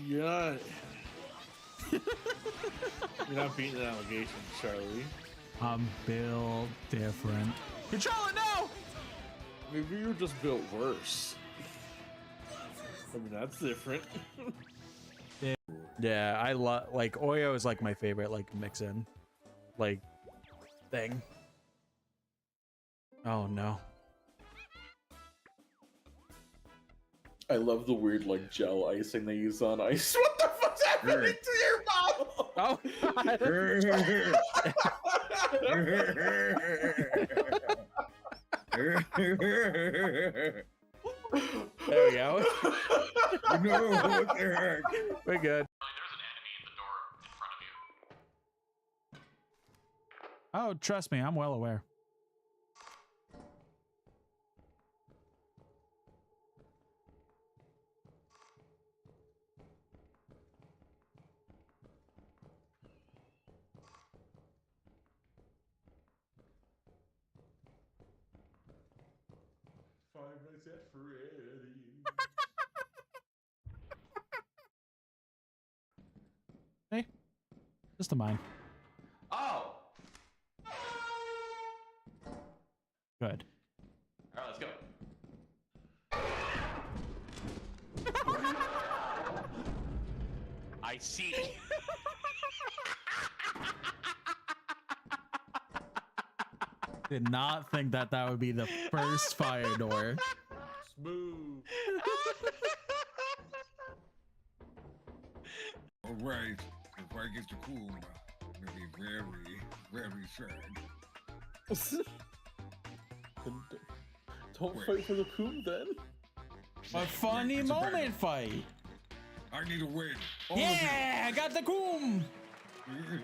Yeah. You're not beating the allegation, Charlie. I'm built different. Controller, no! Maybe you're just built worse. I mean, that's different. Yeah, I love, like, Oreo is like my favorite, like, mix-in, like, thing. Oh no. I love the weird, like, gel icing they use on ice. What the fuck's happening to your mouth? Oh, God. There we go. No, what the heck? We're good. There's an enemy at the door in front of you. Oh, trust me, I'm well aware. Five Nights at Freddy's. Hey, just a mine. Oh! Good. Alright, let's go. I see. Did not think that that would be the first fire door. Smooth. All right, if I get to cool, I'll be very, very sad. Don't Wait. fight for the coup then. A funny It's a bad moment fight. I need to win. All Yeah, I got the coom. of you.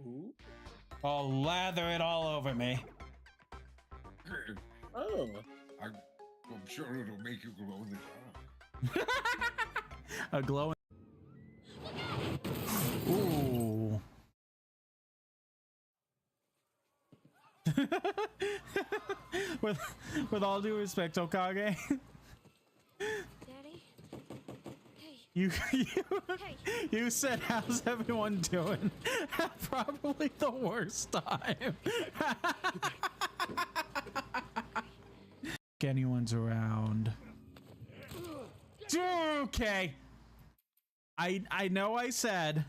Ooh. I'll lather it all over me. Oh. I'm sure it'll make you glow in the dark. A glowing. Ooh. with all due respect, Okage, Daddy? Hey, you hey. you said how's everyone doing? Probably the worst time. Anyone's around. Okay. I know I said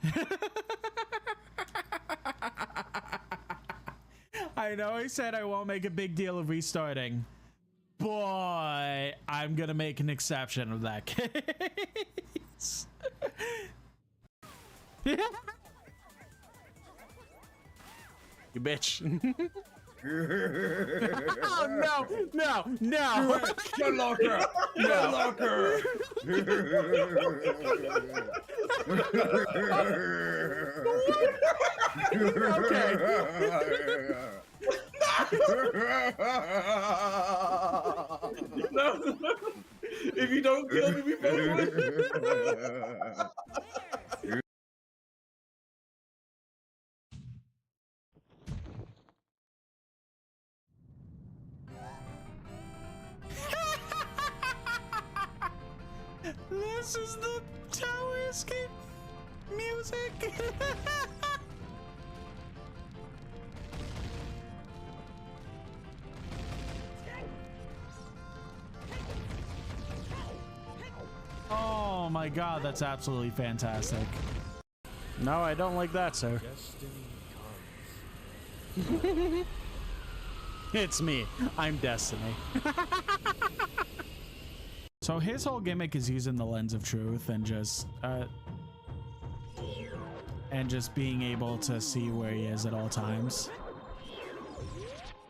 I know I said I won't make a big deal of restarting, but I'm gonna make an exception of that case. You bitch. Oh no, no, no. Get locker! Get locker! No. If you don't kill me, we both win. This is the Tower Escape music. Oh my god, that's absolutely fantastic. No, I don't like that, sir. It's me. I'm Destiny. So his whole gimmick is using the lens of truth and just being able to see where he is at all times.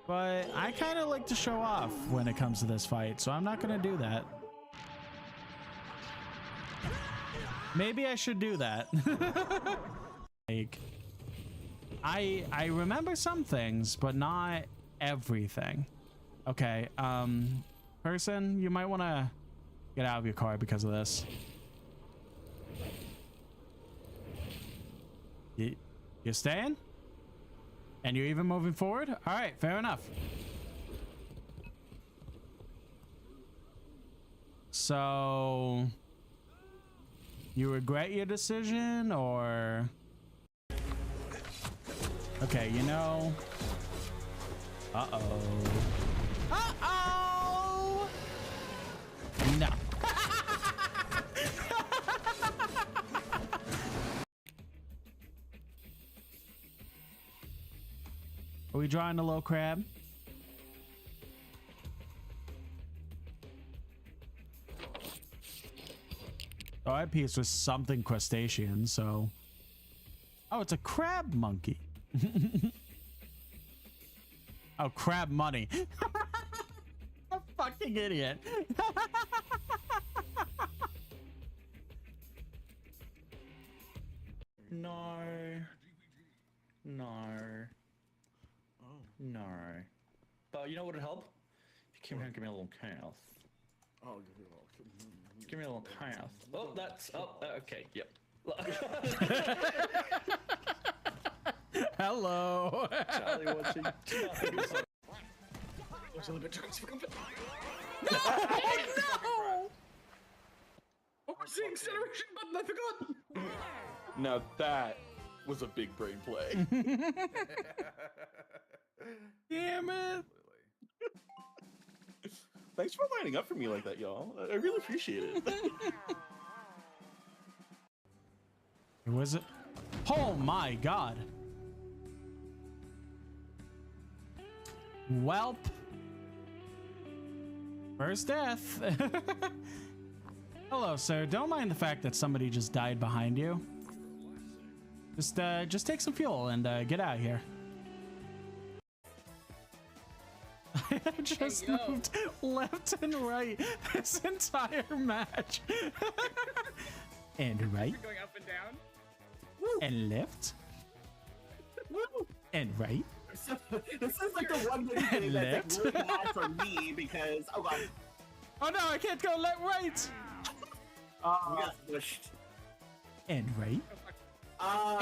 But I kind of like to show off when it comes to this fight, so I'm not gonna do that. Maybe I should do that. Like, I remember some things, but not everything. Okay, person, you might want to get out of your car because of this. You're staying? And you're even moving forward? All right, fair enough. So You regret your decision, or... Okay, you know... Uh-oh. Uh-oh! No. Are we drawing a low crab? Oh, that piece was something crustacean, so... Oh, it's a crab monkey. Oh, crab money. A fucking idiot. No. No. No. But you know what would help? If you came here and give me a little chaos. Oh, give me a little. Give me a little chaos. Oh, that's... Oh, okay, yep. Hello. Charlie watching. No! Oh, where's the acceleration button? I forgot. Now that was a big brain play. Damn it. Thanks for lining up for me like that, y'all. I really appreciate it. Who was it? Oh my god. Welp. First death. Hello, sir. Don't mind the fact that somebody just died behind you. Just take some fuel and get out of here. I have just moved left and right this entire match. And right. You're going up and down. And left. And right. This is like the one game that's like really bad for me because oh god, Oh no, I can't go left, right. we got pushed. And right.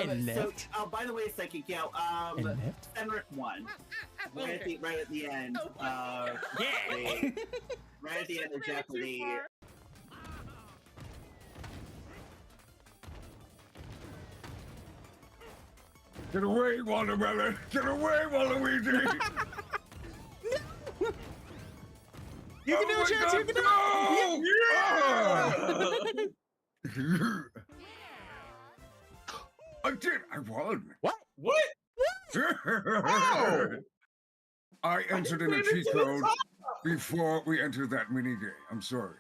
And So, left. oh, by the way, Psychic, yeah, And left. Fenric won. Right at the end. Yeah. Right at the end of Jeopardy. Get away, Watermelon! Get away, Waluigi! You can do it, Chance. You can do it. Yeah! I did. I won. What? What? I entered in a cheat code before we entered that mini game. I'm sorry.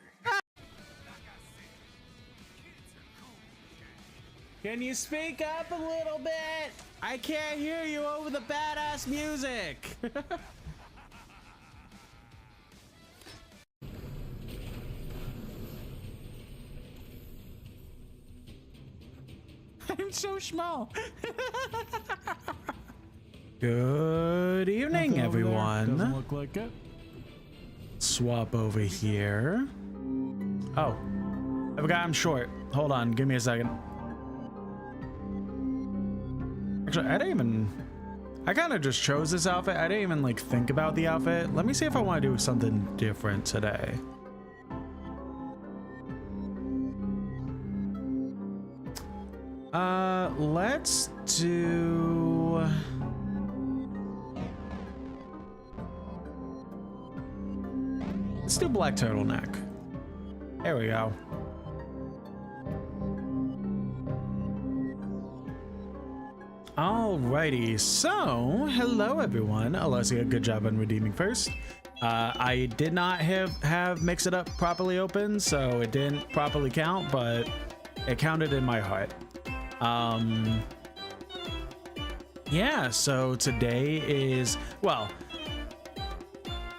Can you speak up a little bit? I can't hear you over the badass music. I'm so small. Good evening, everyone. Doesn't look like it. Swap over here. Oh, I forgot I'm short. Hold on, give me a second. Actually, I kind of just chose this outfit. I didn't even like think about the outfit. Let me see if I want to do something different today. Let's do... Let's do black turtleneck. There we go. Alrighty, so hello everyone. Alessia, good job on redeeming first. I did not have Mix It Up properly open, so it didn't properly count, but it counted in my heart. Yeah, so today is, well,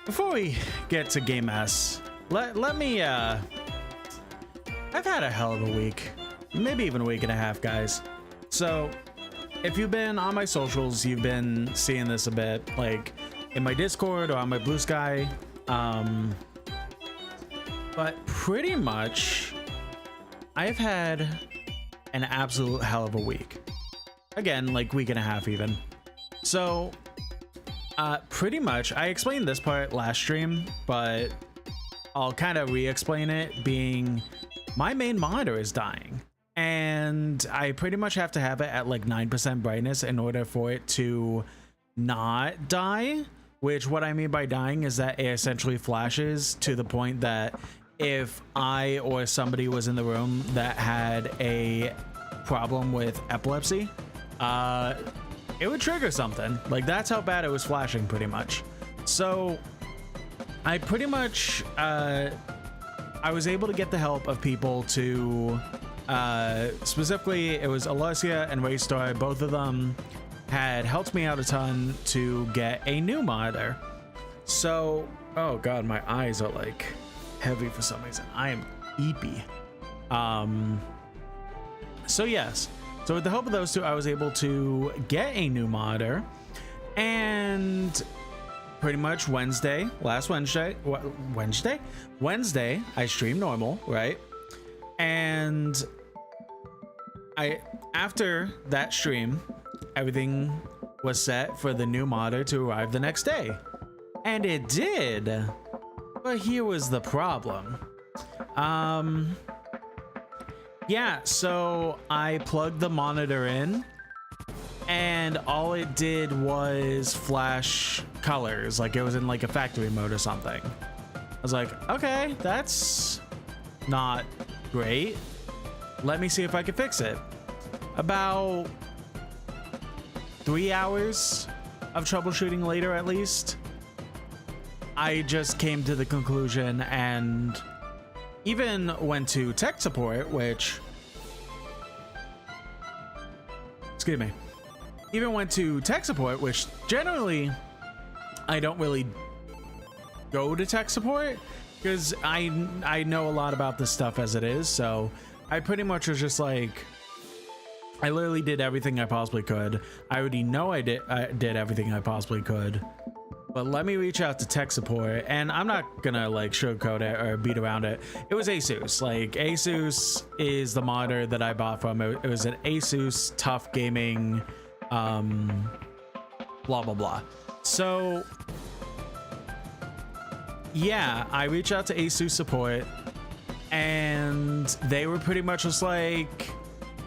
before we get to Game S, let me, I've had a hell of a week, maybe even a week and a half, guys. So if you've been on my socials, you've been seeing this a bit, like in my Discord or on my Blue Sky. But pretty much, I've had an absolute hell of a week. Again, like week and a half even. So, pretty much, I explained this part last stream, but I'll kind of re-explain it, being my main monitor is dying. and I pretty much have to have it at like 9% brightness in order for it to not die. Which what I mean by dying is that it essentially flashes to the point that if I or somebody was in the room that had a problem with epilepsy, it would trigger something. Like, that's how bad it was flashing pretty much. So I pretty much I was able to get the help of people to specifically it was Alessia and Waystar. Both of them had helped me out a ton to get a new monitor. So, oh god, my eyes are like heavy for some reason. I am eepy. So yes, so with the help of those two, I was able to get a new monitor, and pretty much last Wednesday, I streamed normal, right? And after that stream, everything was set for the new monitor to arrive the next day. And it did. But here was the problem. Yeah, so I plugged the monitor in, and all it did was flash colors, like it was in like a factory mode or something. I was like, okay, that's not great. Let me see if I can fix it. About 3 hours of troubleshooting later, at least, I just came to the conclusion and even went to tech support, which, excuse me, even went to tech support, which generally I don't really go to tech support because I know a lot about this stuff as it is. So I pretty much was just like, I literally did everything I possibly could. I already know I did everything I possibly could, but let me reach out to tech support. And I'm not gonna like sugarcoat it or beat around it. It was Asus. Like, Asus is the monitor that I bought from. It was an Asus Tough Gaming blah blah blah. So yeah, I reached out to Asus support, and they were pretty much just like,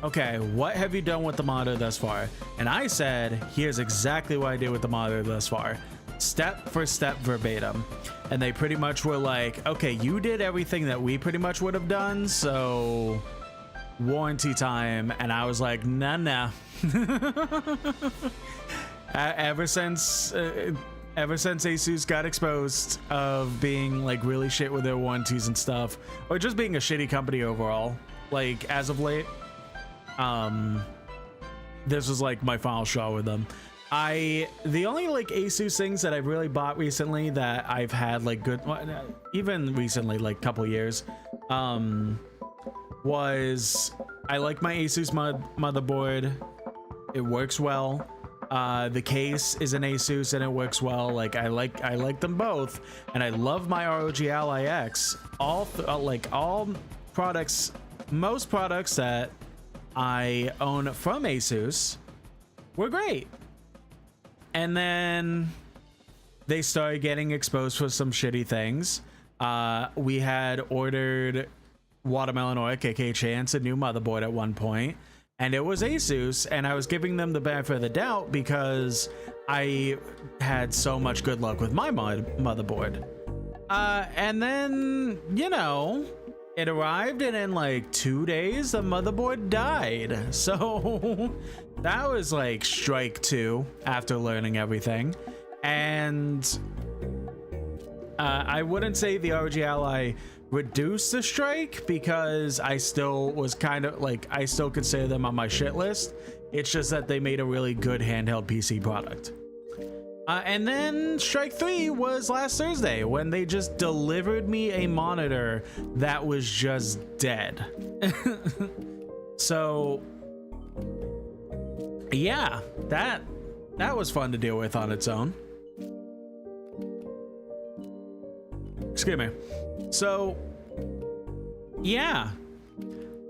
okay, what have you done with the monitor thus far? And I said, here's exactly what I did with the monitor thus far, step for step, verbatim. And they pretty much were like, okay, you did everything that we pretty much would have done, so warranty time. And I was like, nah. Ever since Asus got exposed of being like really shit with their warranties and stuff, or just being a shitty company overall, like as of late, this was like my final straw with them. The only like Asus things that I've really bought recently that I've had like good, even recently, like couple years, was I like my Asus motherboard. It works well. The case is an Asus and it works well. Like I like them both, and I love my ROG Ally X. All products, most products that I own from Asus were great. And then they started getting exposed for some shitty things. We had ordered Watermelon Oryx, aka Chance, a new motherboard at one point, and it was Asus, and I was giving them the benefit of the doubt because I had so much good luck with my motherboard. And then, you know, it arrived, and in like 2 days the motherboard died. So that was like strike two after learning everything. And I wouldn't say the ROG Ally reduced the strike, because I still was kind of like, I still consider them on my shit list. It's just that they made a really good handheld PC product. And then strike three was last Thursday, when they just delivered me a monitor that was just dead. So yeah, that was fun to deal with on its own. Excuse me. So yeah,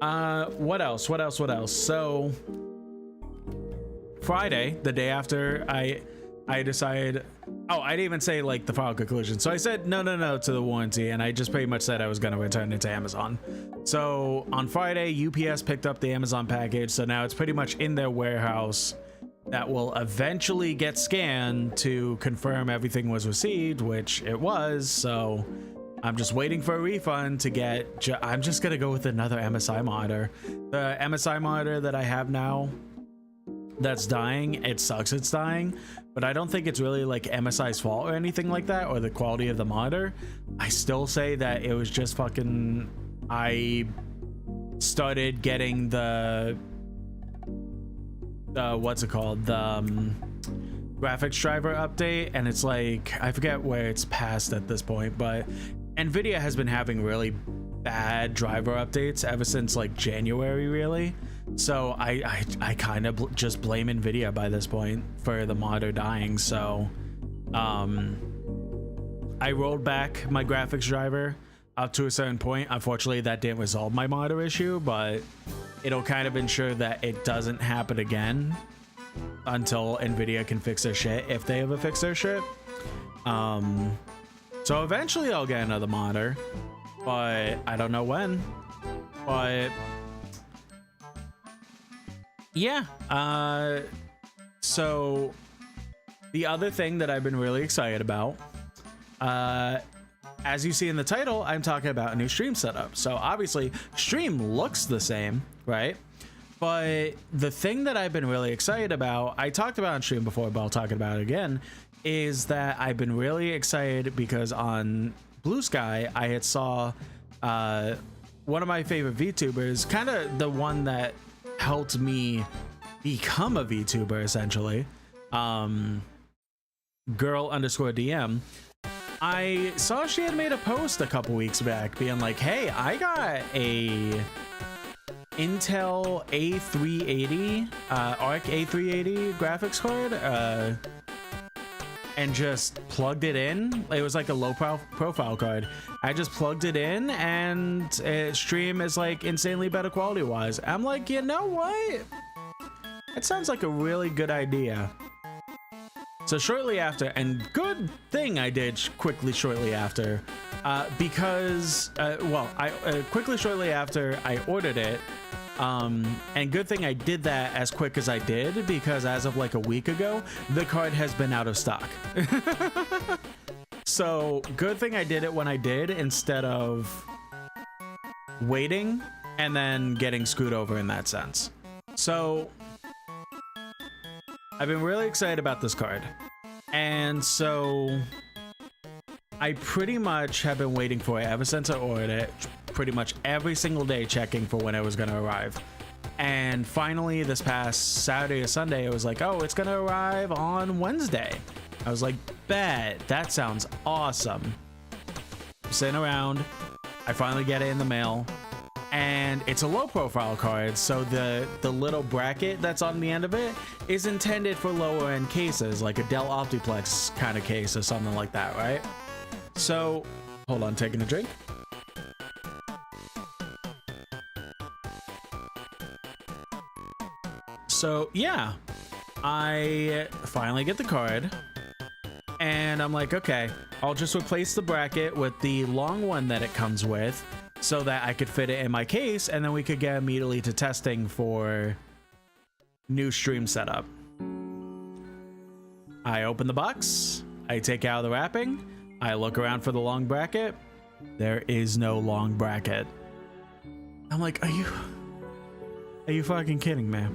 what else? So Friday, the day after I decided, Oh, I didn't even say like the final conclusion. So I said no to the warranty, and I just pretty much said I was going to return it to Amazon. So on Friday, UPS picked up the Amazon package, so now it's pretty much in their warehouse. That will eventually get scanned to confirm everything was received, which it was. So I'm just waiting for a refund to get. I'm just gonna go with another MSI monitor. The MSI monitor that I have now, that's dying. It sucks it's dying, but I don't think it's really like MSI's fault or anything like that, or the quality of the monitor. I still say that it was just fucking. I started getting the what's it called, the graphics driver update, and it's like I forget where it's past at this point, but Nvidia has been having really bad driver updates ever since like January, really. So I kind of just blame Nvidia by this point for the monitor dying. So I rolled back my graphics driver up to a certain point. Unfortunately, that didn't resolve my monitor issue, but it'll kind of ensure that it doesn't happen again until Nvidia can fix their shit, if they ever fix their shit. So eventually I'll get another monitor, but I don't know when. But yeah, so the other thing that I've been really excited about, as you see in the title, I'm talking about a new stream setup. So obviously stream looks the same, right? But the thing that I've been really excited about, I talked about on stream before, but I'll talk about it again, is that I've been really excited because on Blue Sky, I had saw one of my favorite VTubers, kind of the one that helped me become a VTuber, essentially, girl_DM. I saw she had made a post a couple weeks back being like, hey, I got a Intel A380 ARC A380 graphics card, and just plugged it in. It was like a low profile card. I just plugged it in, and stream is like insanely better quality wise. I'm like, you know what, it sounds like a really good idea. So shortly after, and good thing I did quickly shortly after, because quickly shortly after I ordered it, and good thing I did that as quick as I did, because as of like a week ago, the card has been out of stock. So good thing I did it when I did, instead of waiting and then getting screwed over in that sense. So I've been really excited about this card, and so I pretty much have been waiting for it ever since I ordered it, pretty much every single day checking for when it was going to arrive. And finally this past Saturday or Sunday, it was like, oh, it's going to arrive on Wednesday. I was like, bet, that sounds awesome. I'm sitting around, I finally get it in the mail, and it's a low profile card, so the little bracket that's on the end of it is intended for lower end cases, like a Dell Optiplex kind of case or something like that, right? So hold on, taking a drink. So yeah, I finally get the card, and I'm like, okay, I'll just replace the bracket with the long one that it comes with, so that I could fit it in my case, and then we could get immediately to testing for new stream setup. I open the box, I take out the wrapping, I look around for the long bracket. There is no long bracket. I'm like, are you fucking kidding me?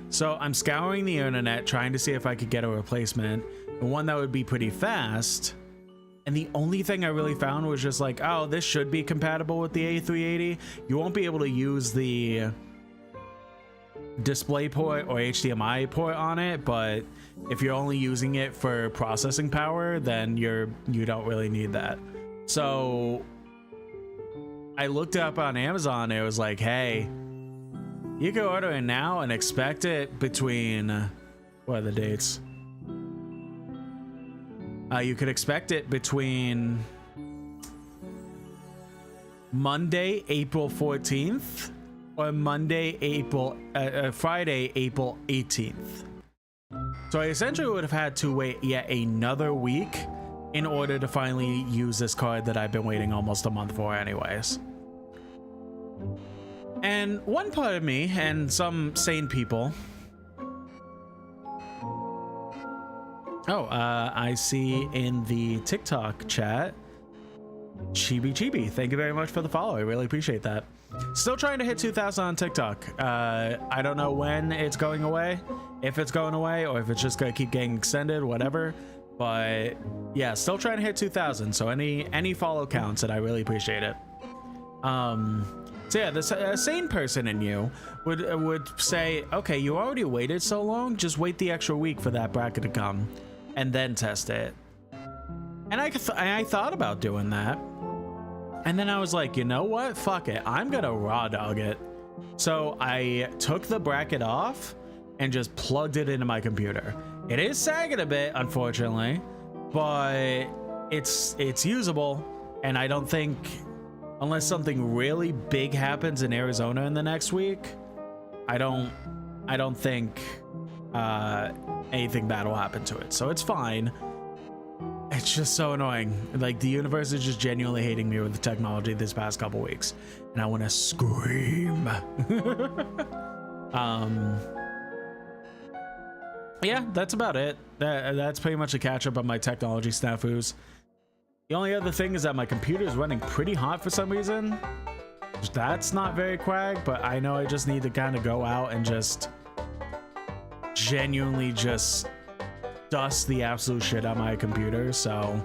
So I'm scouring the internet trying to see if I could get a replacement, and one that would be pretty fast. And the only thing I really found was just like, oh, this should be compatible with the A380. You won't be able to use the display port or HDMI port on it, but if you're only using it for processing power, then you don't really need that. So I looked up on Amazon, and it was like, hey, you can order it now and expect it between, what are the dates? You could expect it between Monday, April 14th, or Friday, April 18th. So I essentially would have had to wait yet another week in order to finally use this card that I've been waiting almost a month for anyways. And one part of me and some sane people... Oh, I see in the TikTok chat, Chibi, thank you very much for the follow. I really appreciate that. Still trying to hit 2,000 on TikTok. I don't know when it's going away, if it's going away, or if it's just gonna keep getting extended, whatever. But yeah, still trying to hit 2,000. So any follow counts, and I really appreciate it. So yeah, this sane person in you would say, okay, you already waited so long, just wait the extra week for that bracket to come, and then test it. And I thought about doing that. And then I was like, you know what? Fuck it. I'm gonna raw dog it. So I took the bracket off and just plugged it into my computer. It is sagging a bit, unfortunately, but it's usable. And I don't think, unless something really big happens in Arizona in the next week, I don't think anything bad will happen to it. So it's fine. It's just so annoying. Like, the universe is just genuinely hating me with the technology this past couple weeks, and I want to scream. Yeah, that's about it. That's pretty much a catch up on my technology snafus. The only other thing is that my computer is running pretty hot for some reason. That's not very quag, but I know I just need to kind of go out and just genuinely just dust the absolute shit out of my computer, so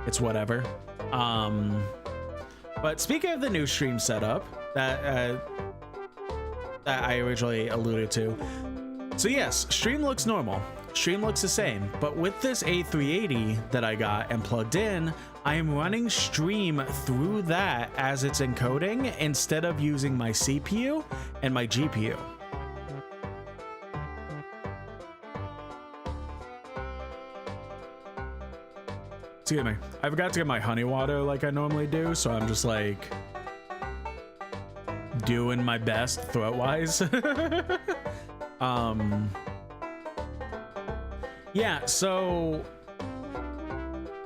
it's whatever. But speaking of the new stream setup that I originally alluded to, so yes, stream looks normal, stream looks the same, but with this A380 that I got and plugged in, I am running stream through that as it's encoding instead of using my CPU and my GPU. Excuse me, I forgot to get my honey water like I normally do, so I'm just like doing my best throat wise. Yeah, so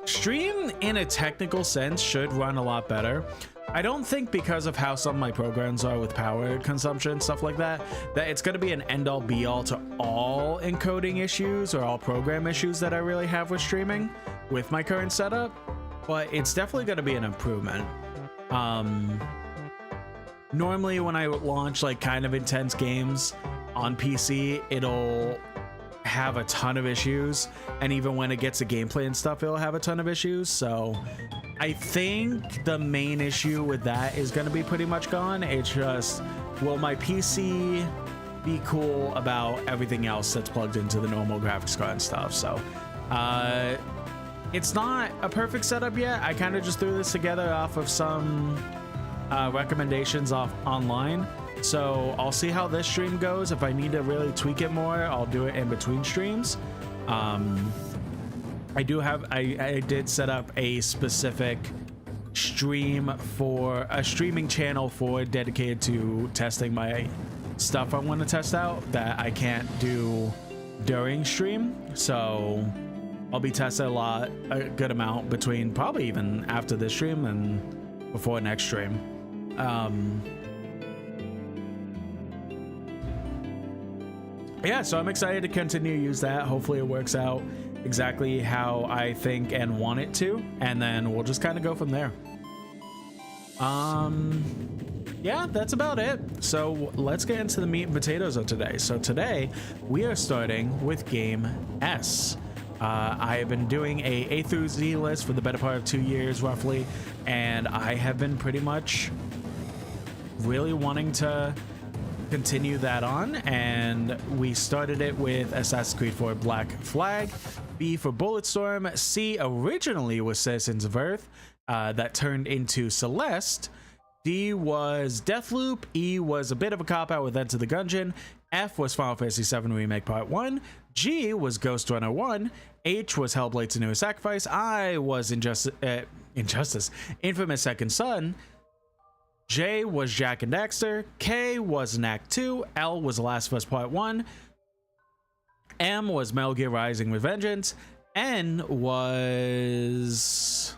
stream in a technical sense should run a lot better. I don't think, because of how some of my programs are with power consumption, stuff like that, that it's going to be an end all be all to all encoding issues or all program issues that I really have with streaming with my current setup, but it's definitely going to be an improvement. Normally when I launch like kind of intense games on PC, it'll have a ton of issues, and even when it gets to gameplay and stuff, it'll have a ton of issues. So I think the main issue with that is going to be pretty much gone. It's just, will my PC be cool about everything else that's plugged into the normal graphics card and stuff? So it's not a perfect setup yet. I kind of just threw this together off of some recommendations off online. So I'll see how this stream goes. If I need to really tweak it more, I'll do it in between streams. I did set up a specific stream for a streaming channel for dedicated to testing my stuff I want to test out that I can't do during stream. So I'll be testing a good amount between probably even after this stream and before next stream. Yeah, so I'm excited to continue to use that. Hopefully it works out exactly how I think and want it to, and then we'll just kind of go from there. Yeah, that's about it. So let's get into the meat and potatoes of today. So today we are starting with game S. I have been doing a A through Z list for the better part of 2 years roughly, and I have been pretty much really wanting to continue that on, and we started it with Assassin's Creed 4 Black Flag, B for Bulletstorm, C originally was Citizens of Earth that turned into Celeste, D was Deathloop, E was a bit of a cop-out with Enter the Gungeon, F was Final Fantasy VII Remake Part 1, G was Ghost Runner 1, H was Hellblade: Senua's Sacrifice, I was Injustice Infamous Second Son, J was Jack and Daxter, K was Knack 2, L was The Last of Us Part 1, M was Metal Gear Rising: Revengeance. N was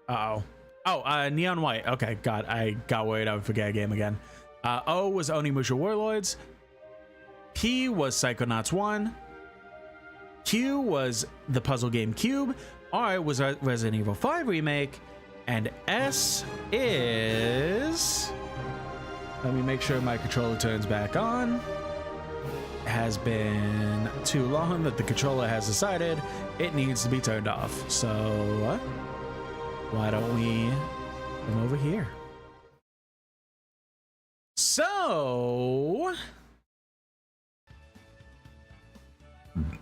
Neon White. Okay, God, I got worried I would forget a game again. O was Onimusha Warlords. P was Psychonauts 1. Q was the puzzle game Cube. R was Resident Evil 5 Remake. And S is... Let me make sure my controller turns back on. It has been too long that the controller has decided it needs to be turned off. So why don't we come over here? So...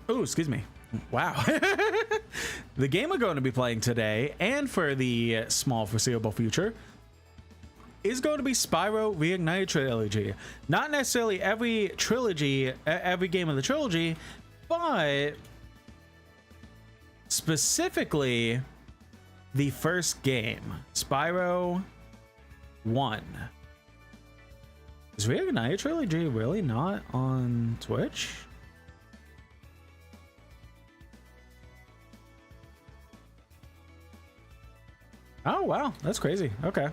Oh, excuse me. Wow. The game we're going to be playing today, and for the small foreseeable future, is going to be Spyro Reignited Trilogy. Not necessarily every trilogy, every game of the trilogy, but specifically the first game, Spyro 1. Is Reignited Trilogy really not on Twitch? Oh, wow. That's crazy. Okay.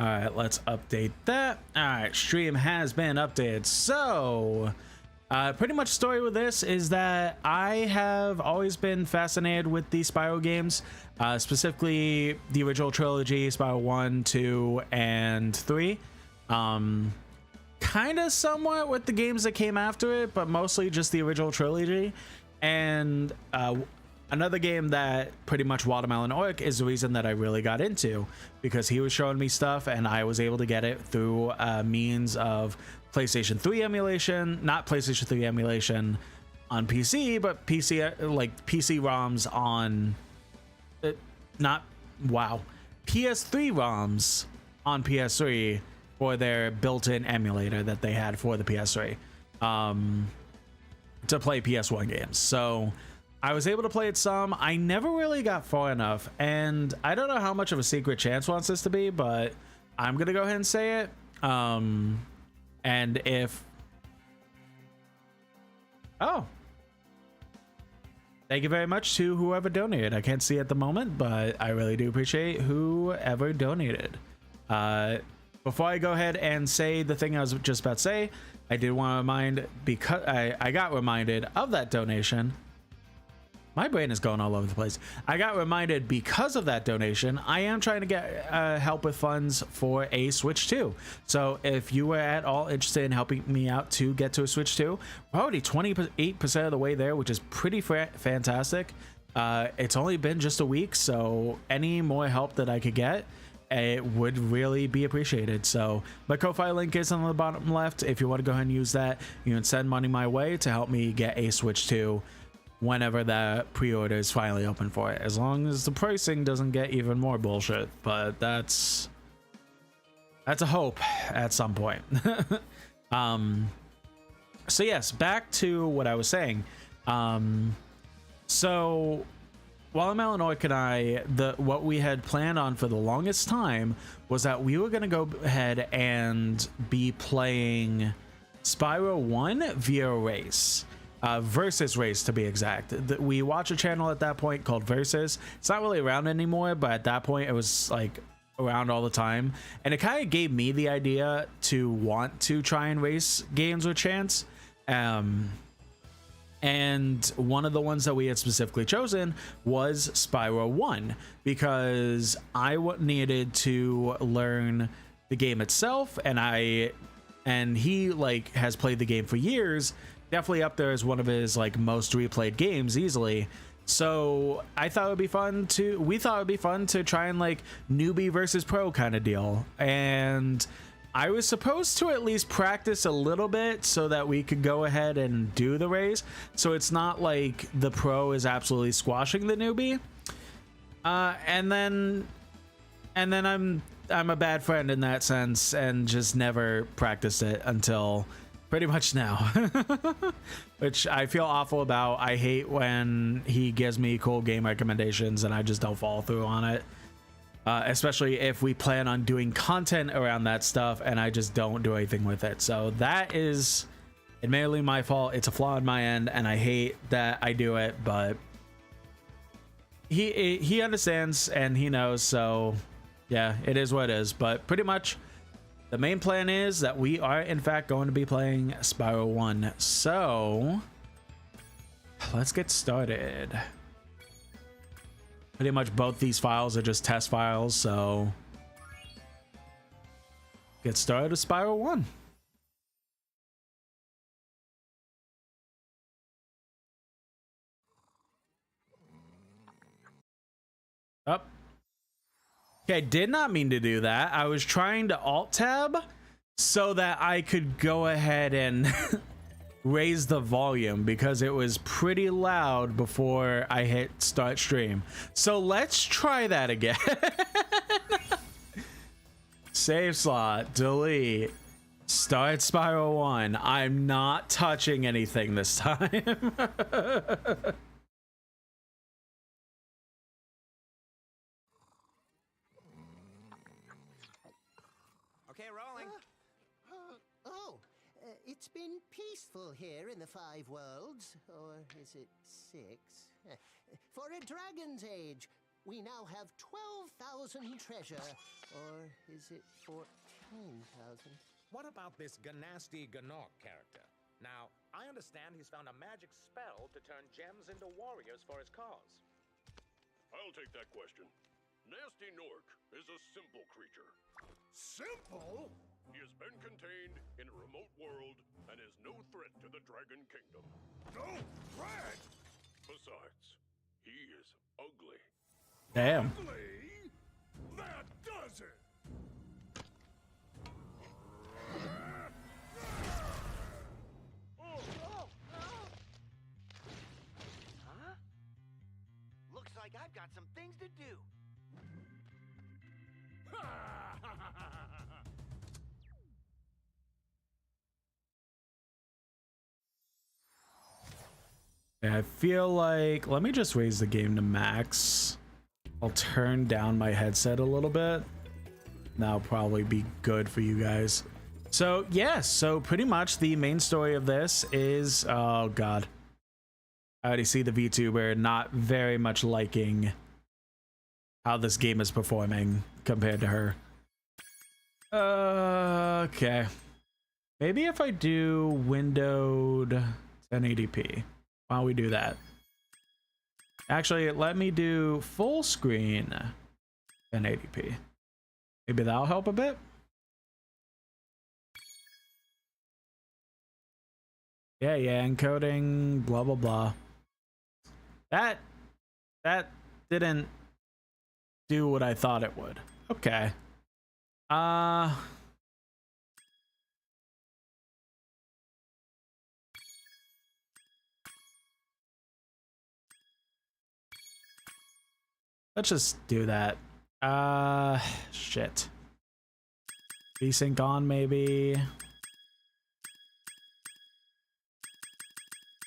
All right, let's update that. All right, stream has been updated. So, pretty much story with this is that I have always been fascinated with the Spyro games, specifically the original trilogy, Spyro 1, 2, and 3. Kind of somewhat with the games that came after it, but mostly just the original trilogy. And another game that pretty much Watermelon Orc is the reason that I really got into, because he was showing me stuff and I was able to get it through means of PlayStation 3 emulation, not PlayStation 3 emulation on PC, but PC like PC ROMs on PS3 ROMs on PS3 for their built-in emulator that they had for the PS3. To play PS1 games. So I was able to play it some. I never really got far enough, and I don't know how much of a secret Chance wants this to be, but I'm gonna go ahead and say it. And if thank you very much to whoever donated. I can't see at the moment, but I really do appreciate whoever donated. Before I go ahead and say the thing I was just about to say, I did want to remind, because I got reminded of that donation. My brain is going all over the place. I got reminded because of that donation. I am trying to get help with funds for a Switch 2. So if you were at all interested in helping me out to get to a Switch 2, we're already 28% of the way there, which is pretty fantastic. It's only been just a week, so any more help that I could get, it would really be appreciated. So my Ko-Fi link is on the bottom left. If you want to go ahead and use that, you can send money my way to help me get a Switch 2 whenever the pre-order is finally open for it, as long as the pricing doesn't get even more bullshit. But that's a hope at some point. So yes, back to what I was saying. So Watermelon Orc and I, what we had planned on for the longest time was that we were going to go ahead and be playing Spyro 1 via race. Versus race, to be exact. We watch a channel at that point called Versus. It's not really around anymore, but at that point it was like around all the time, and it kind of gave me the idea to want to try and race games with Chance. And one of the ones that we had specifically chosen was Spyro 1, because I needed to learn the game itself, and he like has played the game for years, definitely up there as one of his like most replayed games easily. So we thought it would be fun to try and like newbie versus pro kind of deal. And I was supposed to at least practice a little bit so that we could go ahead and do the race, so it's not like the pro is absolutely squashing the newbie. And then I'm a bad friend in that sense and just never practiced it until pretty much now. Which I feel awful about. I hate when he gives me cool game recommendations and I just don't follow through on it. especially if we plan on doing content around that stuff and I just don't do anything with it. So that is admittedly my fault. It's a flaw on my end, and I hate that I do it, but he understands and he knows. So yeah, it is what it is. But pretty much the main plan is that we are in fact going to be playing Spyro 1. So let's get started. Pretty much both these files are just test files, so get started with Spyro 1. Up. Okay, did not mean to do that. I was trying to alt tab so that I could go ahead and raise the volume because it was pretty loud before I hit start stream. So let's try that again. Save slot, delete, start Spyro 1. I'm not touching anything this time. Okay, rolling. It's been peaceful here in the 5 worlds, or is it 6? For a dragon's age, we now have 12,000 treasure, or is it 14,000? What about this Ganasty Ganok character? Now, I understand he's found a magic spell to turn gems into warriors for his cause. I'll take that question. Nasty Nork is a simple creature. Simple? He has been contained in a remote world and is no threat to the Dragon Kingdom. No threat? Besides, he is ugly. Damn. Ugly? That does it! Huh? Looks like I've got some things to do. I feel like, let me just raise the game to max. I'll turn down my headset a little bit. That'll probably be good for you guys. So yes, so pretty much the main story of this is, oh god, I already see the VTuber not very much liking how this game is performing compared to her. Okay, maybe if I do windowed 1080p. Why don't we do that? Actually, let me do full screen 1080p. Maybe that'll help a bit. Yeah, encoding, blah, blah, blah. That didn't do what I thought it would. Okay. Let's just do that. Shit. VSync on, maybe.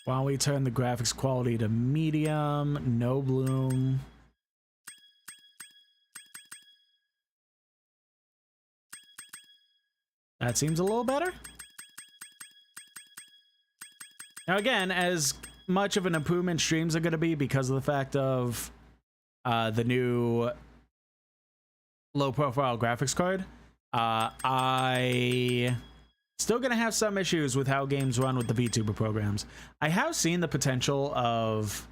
Why don't we turn the graphics quality to medium, no bloom. That seems a little better. Now again, as much of an improvement streams are going to be because of the fact of the new low profile graphics card, I still gonna have some issues with how games run with the VTuber programs. I have seen the potential of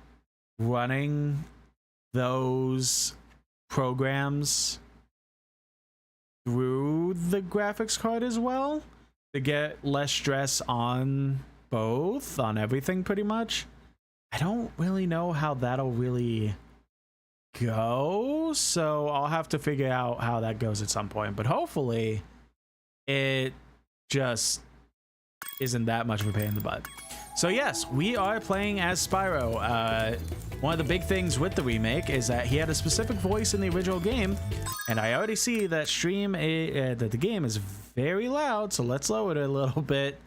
running those programs through the graphics card as well to get less stress on both, on everything pretty much. I don't really know how that'll really go, so I'll have to figure out how that goes at some point, but hopefully it just isn't that much of a pain in the butt. So yes, we are playing as Spyro. One of the big things with the remake is that he had a specific voice in the original game, and I already see that that the game is very loud, so let's lower it a little bit.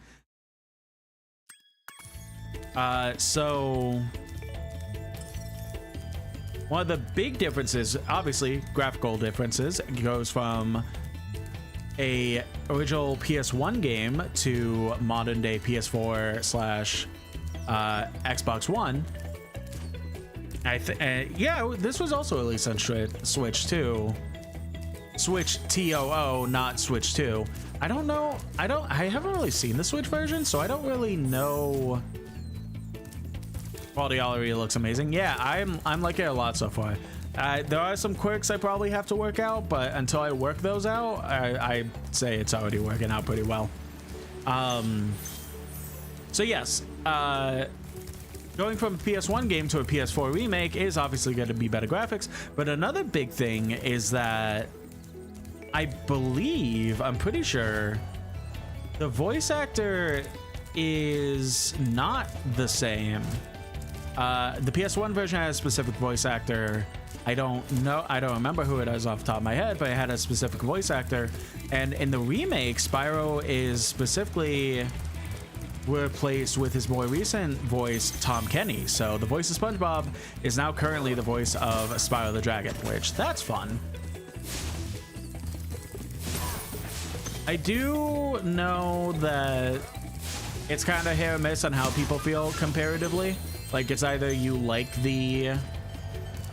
One of the big differences, obviously graphical differences, goes from a original PS1 game to modern day PS4 slash Xbox One. Yeah, this was also released on Switch too. Switch TOO, not Switch 2. I don't know. I haven't really seen the Switch version, so I don't really know. Quality already looks amazing. Yeah, I'm liking it a lot so far. There are some quirks I probably have to work out, but until I work those out, I say it's already working out pretty well. So yes, going from a PS1 game to a PS4 remake is obviously going to be better graphics, but another big thing is that I'm pretty sure the voice actor is not the same. The PS1 version had a specific voice actor. I don't remember who it is off the top of my head, but it had a specific voice actor. And in the remake, Spyro is specifically replaced with his more recent voice, Tom Kenny. So the voice of SpongeBob is now currently the voice of Spyro the Dragon, which that's fun. I do know that it's kind of hit or miss on how people feel comparatively. Like, it's either you like the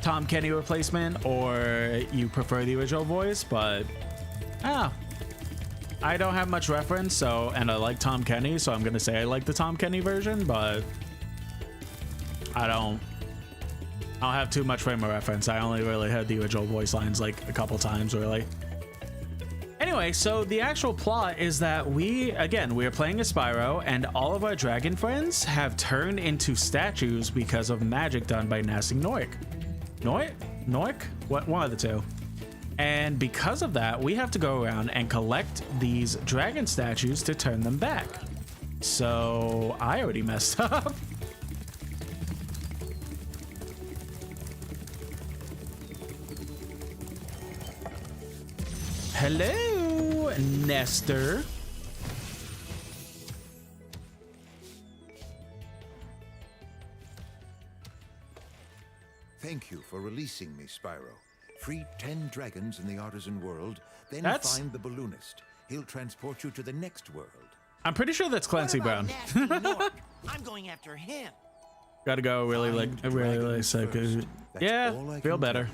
Tom Kenny replacement or you prefer the original voice, but I don't have much reference, and I like Tom Kenny, so I'm gonna say I like the Tom Kenny version, but I don't have too much frame of reference. I only really heard the original voice lines like a couple times, really. Anyway, so the actual plot is that we are playing as Spyro, and all of our dragon friends have turned into statues because of magic done by Gnasty Gnorc. Gnorc? One of the two. And because of that, we have to go around and collect these dragon statues to turn them back. So I already messed up. Hello, Nestor. Thank you for releasing me, Spyro. Free 10 dragons in the artisan world, then find the balloonist. He'll transport you to the next world. I'm pretty sure that's Clancy Brown. I'm going after him. Gotta go really sick. Yeah, feel better.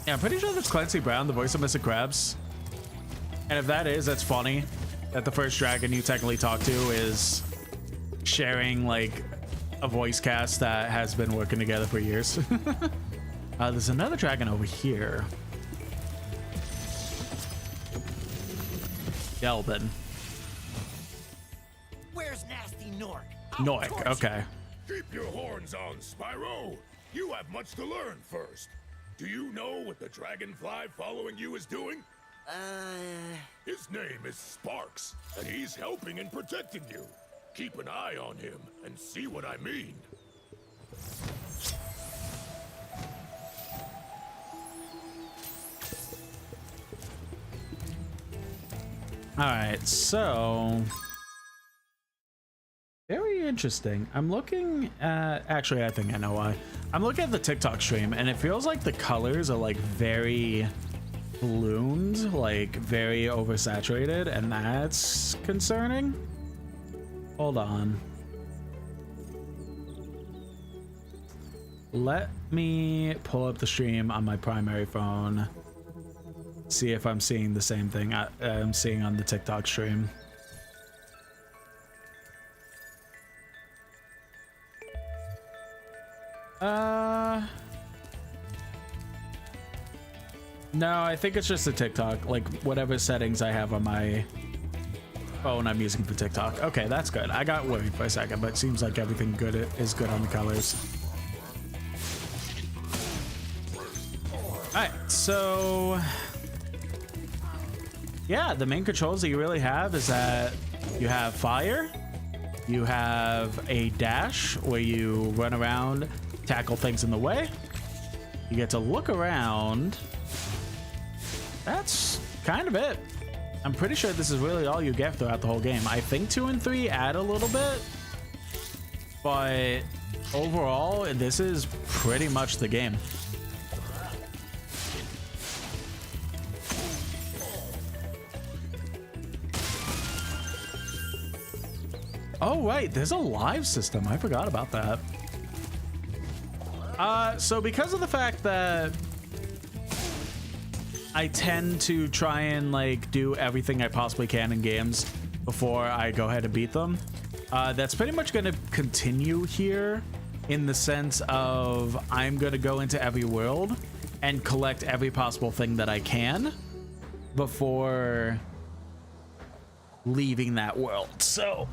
Yeah, I'm pretty sure that's Clancy Brown, the voice of Mr. Krabs. And if that is, that's funny that the first dragon you technically talk to is sharing like a voice cast that has been working together for years. There's another dragon over here. Gelbin. Where's Gnasty Gnorc? Gnorc, okay. Keep your horns on, Spyro. You have much to learn first. Do you know what the dragonfly following you is doing? His name is Sparks, and he's helping and protecting you. Keep an eye on him and see what I mean. All right, so very interesting. I'm looking at, actually, I think I know why. I'm looking at the TikTok stream, and it feels like the colors are like very ballooned, like very oversaturated, and that's concerning. Hold on. Let me pull up the stream on my primary phone. See if I'm seeing the same thing I'm seeing on the TikTok stream. No, I think it's just the TikTok, like whatever settings I have on my phone I'm using for TikTok. Okay, that's good. I got worried for a second, but it seems like everything good is good on the colors. All right, so yeah, the main controls that you really have is that you have fire, you have a dash where you run around, tackle things in the way, you get to look around. That's kind of it. I'm pretty sure this is really all you get throughout the whole game. I think 2 and 3 add a little bit, but overall, this is pretty much the game. Oh, right, there's a live system. I forgot about that. So because of the fact that I tend to try and like do everything I possibly can in games before I go ahead and beat them, that's pretty much going to continue here, in the sense of I'm going to go into every world and collect every possible thing that I can before leaving that world. So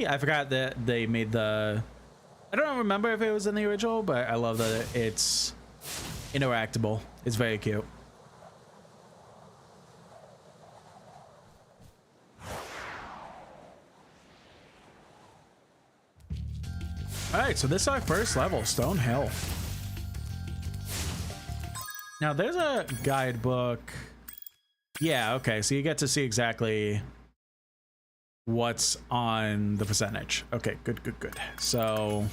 I forgot that they made the, I don't remember if it was in the original, but I love that it's interactable. It's very cute. All right, so this is our first level, Stone Hill. Now there's a guidebook. Yeah, okay, so you get to see exactly what's on the percentage. Okay, good. So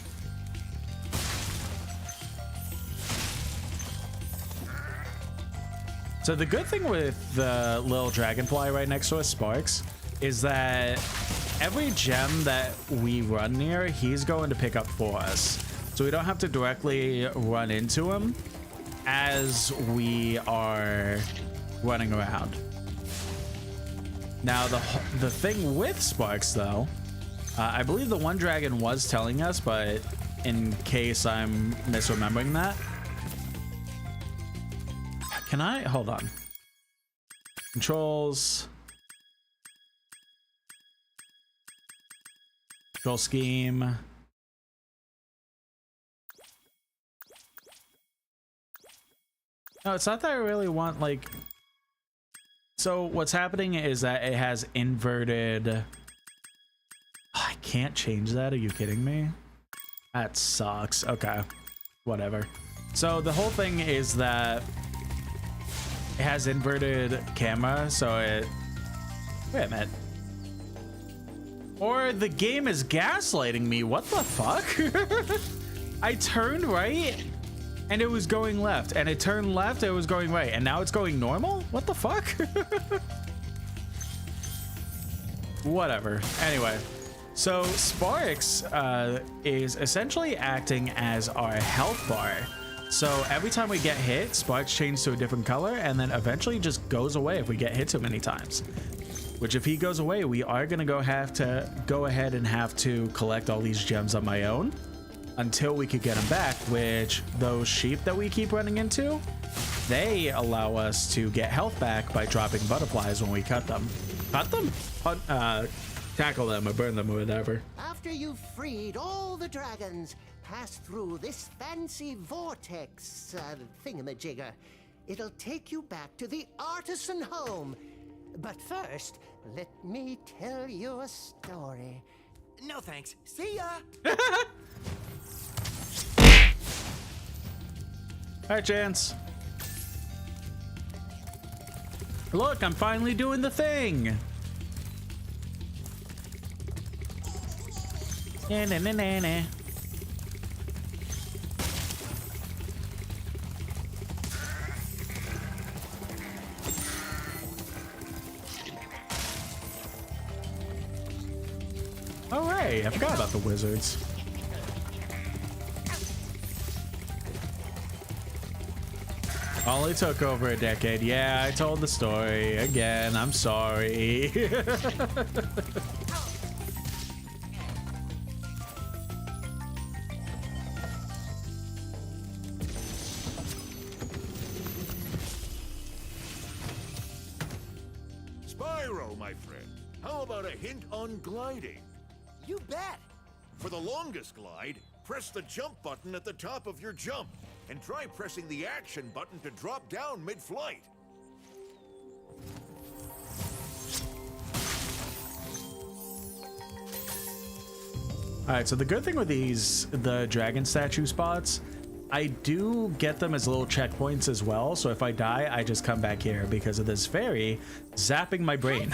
the good thing with the little dragonfly right next to us, Sparks, is that every gem that we run near, he's going to pick up for us. So we don't have to directly run into him as we are running around. Now, the thing with Sparks, though, I believe the one dragon was telling us, but in case I'm misremembering that, can I? Hold on. Controls. Control scheme. No, it's not that I really want, like... So what's happening is that it has inverted... I can't change that. Are you kidding me? That sucks. Okay. Whatever. So the whole thing is that it has inverted camera, so it... Wait a minute. Or the game is gaslighting me. What the fuck? I turned right and it was going left, and it turned left, it was going right, and now it's going normal? What the fuck? Whatever. Anyway, so Sparks is essentially acting as our health bar. So every time we get hit, Sparks changes to a different color and then eventually just goes away if we get hit too many times. Which, if he goes away, we are gonna have to go ahead and have to collect all these gems on my own until we could get him back, which those sheep that we keep running into, they allow us to get health back by dropping butterflies when we cut them. Cut them? Tackle them or burn them or whatever. After you've freed all the dragons, pass through this fancy vortex thingamajigger. It'll take you back to the artisan home. But first, let me tell you a story. No thanks. See ya! Alright, Chance. Look, I'm finally doing the thing! Na-na-na-na-na. Oh, right. I forgot about the wizards. Only took over a decade. Yeah, I told the story again. I'm sorry. Spyro, my friend, how about a hint on gliding? You bet! For the longest glide, press the jump button at the top of your jump, and try pressing the action button to drop down mid-flight. All right, so the good thing with the dragon statue spots, I do get them as little checkpoints as well. So if I die, I just come back here because of this fairy zapping my brain.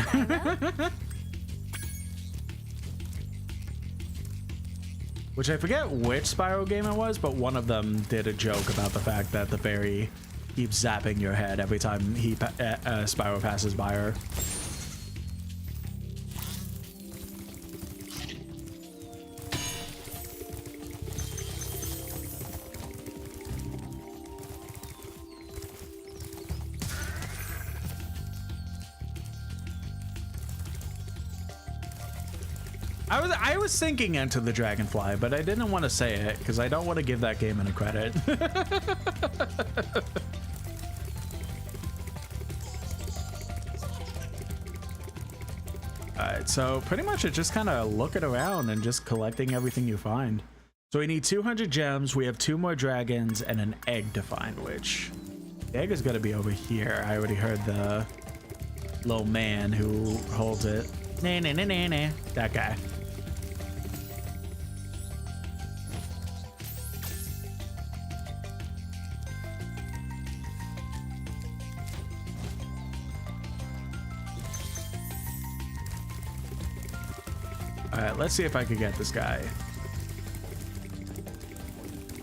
Which I forget which Spyro game it was, but one of them did a joke about the fact that the fairy keeps zapping your head every time Spyro passes by her. I was thinking Enter the Dragonfly, but I didn't want to say it because I don't want to give that game any credit. Alright, so pretty much it's just kind of looking around and just collecting everything you find. So we need 200 gems, we have 2 more dragons, and an egg to find, which... the egg is going to be over here. I already heard the little man who holds it. Nah, nah, nah, nah, nah. That guy. All right, let's see if I can get this guy.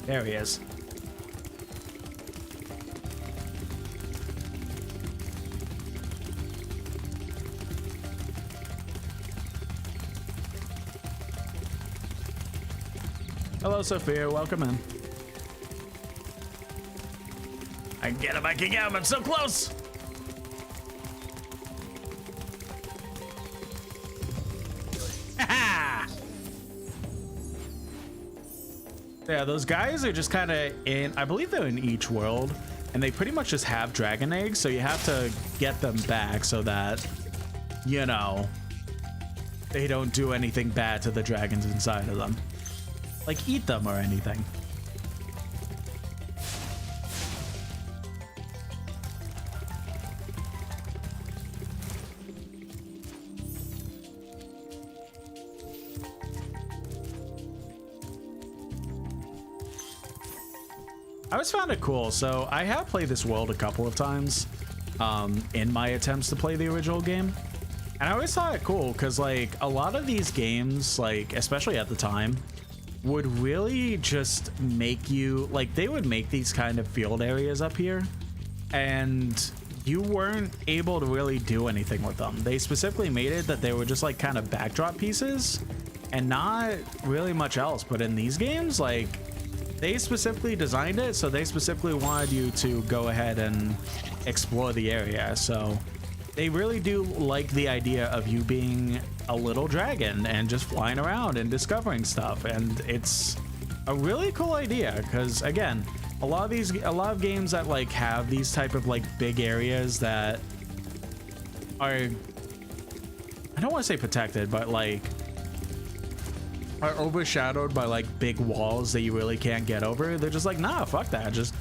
There he is. Hello, Sophia. Welcome in. I can get him. I can get him. I'm so close. Yeah, those guys are just kind of in, I believe they're in each world, and they pretty much just have dragon eggs, so you have to get them back so that, you know, they don't do anything bad to the dragons inside of them. Like, eat them or anything. I always found it cool. So I have played this world a couple of times in my attempts to play the original game. And I always thought it cool because, like, a lot of these games, like, especially at the time, would really just make you, like, they would make these kind of field areas up here and you weren't able to really do anything with them. They specifically made it that they were just like kind of backdrop pieces and not really much else. But in these games, like, they specifically designed it so they specifically wanted you to go ahead and explore the area. So they really do like the idea of you being a little dragon and just flying around and discovering stuff, and it's a really cool idea because, again, a lot of games that like have these type of like big areas that are, I don't want to say protected, but like are overshadowed by like big walls that you really can't get over. They're just like, nah, fuck that, just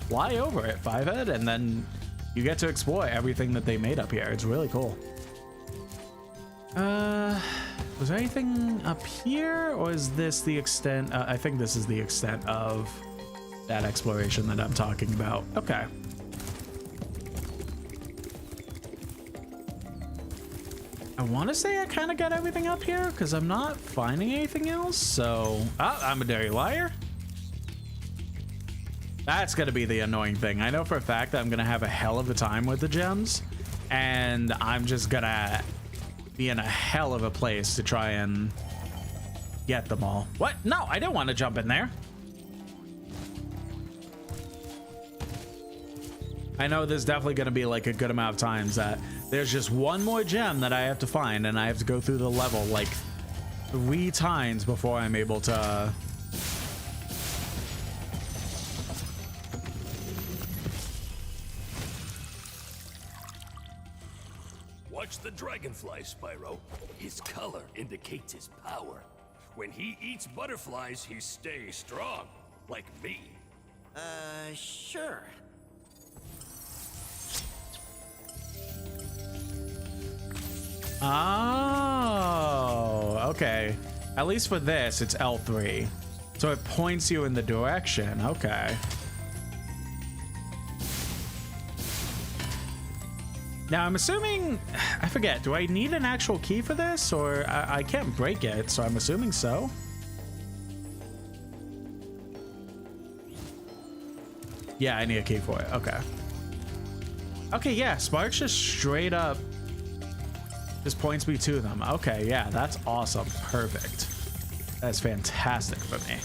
fly over it, Fivehead, and then you get to explore everything that they made up here. It's really cool. Was there anything up here, or is this the extent? I think this is the extent of that exploration that I'm talking about. Okay. I want to say I kind of got everything up here because I'm not finding anything else. So, I'm a dirty liar. That's going to be the annoying thing. I know for a fact that I'm going to have a hell of a time with the gems, and I'm just going to be in a hell of a place to try and get them all. What? No, I don't want to jump in there. I know there's definitely going to be like a good amount of times that there's just one more gem that I have to find, and I have to go through the level like 3 times before I'm able to. Watch the dragonfly, Spyro. His color indicates his power. When he eats butterflies, he stays strong, like me. Sure. Oh, okay. At least for this, it's L3. So it points you in the direction. Okay. Now I'm assuming, I forget, do I need an actual key for this, or I can't break it, so I'm assuming so. Yeah, I need a key for it. Okay. Okay, yeah, Sparks just straight up just points me to them. Okay, yeah, that's awesome. Perfect. That's fantastic for me.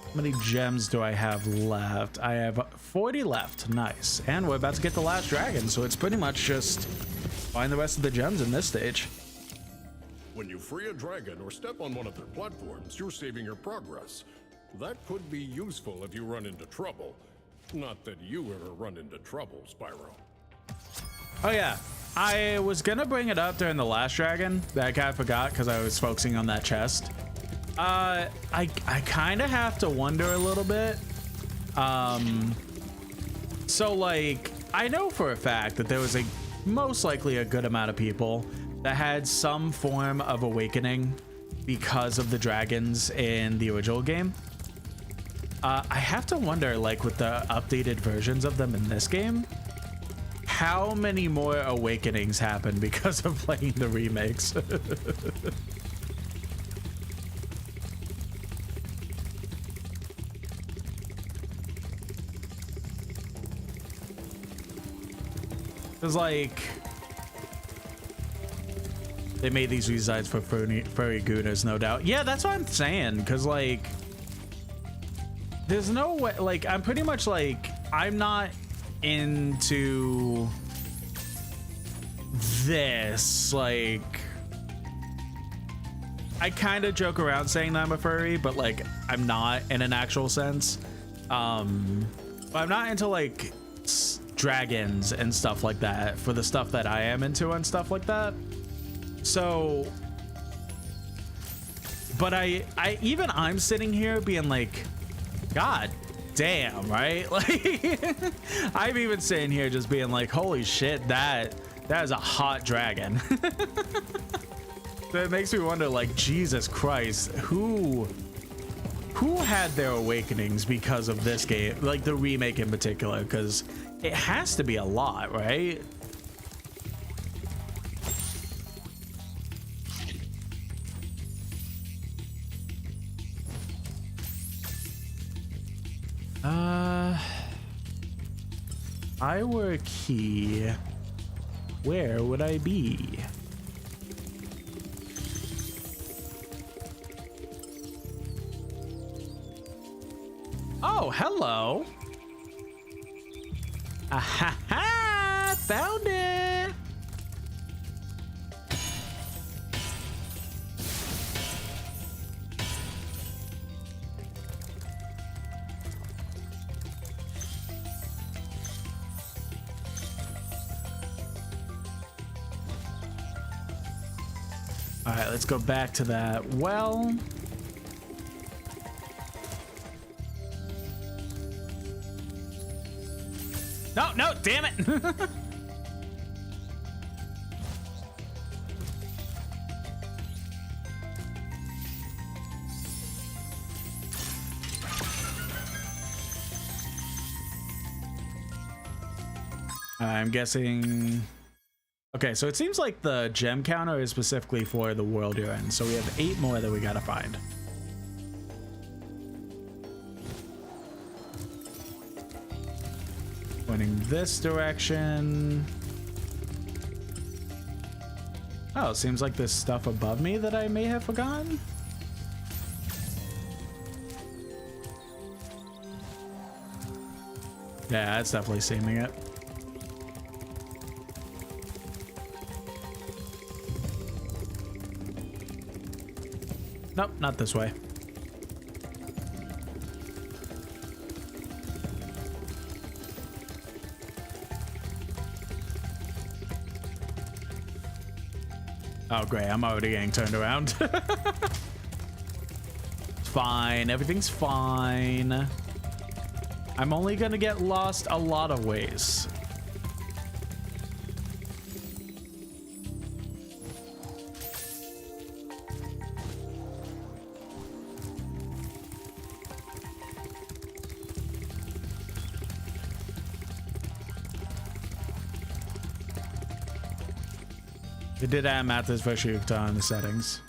How many gems do I have left? I have 40 left. Nice. And we're about to get the last dragon, so it's pretty much just find the rest of the gems in this stage. When you free a dragon or step on one of their platforms, you're saving your progress. That could be useful if you run into trouble. Not that you ever run into trouble, Spyro. Oh yeah, I was gonna bring it up during the last dragon, but I kind of forgot because I was focusing on that chest. I kind of have to wonder a little bit. So like, I know for a fact that there was most likely a good amount of people that had some form of awakening because of the dragons in the original game. I have to wonder, like, with the updated versions of them in this game, how many more awakenings happen because of playing the remakes. Because, like, they made these designs for furry gooners, no doubt. Yeah, that's what I'm saying. Because, like, there's no way, like, I'm pretty much like, I'm not into this. Like, I kind of joke around saying that I'm a furry, but, like, I'm not in an actual sense. But I'm not into, like, dragons and stuff like that for the stuff that I am into and stuff like that. So, but I'm sitting here being like, God damn, right? Like, I'm even sitting here just being like, holy shit, that is a hot dragon. So it makes me wonder, like, Jesus Christ, who had their awakenings because of this game, like the remake in particular, because it has to be a lot, right? If I were a key, where would I be? Oh, hello. Ahaha, found it. All right, let's go back to that well. No, damn it. I'm guessing. Okay, so it seems like the gem counter is specifically for the world you're in. So we have 8 more that we gotta find. Pointing this direction. Oh, it seems like there's stuff above me that I may have forgotten. Yeah, that's definitely seeming it. Nope, not this way. Oh, great. I'm already getting turned around. It's fine. Everything's fine. I'm only going to get lost a lot of ways. It did add Mathis Vashukta in the settings.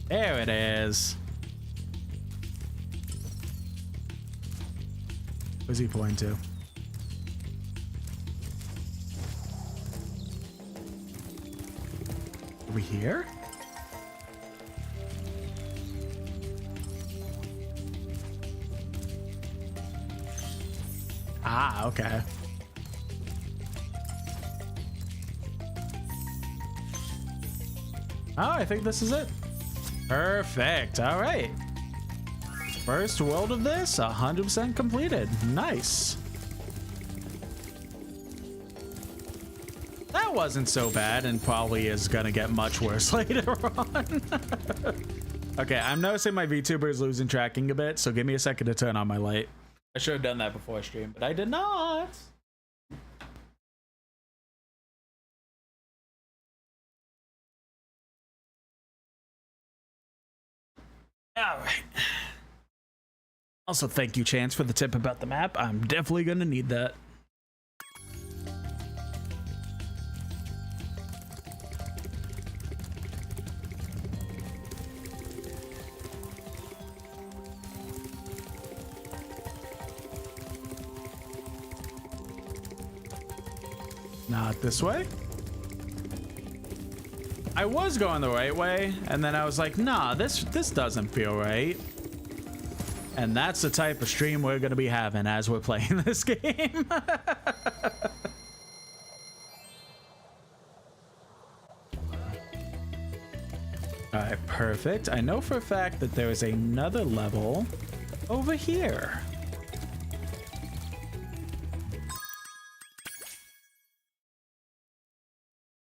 There it is. Where's he pointing to? Are we here? Ah, okay. Oh, I think this is it. Perfect. All right. First world of this, 100% completed. Nice. That wasn't so bad and probably is gonna get much worse later on. Okay, I'm noticing my VTuber is losing tracking a bit, so give me a second to turn on my light. I should have done that before I streamed, but I did not. All right. Also, thank you, Chance, for the tip about the map. I'm definitely gonna need that. Not this way. I was going the right way, and then I was like, nah, this doesn't feel right. And that's the type of stream we're gonna be having as we're playing this game. Alright, perfect. I know for a fact that there is another level over here.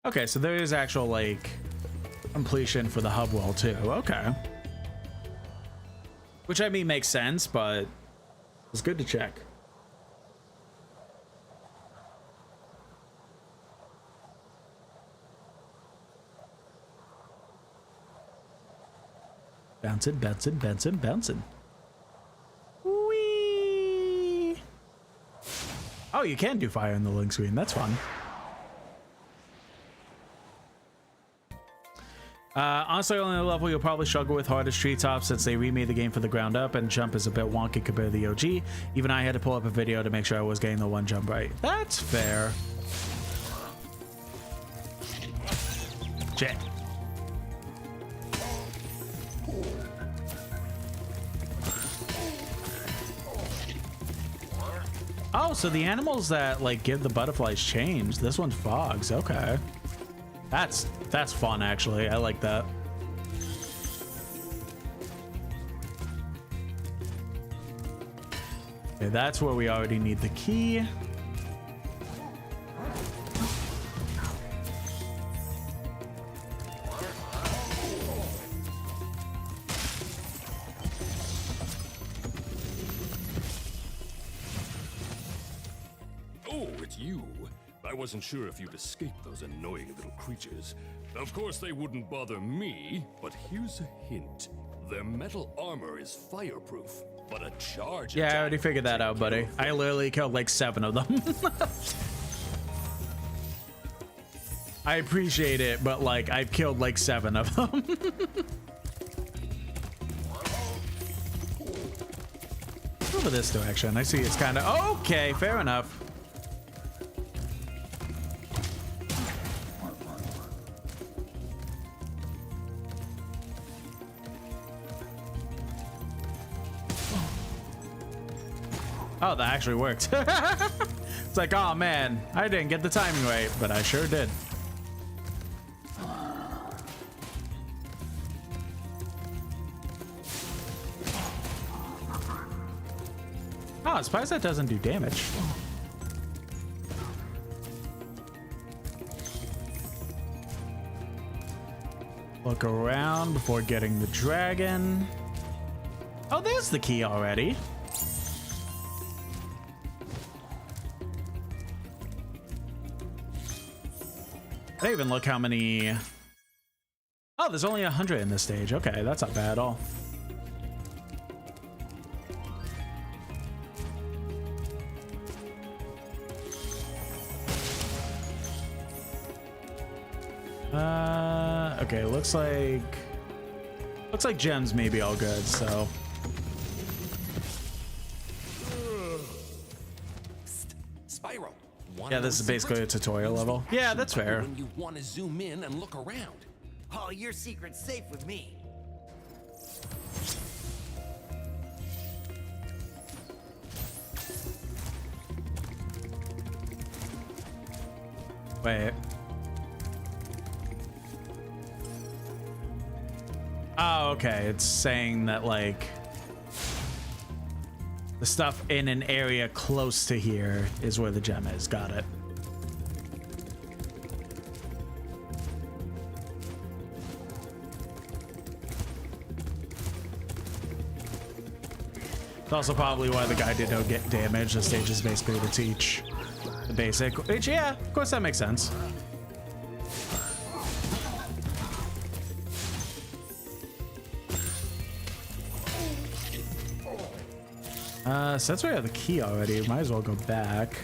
Okay, so there is actual, like, completion for the hub world too. Okay. Which, I mean, makes sense, but it's good to check. Bouncing, bouncing, bouncing, bouncing. Whee! Oh, you can do fire in the link screen. That's fun. Honestly, only level you'll probably struggle with hard is Treetops since they remade the game from the ground up and jump is a bit wonky compared to the OG. Even I had to pull up a video to make sure I was getting the one jump right. That's fair. Shit. Oh, so the animals that like give the butterflies change. This one's frogs. Okay. That's fun, actually. I like that. Okay, that's where we already need the key. Oh, it's you. I wasn't sure if you'd escaped those annoying little creatures. Of course, they wouldn't bother me, but here's a hint. Their metal armor is fireproof, but a charge... Yeah, I already figured that out, buddy. I literally killed like 7 of them. I appreciate it, but like, I've killed like 7 of them. Over this direction. I see it's kind of... Okay, fair enough. Oh, that actually worked. It's like, oh man, I didn't get the timing right, but I sure did. Oh, I'm surprised that doesn't do damage. Look around before getting the dragon. Oh, there's the key already. I didn't even look how many... Oh, there's only 100 in this stage. Okay, that's not bad at all. Okay, looks like gems may be all good, so. Spyro. Yeah, this is basically a tutorial level. Yeah, that's fair. When you want to zoom in and look around. Oh, your secret's safe with me. Wait. Oh, okay. It's saying that, like, the stuff in an area close to here is where the gem is. Got it. It's also probably why the guy did no get damage. The stage is basically to teach the basic, which, yeah, of course that makes sense. Since we have the key already, might as well go back.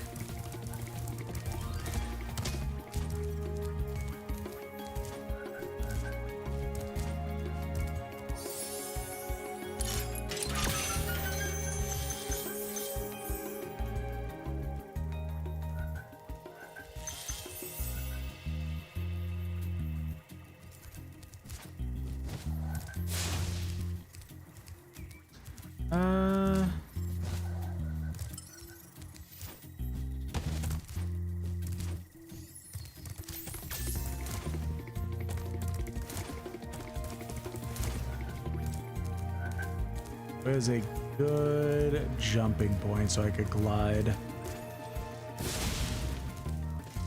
Where's a good jumping point so I could glide?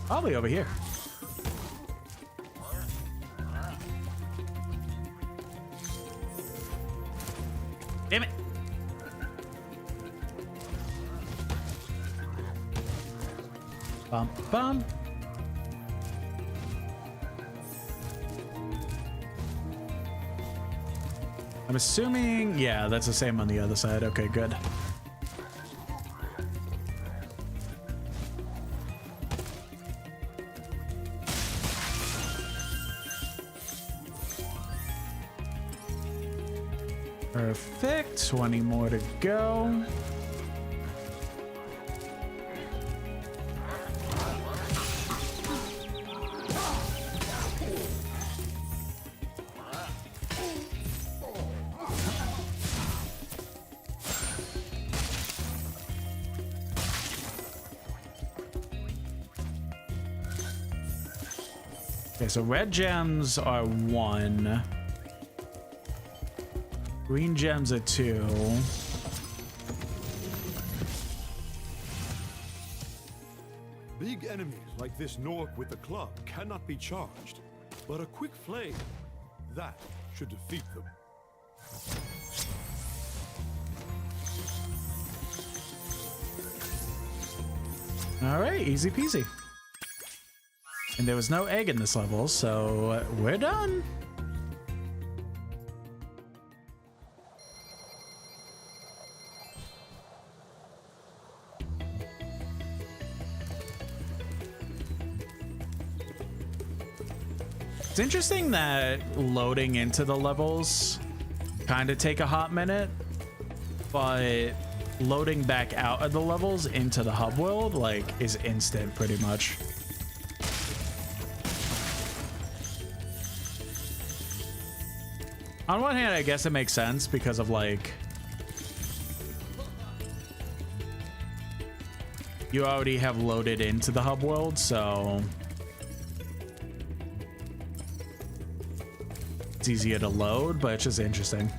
Probably over here. Damn it. Bum, bum. I'm assuming, yeah, that's the same on the other side. Okay, good. Perfect. 20 more to go. Okay, so red gems are 1. Green gems are 2. Big enemies like this Nork with the club cannot be charged, but a quick flame, that should defeat them. All right, easy peasy. And there was no egg in this level, so we're done. It's interesting that loading into the levels kind of take a hot minute, but loading back out of the levels into the hub world, like, is instant pretty much. On one hand, I guess it makes sense because of, like, you already have loaded into the hub world, so it's easier to load, but it's just interesting.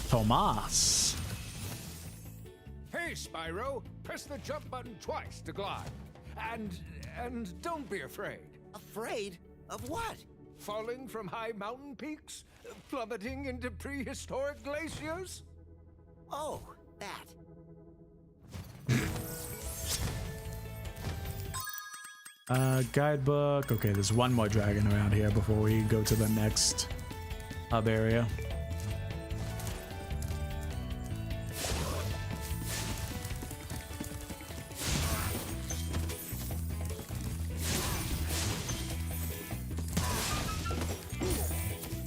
Tomas. Hey, Spyro, press the jump button twice to glide. And don't be afraid. Afraid? Of what? Falling from high mountain peaks? Plummeting into prehistoric glaciers? Oh, that. Guidebook. Okay, there's one more dragon around here before we go to the next hub area.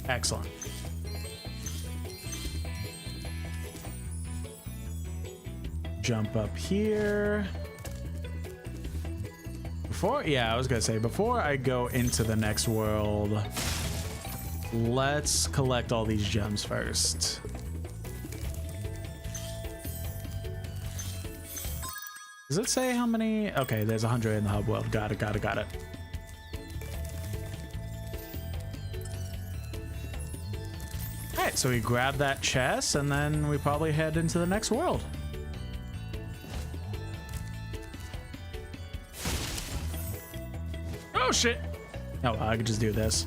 Excellent. Jump up here. I was gonna say, before I go into the next world, let's collect all these gems first. Does it say how many? Okay, there's 100 in the hub world. Got it. All right, so we grab that chest and then we probably head into the next world. Oh shit! Oh, well, I could just do this.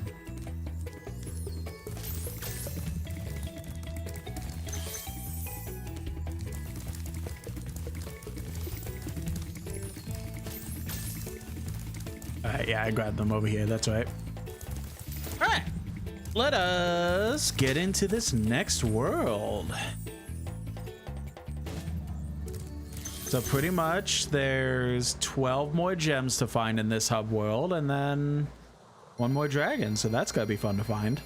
Yeah, I grabbed them over here. That's right. All right, let us get into this next world. So pretty much there's 12 more gems to find in this hub world and then one more dragon. So that's gotta be fun to find.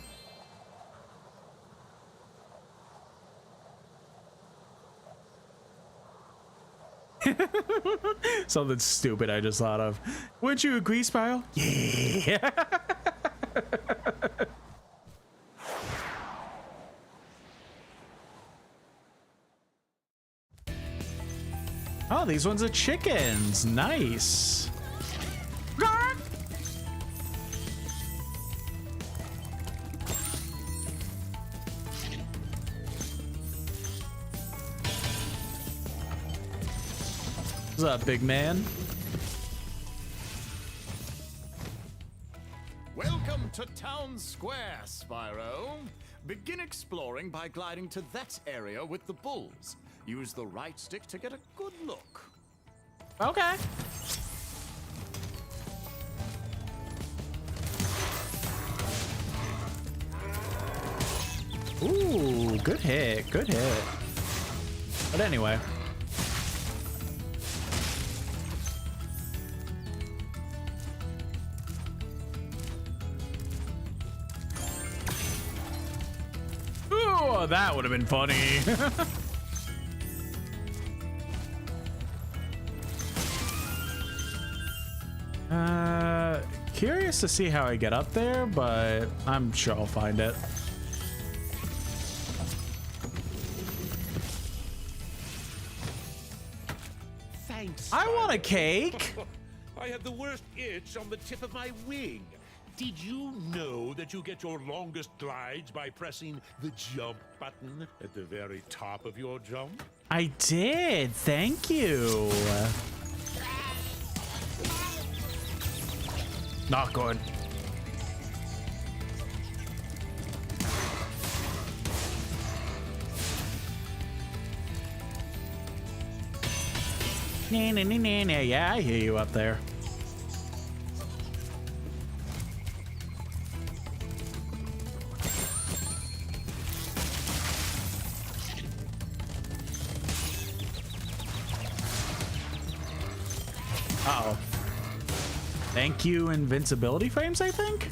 Something stupid I just thought of. Wouldn't you agree, Spyro? Yeah. Oh, these ones are chickens. Nice. What's up, big man? Welcome to Town Square, Spyro. Begin exploring by gliding to that area with the bulls. Use the right stick to get a good look. Okay. Ooh, good hit, good hit. But anyway. Ooh, that would have been funny. Curious to see how I get up there, but I'm sure I'll find it. Thanks. I want a cake. I have the worst itch on the tip of my wing. Did you know that you get your longest glides by pressing the jump button at the very top of your jump? I did. Thank you. Not good. Yeah, I hear you up there. Uh-oh. Thank you, invincibility frames, I think?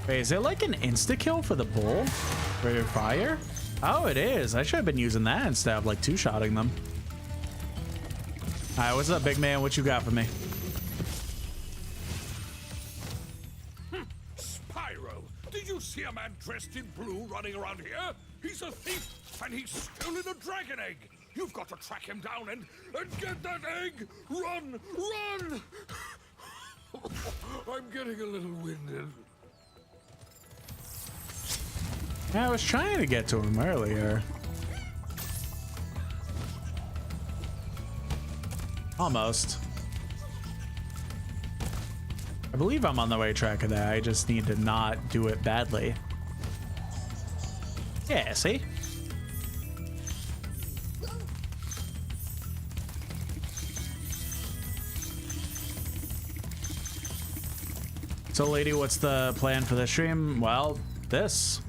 Wait, is it like an insta-kill for the bull? For your fire? Oh, it is. I should have been using that instead of like two-shotting them. All right, what's up, big man? What you got for me? Spyro, did you see a man dressed in blue running around here? He's a thief, and he's stolen a dragon egg. You've got to track him down and get that egg. Run, run! I'm getting a little winded. Yeah, I was trying to get to him earlier. Almost. I believe I'm on the right track of that. I just need to not do it badly. Yeah, see? So, lady, what's the plan for the stream? Well, this.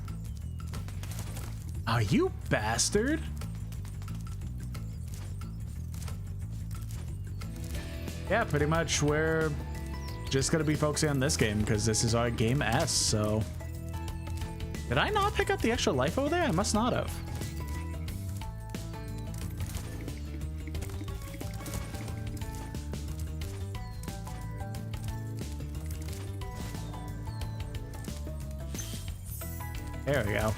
Oh, you bastard. Yeah, pretty much we're just gonna be focusing on this game because this is our game S, so. Did I not pick up the extra life over there? I must not have. There we go.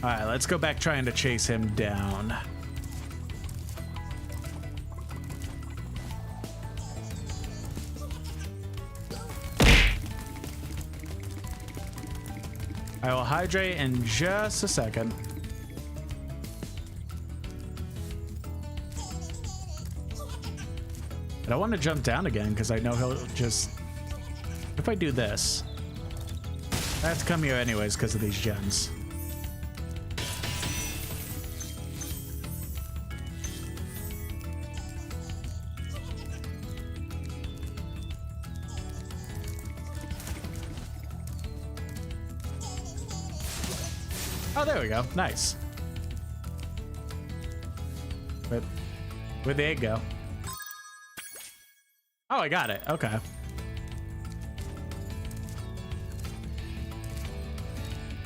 All right, let's go back trying to chase him down. I will hydrate in just a second. And I want to jump down again because I know he'll just... If I do this... I have to come here anyways because of these gens. Oh, there we go. Nice. But where'd the egg go? Oh, I got it. Okay.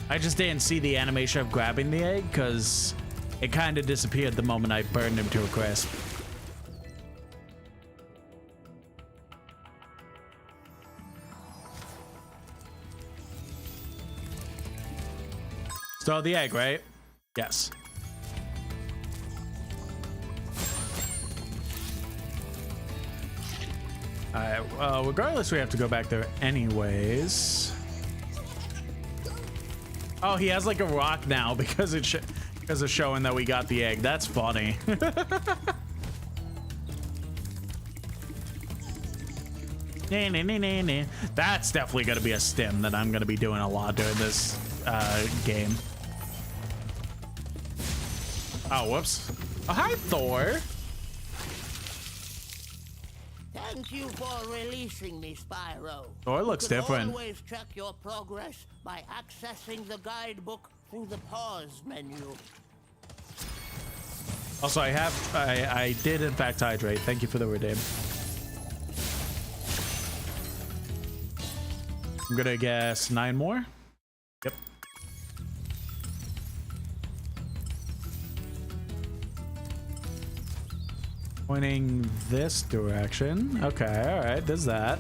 I just didn't see the animation of grabbing the egg because it kind of disappeared the moment I burned him to a crisp. Stole the egg, right? Yes. Alright, well, regardless, we have to go back there anyways. Oh, he has like a rock now because it's showing that we got the egg. That's funny. That's definitely gonna be a stim that I'm gonna be doing a lot during this game. Oh, whoops. Oh, hi, Thor. Thank you for releasing me, Spyro. Thor looks different. Always check your progress by accessing the guidebook through the pause menu. Also, I did in fact hydrate. Thank you for the redeem. I'm gonna guess 9 more. Yep. Pointing this direction. Okay, all right, there's that.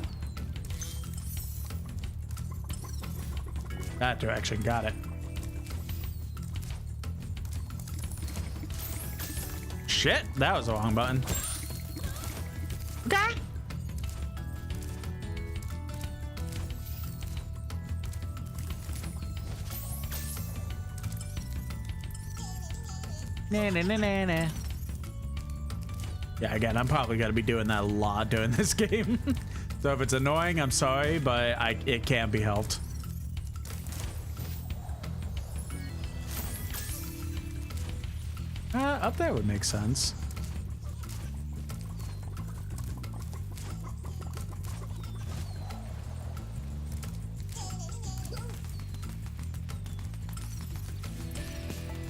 That direction, got it. Shit, that was the wrong button. Okay. Nah. Yeah, again, I'm probably gonna be doing that a lot during this game. So if it's annoying, I'm sorry, but it can't be helped. Up there would make sense.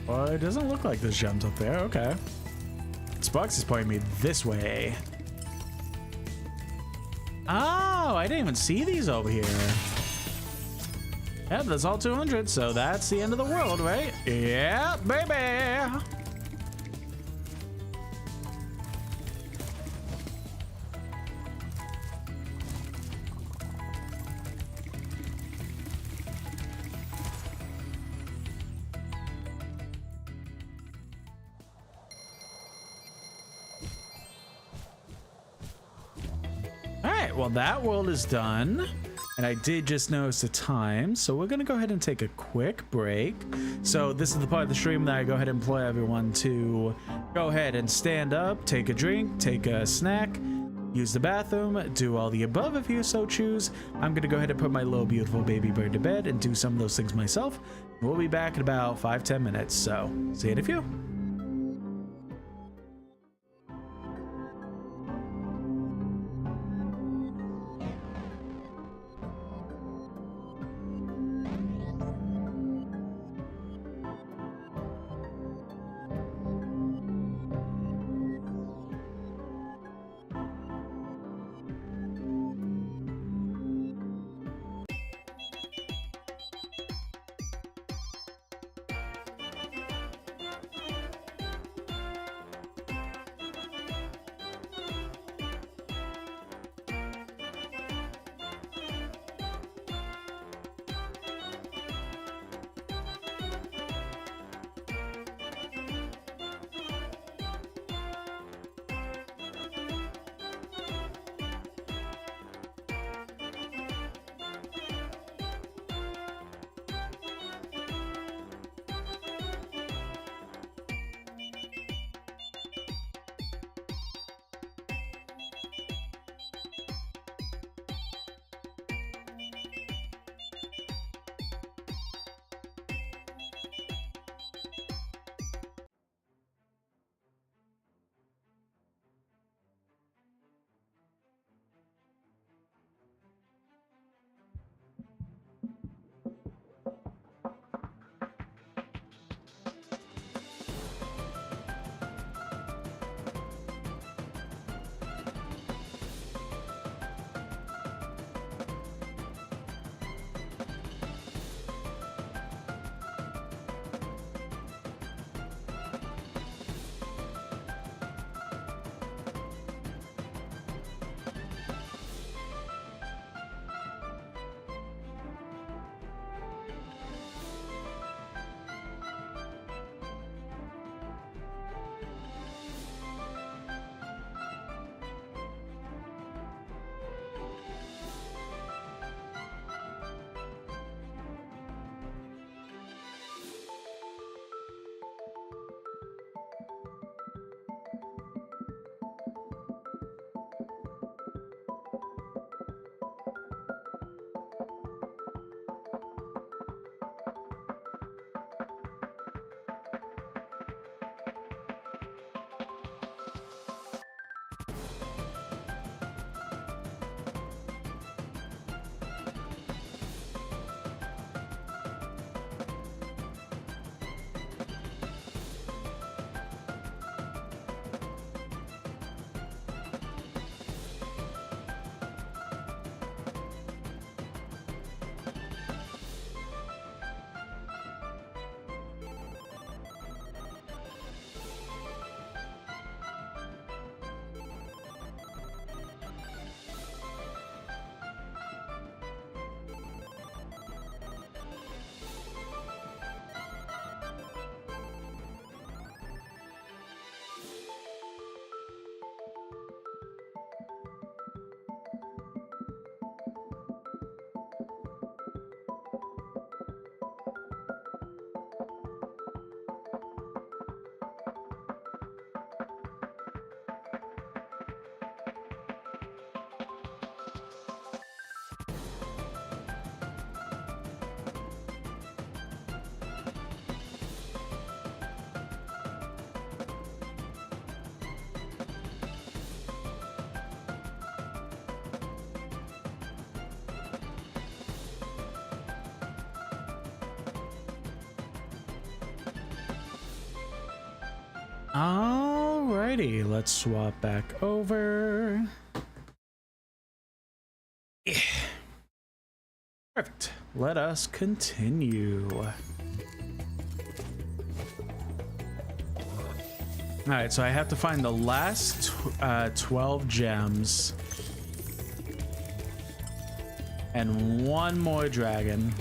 Well, it doesn't look like there's gems up there. Okay. Sparks is pointing me this way. Oh, I didn't even see these over here. Yep, that's all 200, so that's the end of the world, right? Yeah, baby! Well, that world is done, and I did just notice the time, so we're gonna go ahead and take a quick break. So this is the part of the stream that I go ahead and implore everyone to go ahead and stand up, take a drink, take a snack, use the bathroom, do all the above if you so choose. I'm gonna go ahead and put my little beautiful baby bird to bed and do some of those things myself. We'll be back in about 5-10 minutes, so see you in a few. Alrighty, let's swap back over. Yeah. Perfect. Let us continue. Alright, so I have to find the last 12 gems. And one more dragon.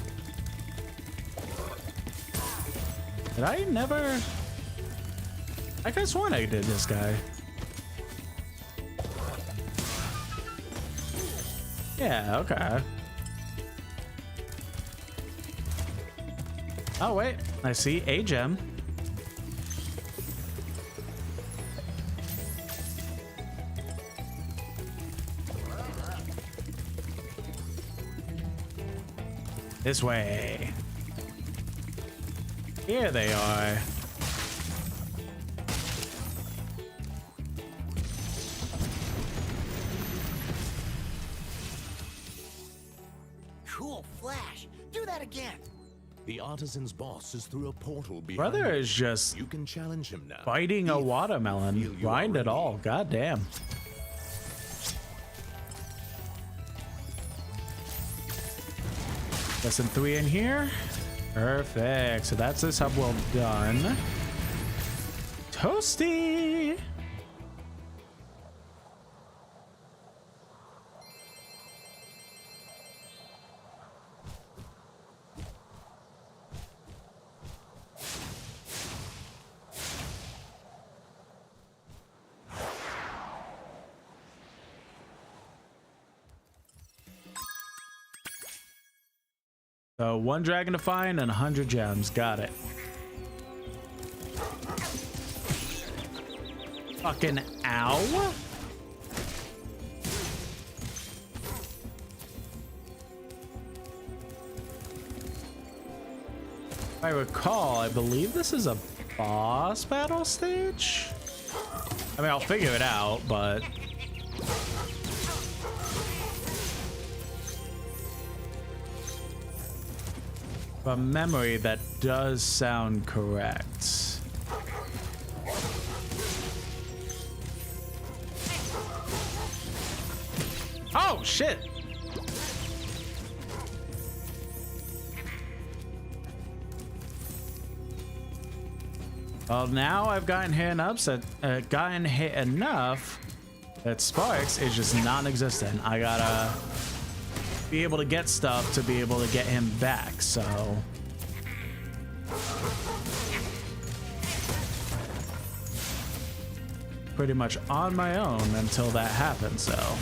Did I never... I could have sworn I did this guy. Yeah, okay. Oh, wait. I see a gem. This way. Here they are. Cool flash. Do that again. The artisan's boss is through a portal behind. Brother is just you can challenge him now. Biting a watermelon. Grind it all. God damn. Lesson 3 in here. Perfect. So that's this hub well done. Toasty. So 1 dragon to find and 100 gems. Got it. Fucking ow. If I recall, I believe this is a boss battle stage. I mean, I'll figure it out, but... From memory, that does sound correct. Oh, shit! Well, now I've gotten hit enough that Sparks is just non-existent. I gotta be able to get stuff to be able to get him back, so pretty much on my own until that happens. So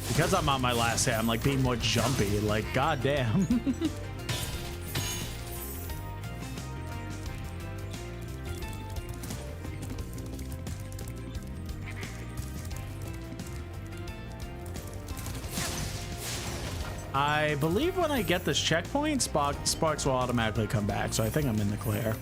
because I'm on my last hit, I'm like being more jumpy, like goddamn. I believe when I get this checkpoint, Sparks will automatically come back, so I think I'm in the clear.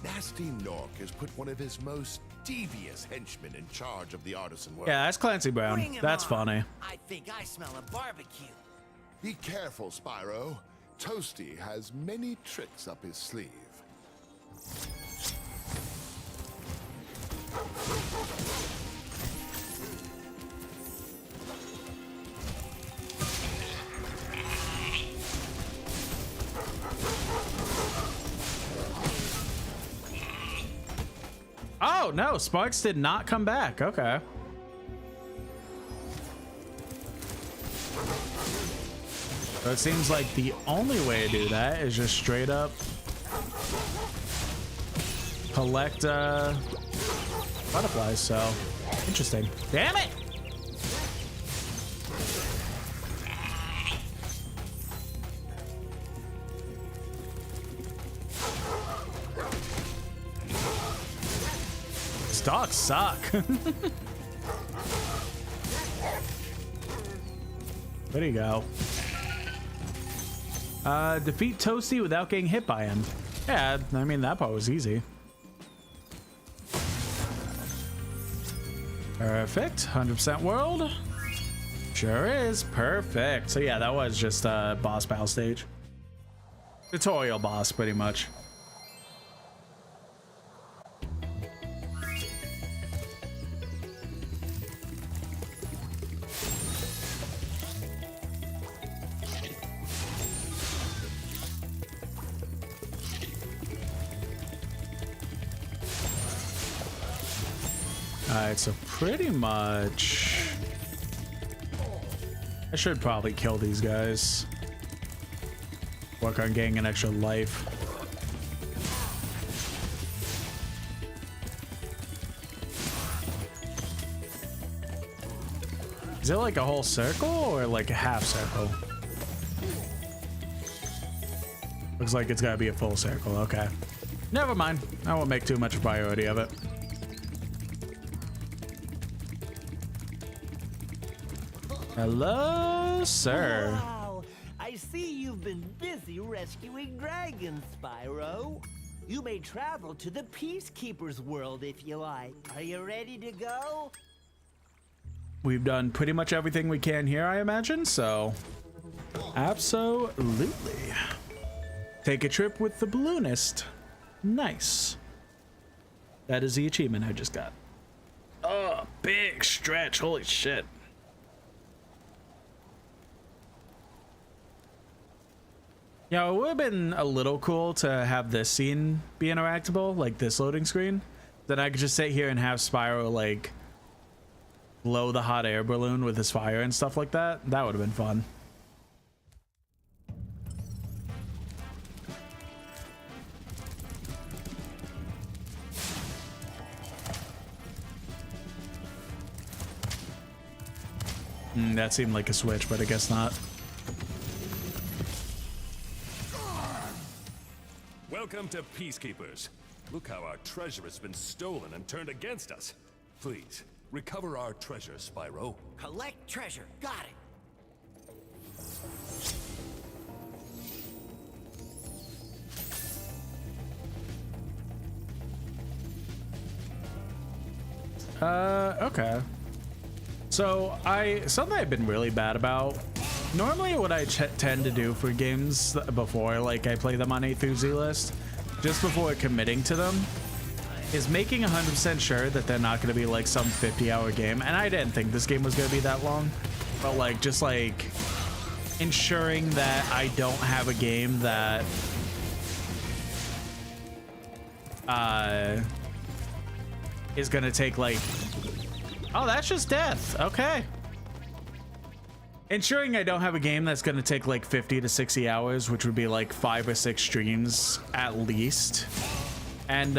Nasty Nork has put one of his most devious henchmen in charge of the artisan world. Yeah, that's Clancy Brown. Bring him That's on. funny. I think I smell a barbecue. Be careful, Spyro. Toasty has many tricks up his sleeve. Oh, no, Sparks did not come back. Okay. So it seems like the only way to do that is just straight up collect butterflies. So interesting. Damn it! Dogs suck. There you go. Defeat Toasty without getting hit by him. Yeah, I mean, that part was easy. Perfect. 100% world. Sure is. Perfect. So yeah, that was just a boss battle stage. Tutorial boss, pretty much. Alright, so pretty much I should probably kill these guys. Work on getting an extra life. Is it like a whole circle or like a half circle? Looks like it's gotta be a full circle. Okay. Never mind. I won't make too much a priority of it. Hello, sir. Wow, I see you've been busy rescuing dragons, Spyro. You may travel to the Peacekeeper's world if you like. Are you ready to go? We've done pretty much everything we can here, I imagine, so absolutely. Take a trip with the balloonist. Nice. That is the achievement I just got. Oh, big stretch. Holy shit. Yeah, it would have been a little cool to have this scene be interactable, like this loading screen. Then I could just sit here and have Spyro, like, blow the hot air balloon with his fire and stuff like that. That would have been fun. That seemed like a switch, but I guess not. Welcome to Peacekeepers. Look how our treasure has been stolen and turned against us. Please, recover our treasure, Spyro. Collect treasure. Got it. Okay. So something I've been really bad about. Normally what I tend to do for games before, like I play them on A through Z list, just before committing to them, is making 100% sure that they're not going to be like some 50-hour game. And I didn't think this game was going to be that long, but like just like ensuring that I don't have a game that is going to take like, oh, that's just death. Okay. Ensuring I don't have a game that's going to take like 50 to 60 hours, which would be like 5 or 6 streams at least. And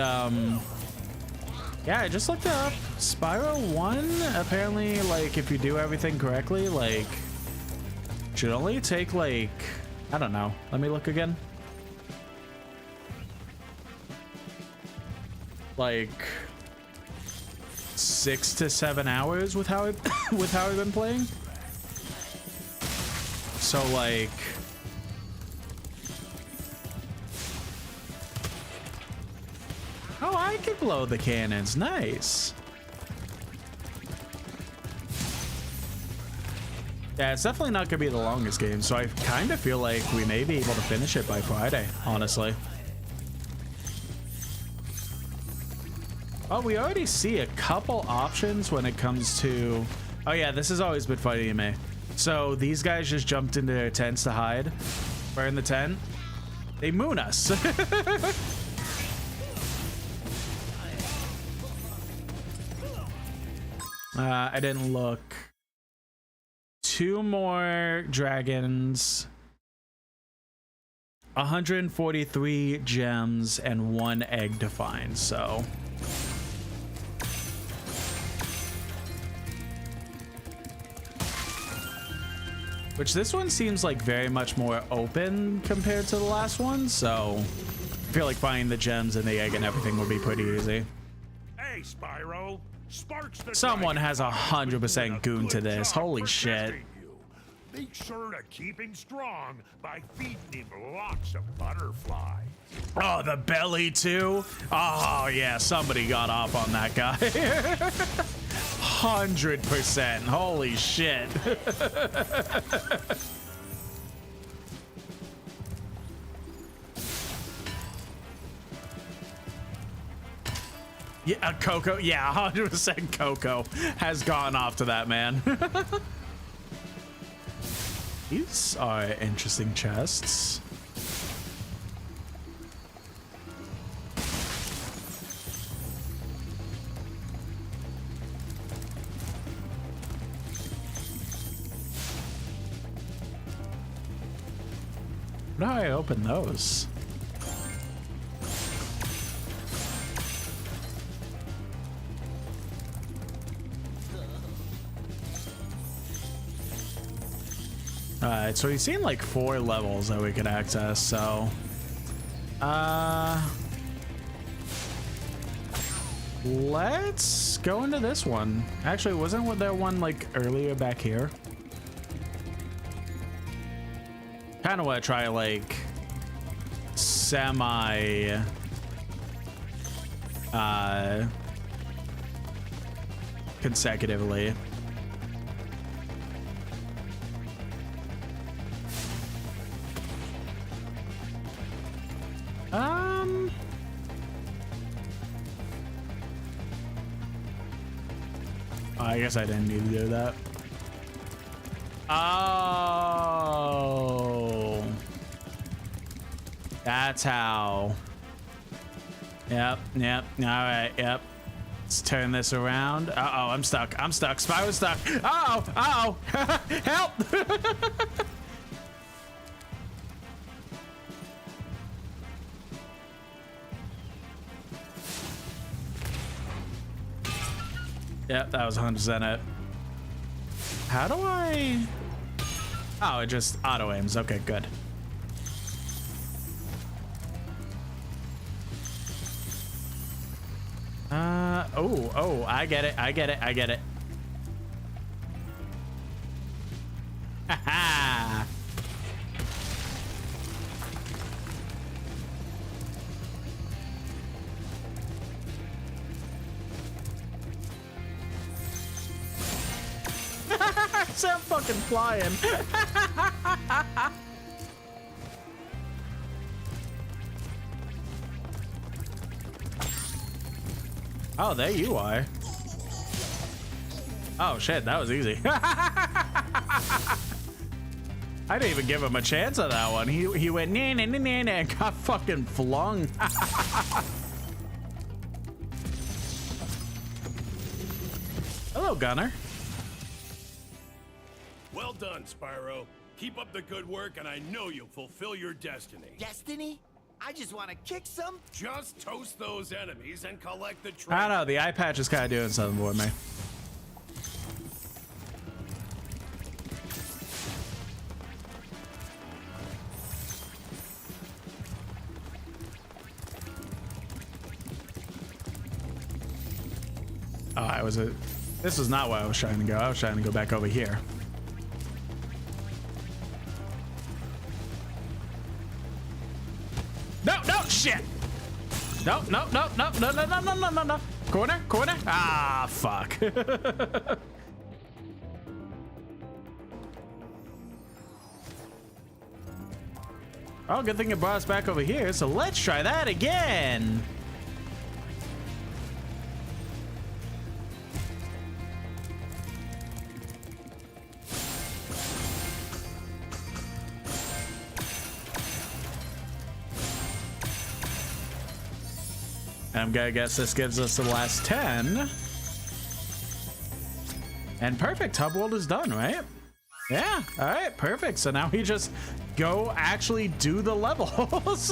yeah, I just looked it up. Spyro 1, apparently, like if you do everything correctly, like should only take like, I don't know. Let me look again. Like 6 to 7 hours with how I've been playing. So like oh, I can blow the cannons. Nice. Yeah, it's definitely not gonna be the longest game, so I kind of feel like we may be able to finish it by Friday, honestly. Oh, we already see a couple options when it comes to, oh yeah, this has always been funny to me. So these guys just jumped into their tents to hide. We're in the tent. They moon us. I didn't look. 2 more dragons. 143 gems and 1 egg to find, so. Which this one seems like very much more open compared to the last one, so I feel like finding the gems and the egg and everything would be pretty easy. Hey, Spyro. Sparks the Someone has 100% goon to this. Holy shit. make sure to keep him strong by feeding him lots of butterflies. Oh, the belly too. Oh yeah, somebody got off on that guy. 100%. Holy shit. Yeah, Coco. Yeah, 100% Coco has gone off to that man. These are interesting chests. How do I open those? Alright, so we've seen like 4 levels that we could access, so let's go into this one. Actually, wasn't there one like earlier back here? Kind of want to try like semi consecutively. I guess I didn't need to do that. Oh, that's how. Yep. All right. Yep. Let's turn this around. Uh-oh, I'm stuck. Spyro's stuck. Uh-oh. Help. Yep, that was 100% it. How do I... Oh, it just auto aims. Okay, good. Oh, I get it. Haha. I'm fucking flying. Oh, there you are. Oh shit, that was easy. I didn't even give him a chance on that one. He went nah, and got fucking flung. Hello, Gunner. Well done, Spyro. Keep up the good work, and I know you'll fulfill your destiny. Destiny? I just want to kick some. Just toast those enemies and collect the treasure. I don't know. The eye patch is kind of doing something for me. Oh, this was not where I was trying to go. I was trying to go back over here. No, shit. No. Corner. Ah, fuck. Oh, good thing it brought us back over here. So let's try that again. I'm gonna guess this gives us the last 10. And perfect, Hub World is done, right? Yeah, all right, perfect. So now we just go actually do the levels.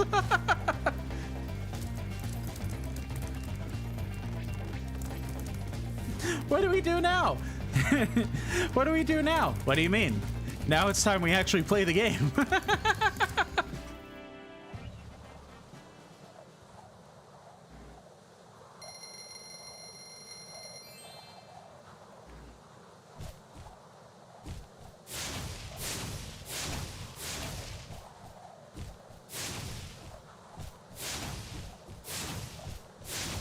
What do we do now? What do we do now? What do you mean? Now it's time we actually play the game.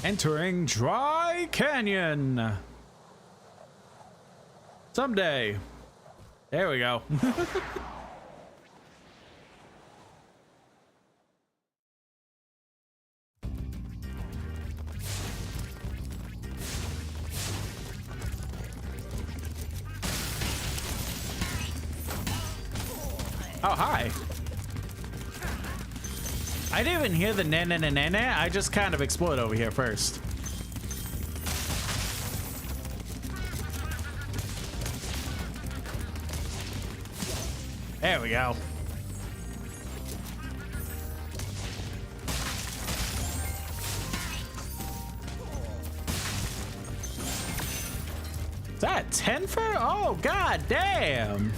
Entering Dry Canyon. Someday. There we go. Oh, hi. I didn't even hear the na-na-na-na-na. I just kind of explode over here first. There we go. Is that 10 for? Oh, god damn.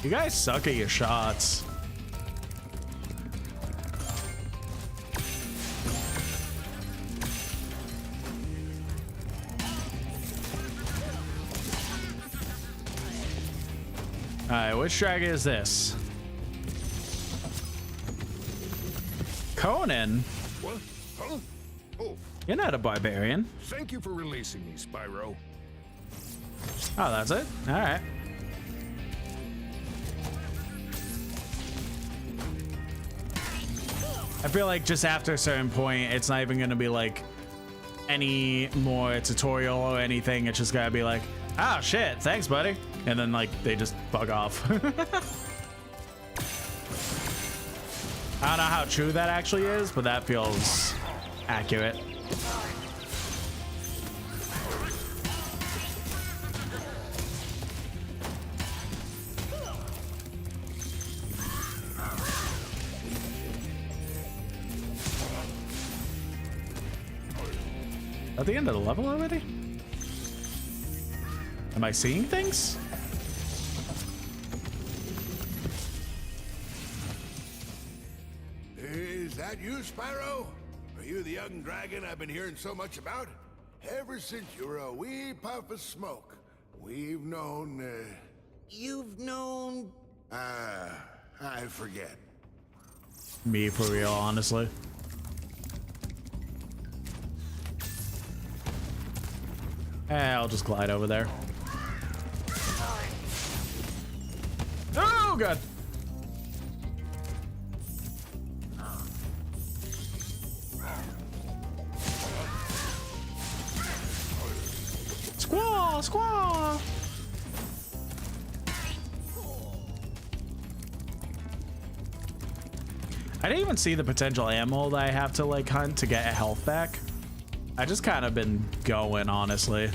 You guys suck at your shots. Alright, which dragon is this? Conan? What? Huh? Oh. You're not a barbarian. Thank you for releasing me, Spyro. Oh, that's it? Alright. I feel like just after a certain point, it's not even gonna be like any more tutorial or anything. It's just gotta be like, oh shit, thanks, buddy. And then like they just bug off. I don't know how true that actually is, but that feels accurate. At the end of the level already? Am I seeing things? Is that you, Spyro? Are you the young dragon I've been hearing so much about? Ever since you were a wee puff of smoke, we've known, You've known... I forget. Me for real, honestly. I'll just glide over there. Oh, God. Squaw, squaw. I didn't even see the potential ammo that I have to like hunt to get a health back. I just kind of been going, honestly.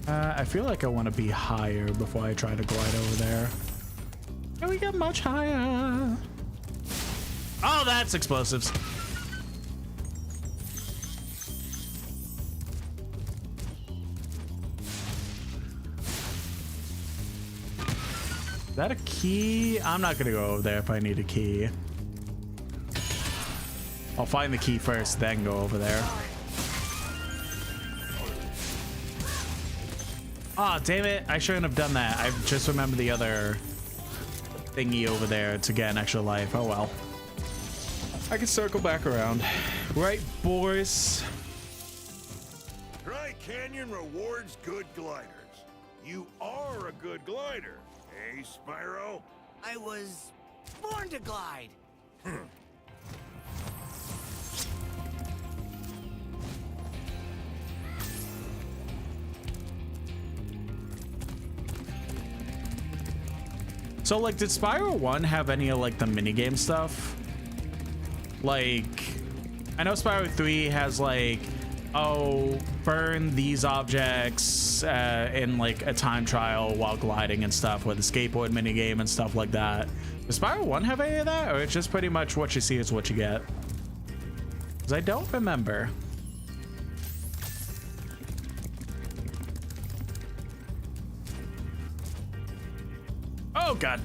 I feel like I want to be higher before I try to glide over there. Can we get much higher? Oh, that's explosives. Is that a key? I'm not gonna go over there if I need a key. I'll find the key first, then go over there. Oh, damn it. I shouldn't have done that. I just remember the other thingy over there to get an extra life. Oh, well. I can circle back around. Right, boys? Dry Canyon rewards good gliders. You are a good glider, eh, Spyro? I was born to glide. So, like, did Spyro 1 have any of, like, the minigame stuff? Like, I know Spyro 3 has, like, oh, burn these objects in, like, a time trial while gliding and stuff with a skateboard minigame and stuff like that. Does Spyro 1 have any of that? Or it's just pretty much what you see is what you get? Because I don't remember. Oh, God.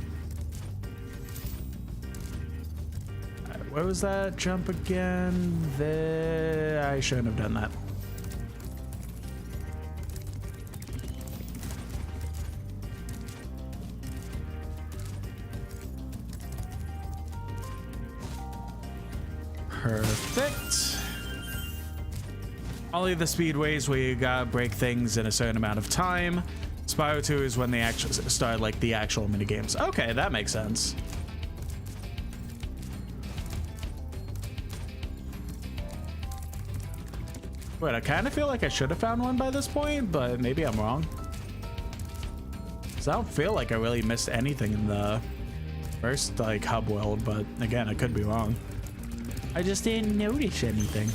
Where was that jump again? There. I shouldn't have done that. Perfect. Only the speedways where you gotta break things in a certain amount of time. Spyro 2 is when they actually start like the actual mini games. Okay, that makes sense. Wait, I kind of feel like I should have found one by this point, but maybe I'm wrong. Cause I don't feel like I really missed anything in the first like hub world, but again, I could be wrong. I just didn't notice anything.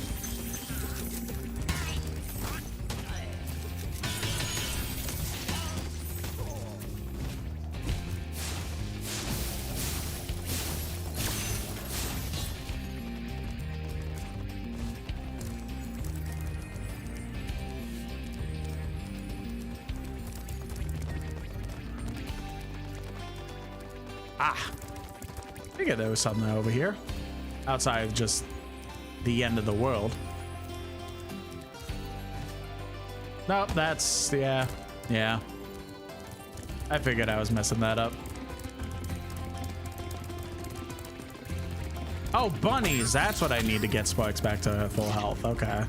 Ah, I figured there was something over here outside of just the end of the world. Nope, that's, yeah. I figured I was messing that up. Oh, bunnies, that's what I need to get Sparks back to full health. Okay.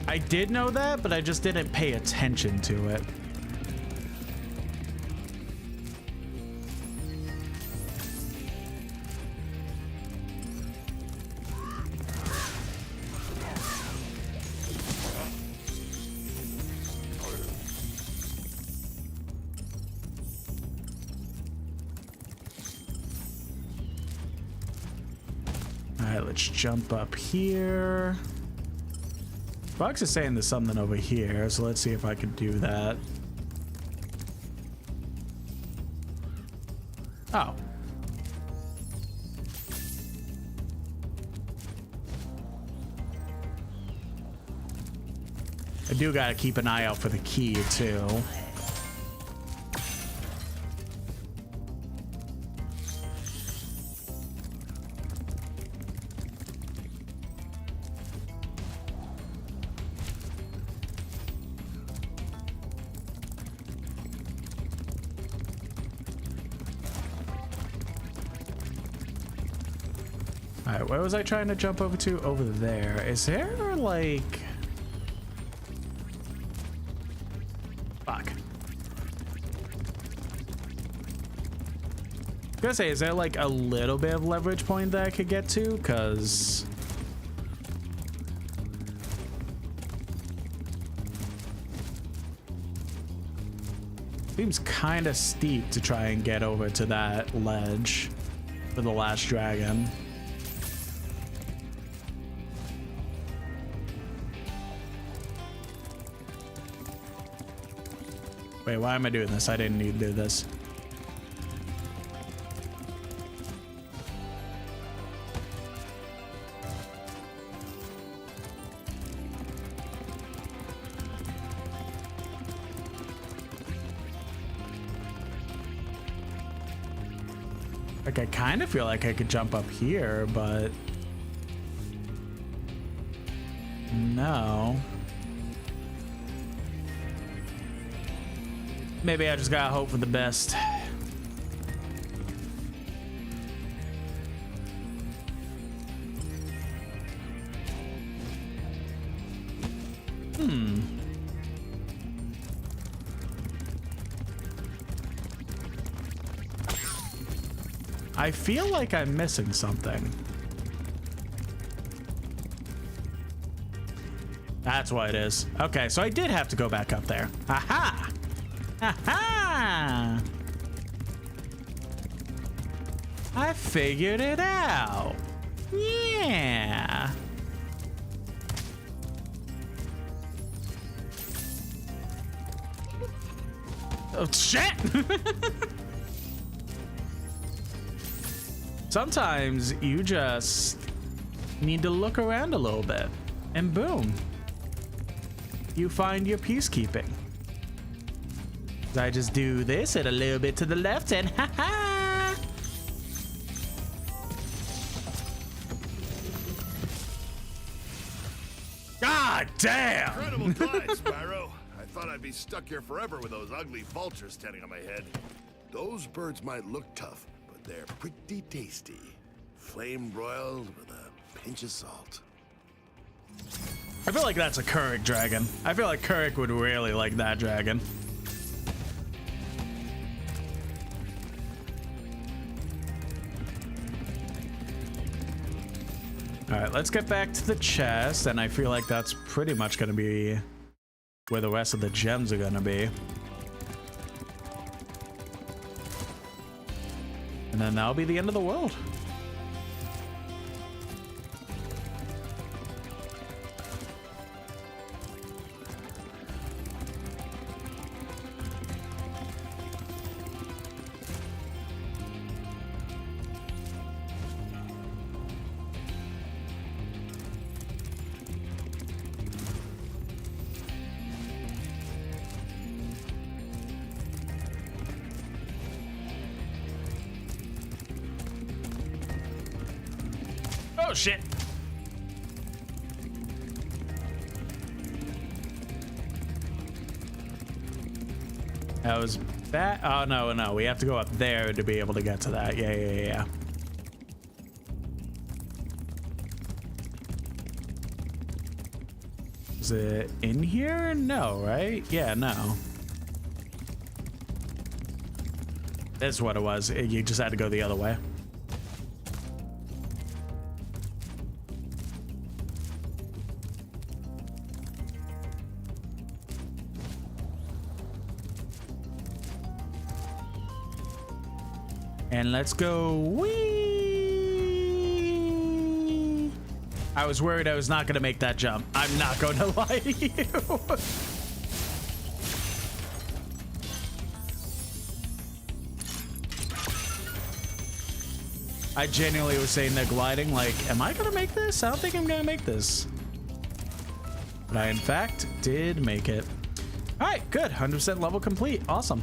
I did know that, but I just didn't pay attention to it. All right, let's jump up here. Fox is saying there's something over here, so let's see if I can do that. Oh. I do gotta keep an eye out for the key, too. Alright, where was I trying to jump over to? Over there. Is there, like... Fuck. I was gonna say, is there, like, a little bit of leverage point that I could get to? Because... seems kind of steep to try and get over to that ledge for the last dragon. Wait, why am I doing this? I didn't need to do this. Like, I kind of feel like I could jump up here, but no. Maybe I just gotta hope for the best. I feel like I'm missing something. That's what it is. Okay, so I did have to go back up there. Aha! Aha! I figured it out. Yeah. Oh, shit! Sometimes you just need to look around a little bit, and boom, you find your peacekeeping. I just do this and a little bit to the left and ha ha. God damn! Incredible glide, Spyro. I thought I'd be stuck here forever with those ugly vultures standing on my head. Those birds might look tough, but they're pretty tasty. Flame broiled with a pinch of salt. I feel like that's a Kuruk dragon. I feel like Kuruk would really like that dragon. All right, let's get back to the chest, and I feel like that's pretty much going to be where the rest of the gems are going to be. And then that'll be the end of the world. Oh shit. That was bad. Oh no, we have to go up there to be able to get to that. Yeah. Is it in here? No, right? Yeah, no. That's what it was. You just had to go the other way. And let's go. Whee! I was worried I was not going to make that jump. I'm not going to lie to you. I genuinely was saying they're gliding like, am I going to make this? I don't think I'm going to make this. But I, in fact, did make it. All right, good. 100% level complete. Awesome.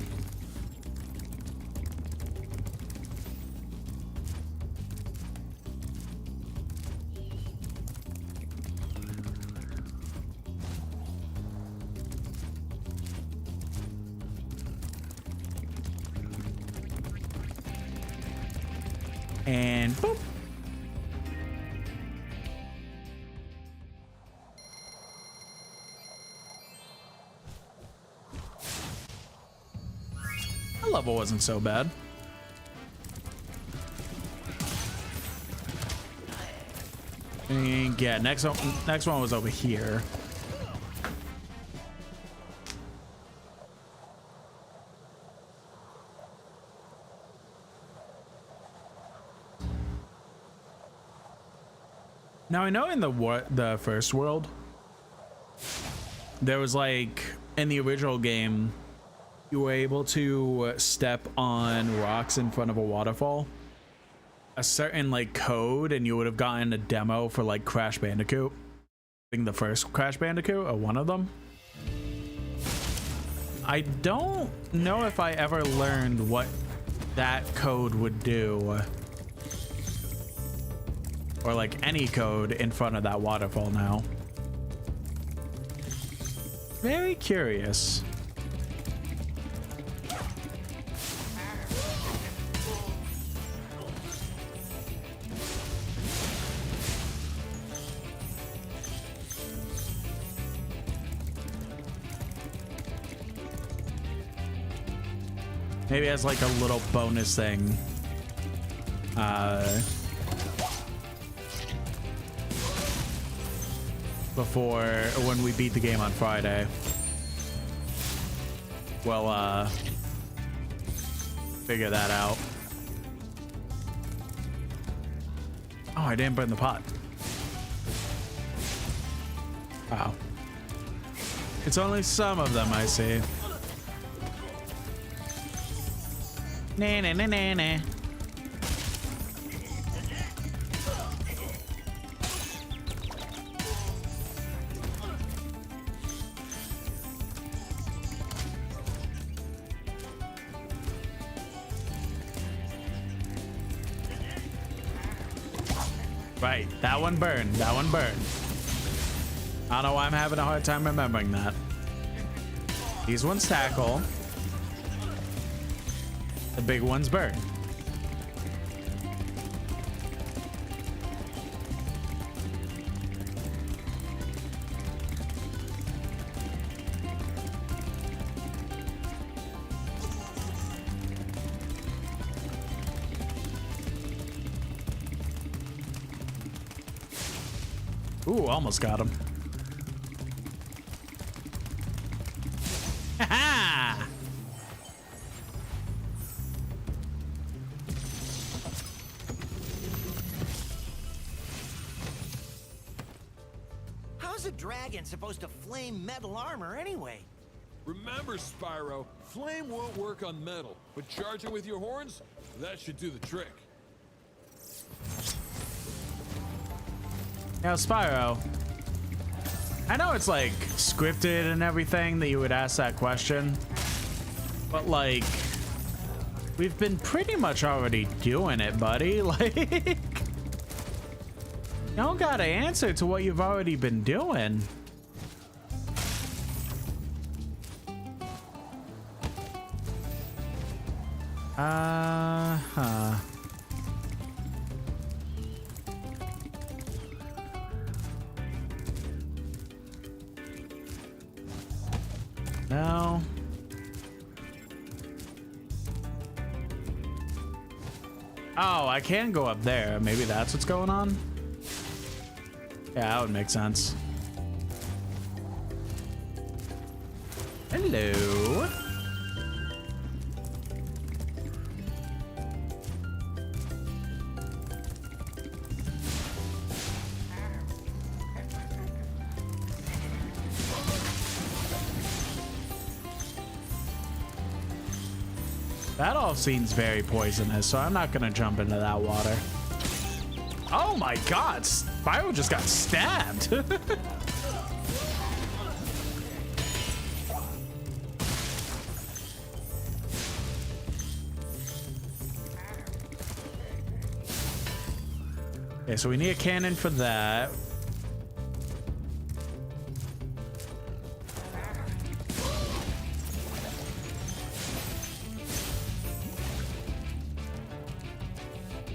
And boop. That level wasn't so bad. And yeah, next one was over here. Now I know in the first world, there was like in the original game, you were able to step on rocks in front of a waterfall, a certain like code, and you would have gotten a demo for like Crash Bandicoot. I think the first Crash Bandicoot or one of them. I don't know if I ever learned what that code would do. Or like any code in front of that waterfall now. Very curious. Maybe it has like a little bonus thing. Before when we beat the game on Friday. We'll figure that out. Oh, I didn't burn the pot. Wow. It's only some of them I see. Nah, nah, nah, nah, nah. Right, that one burned. That one burned. I don't know why I'm having a hard time remembering that. These ones tackle. The big ones burn. Ooh, almost got him. Ha-ha! How's a dragon supposed to flame metal armor anyway? Remember, Spyro, flame won't work on metal, but charging with your horns, that should do the trick. Now, Spyro, I know it's like scripted and everything that you would ask that question, but like, we've been pretty much already doing it, buddy. Like, you don't gotta answer to what you've already been doing. Huh. No. Oh, I can go up there. Maybe that's what's going on. Yeah, that would make sense. Hello. That all seems very poisonous, so I'm not gonna jump into that water. Oh my god, Spyro just got stabbed. Okay, so we need a cannon for that.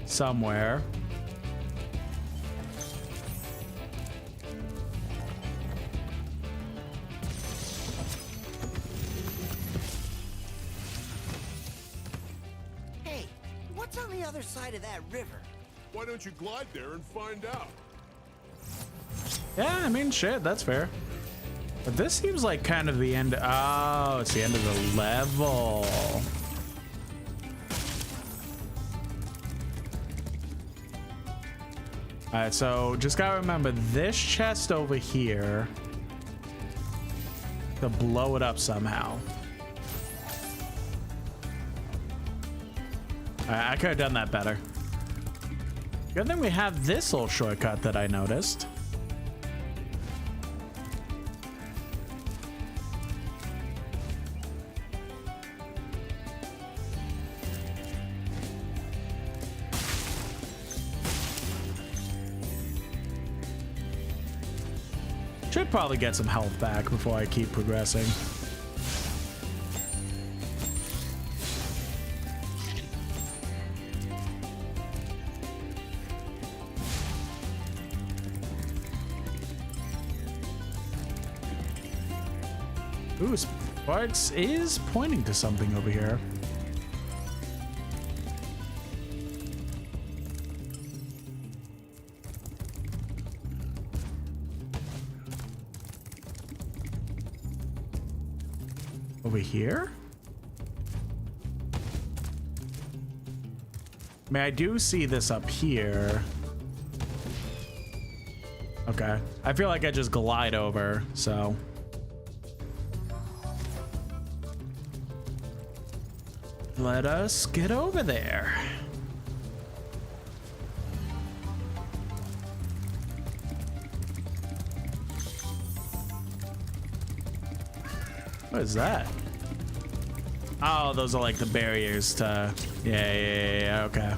Somewhere. Hey, what's on the other side of that river? Why don't you glide there and find out? Yeah, I mean, shit, that's fair. But this seems like kind of the end. Oh, it's the end of the level. All right, so just gotta remember this chest over here to blow it up somehow. All right, I could have done that better. Good thing we have this little shortcut that I noticed. Should probably get some health back before I keep progressing. Ooh, Sparks is pointing to something over here. Over here? I mean, I do see this up here. Okay. I feel like I just glide over, so. Let us get over there. What is that? Oh, those are like the barriers to... Yeah, okay.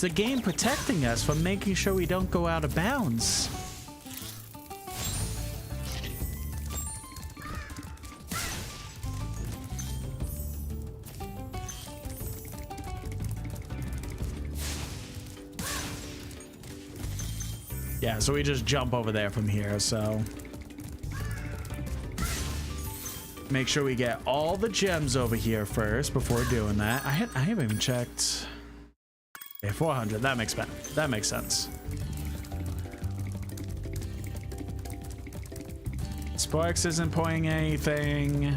the game protecting us from making sure we don't go out of bounds. Yeah, so we just jump over there from here, so make sure we get all the gems over here first before doing that. I haven't even checked. Okay, 400. That makes sense. Sparks isn't pointing anything.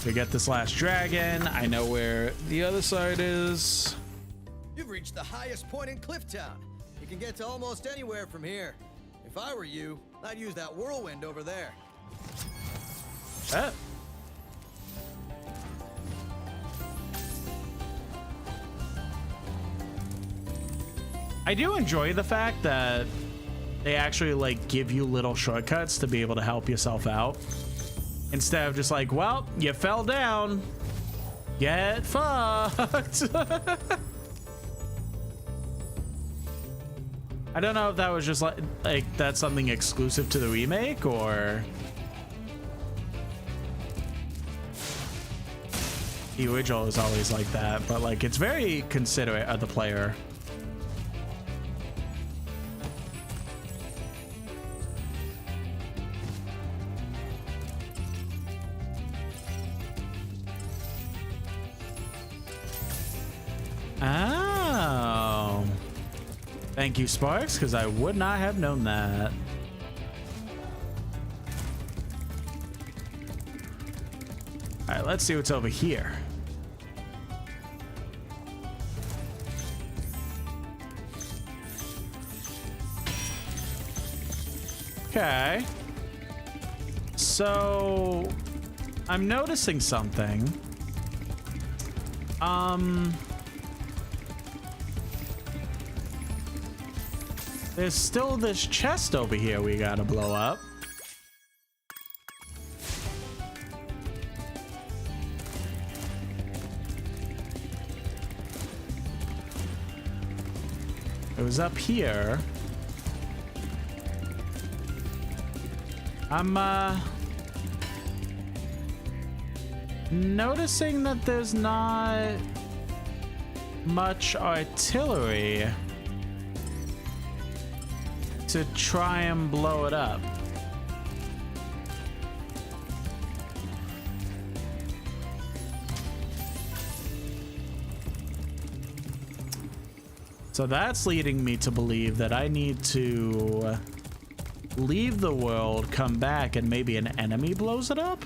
We get this last dragon. I know where the other side is. You've reached the highest point in Clifftown. You can get to almost anywhere from here. If I were you, I'd use that whirlwind over there. I do enjoy the fact that they actually like give you little shortcuts to be able to help yourself out instead of just like, well, you fell down, get fucked. I don't know if that was just like that's something exclusive to the remake or the original is always like that, but like it's very considerate of the player. Oh, thank you, Sparks, because I would not have known that. All right, let's see what's over here. Okay. So I'm noticing something. There's still this chest over here we gotta blow up. It was up here. I'm noticing that there's not much artillery to try and blow it up. So that's leading me to believe that I need to leave the world, come back, and maybe an enemy blows it up?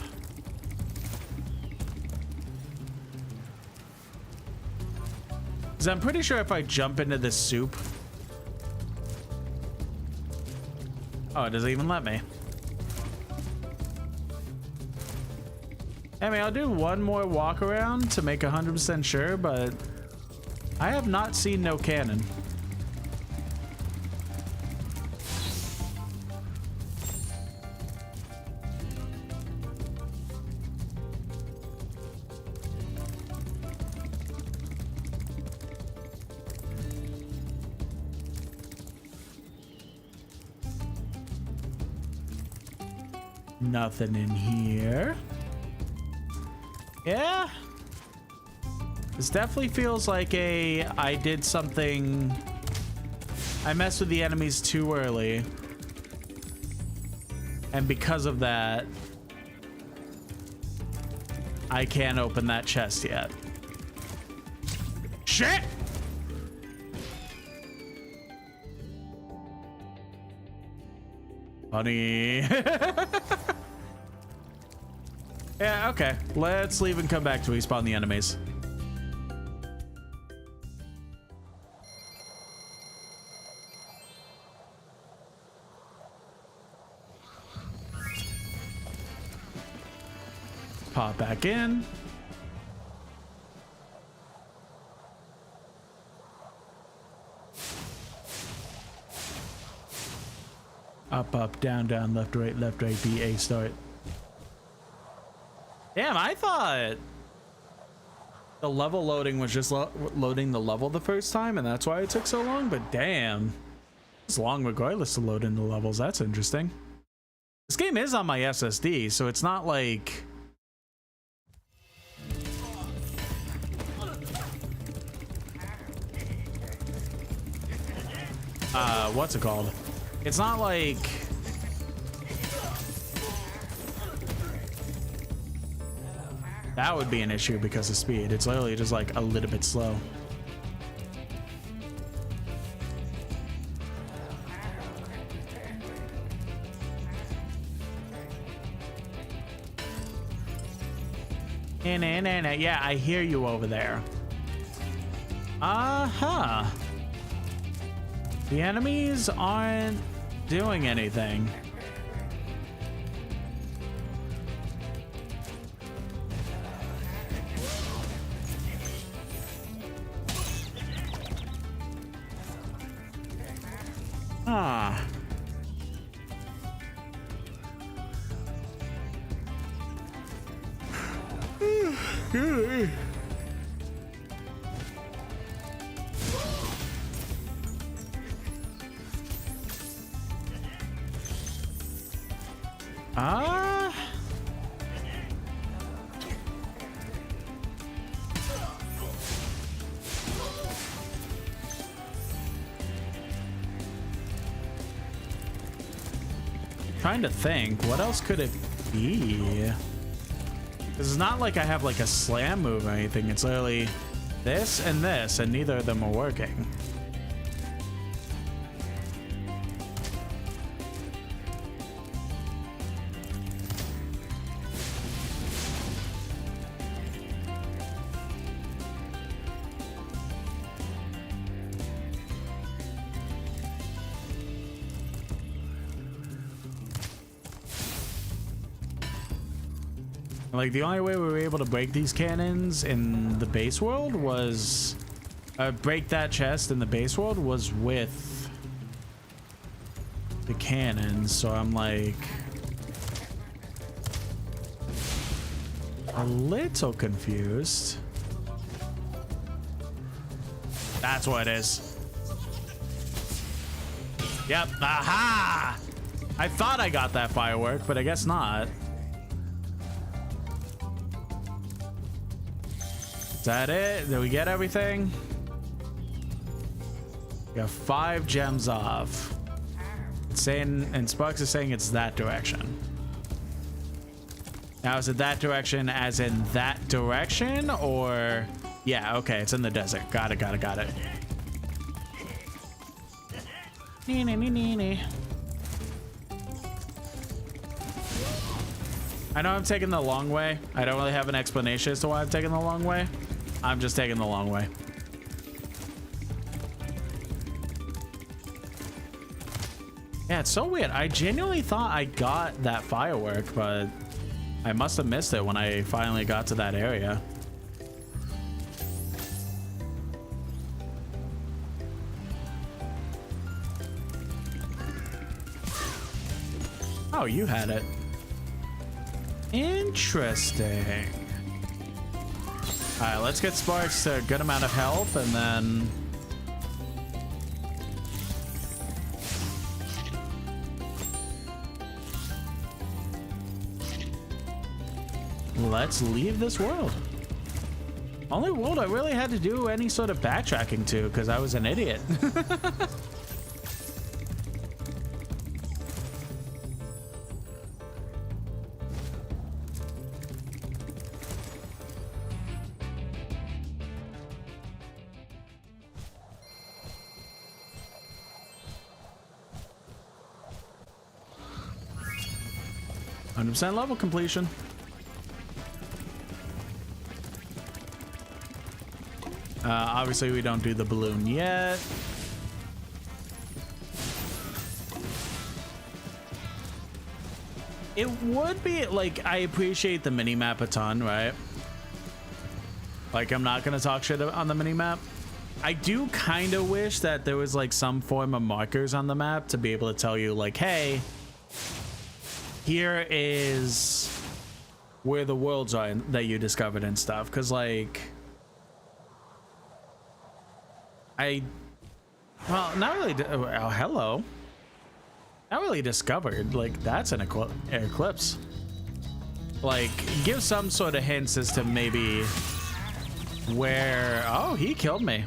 Because I'm pretty sure if I jump into this soup... Oh, it doesn't even let me. I mean, I'll do one more walk around to make 100% sure, but I have not seen no cannon. Nothing in here. Yeah. This definitely feels like I did something. I messed with the enemies too early. And because of that, I can't open that chest yet. Shit! Funny. Yeah, okay. Let's leave and come back to respawn the enemies. Pop back in. Up, up, down, down, left, right, B, A, start. Damn, I thought The level loading was just loading the level the first time, and that's why it took so long. But damn, it's long regardless of loading the levels. That's interesting. This game is on my SSD, so it's not like... what's it called? It's not like... That would be an issue because of speed. It's literally just like a little bit slow. Yeah, I hear you over there. Uh-huh. The enemies aren't doing anything. Ah. Good. Trying to think, what else could it be? This is not like I have like a slam move or anything. It's literally this, and neither of them are working. Like, the only way we were able to break these cannons in the base world was break that chest in the base world was with the cannons. So I'm like a little confused. That's what it is. Yep. Aha! I thought I got that firework, but I guess not. Is that it? Did we get everything? We got 5 gems off. It's saying, and Sparks is saying it's that direction. Now, is it that direction as in that direction, or... Yeah, okay, it's in the desert. Got it, got it, got it. I know I'm taking the long way. I don't really have an explanation as to why I'm taking the long way. I'm just taking the long way. Yeah, it's so weird. I genuinely thought I got that firework, but I must have missed it when I finally got to that area. Oh, you had it. Interesting. All right, let's get Sparks to a good amount of health, and then let's leave this world. Only world I really had to do any sort of backtracking to because I was an idiot. 100% level completion. Obviously, we don't do the balloon yet. It would be like, I appreciate the mini map a ton, right? Like, I'm not gonna talk shit on the mini map. I do kind of wish that there was like some form of markers on the map to be able to tell you like, hey, here is where the worlds are that you discovered and stuff. Because like Well, not really. Oh, hello. Not really discovered. Like, that's an eclipse. Like, give some sort of hints as to maybe where. Oh, he killed me.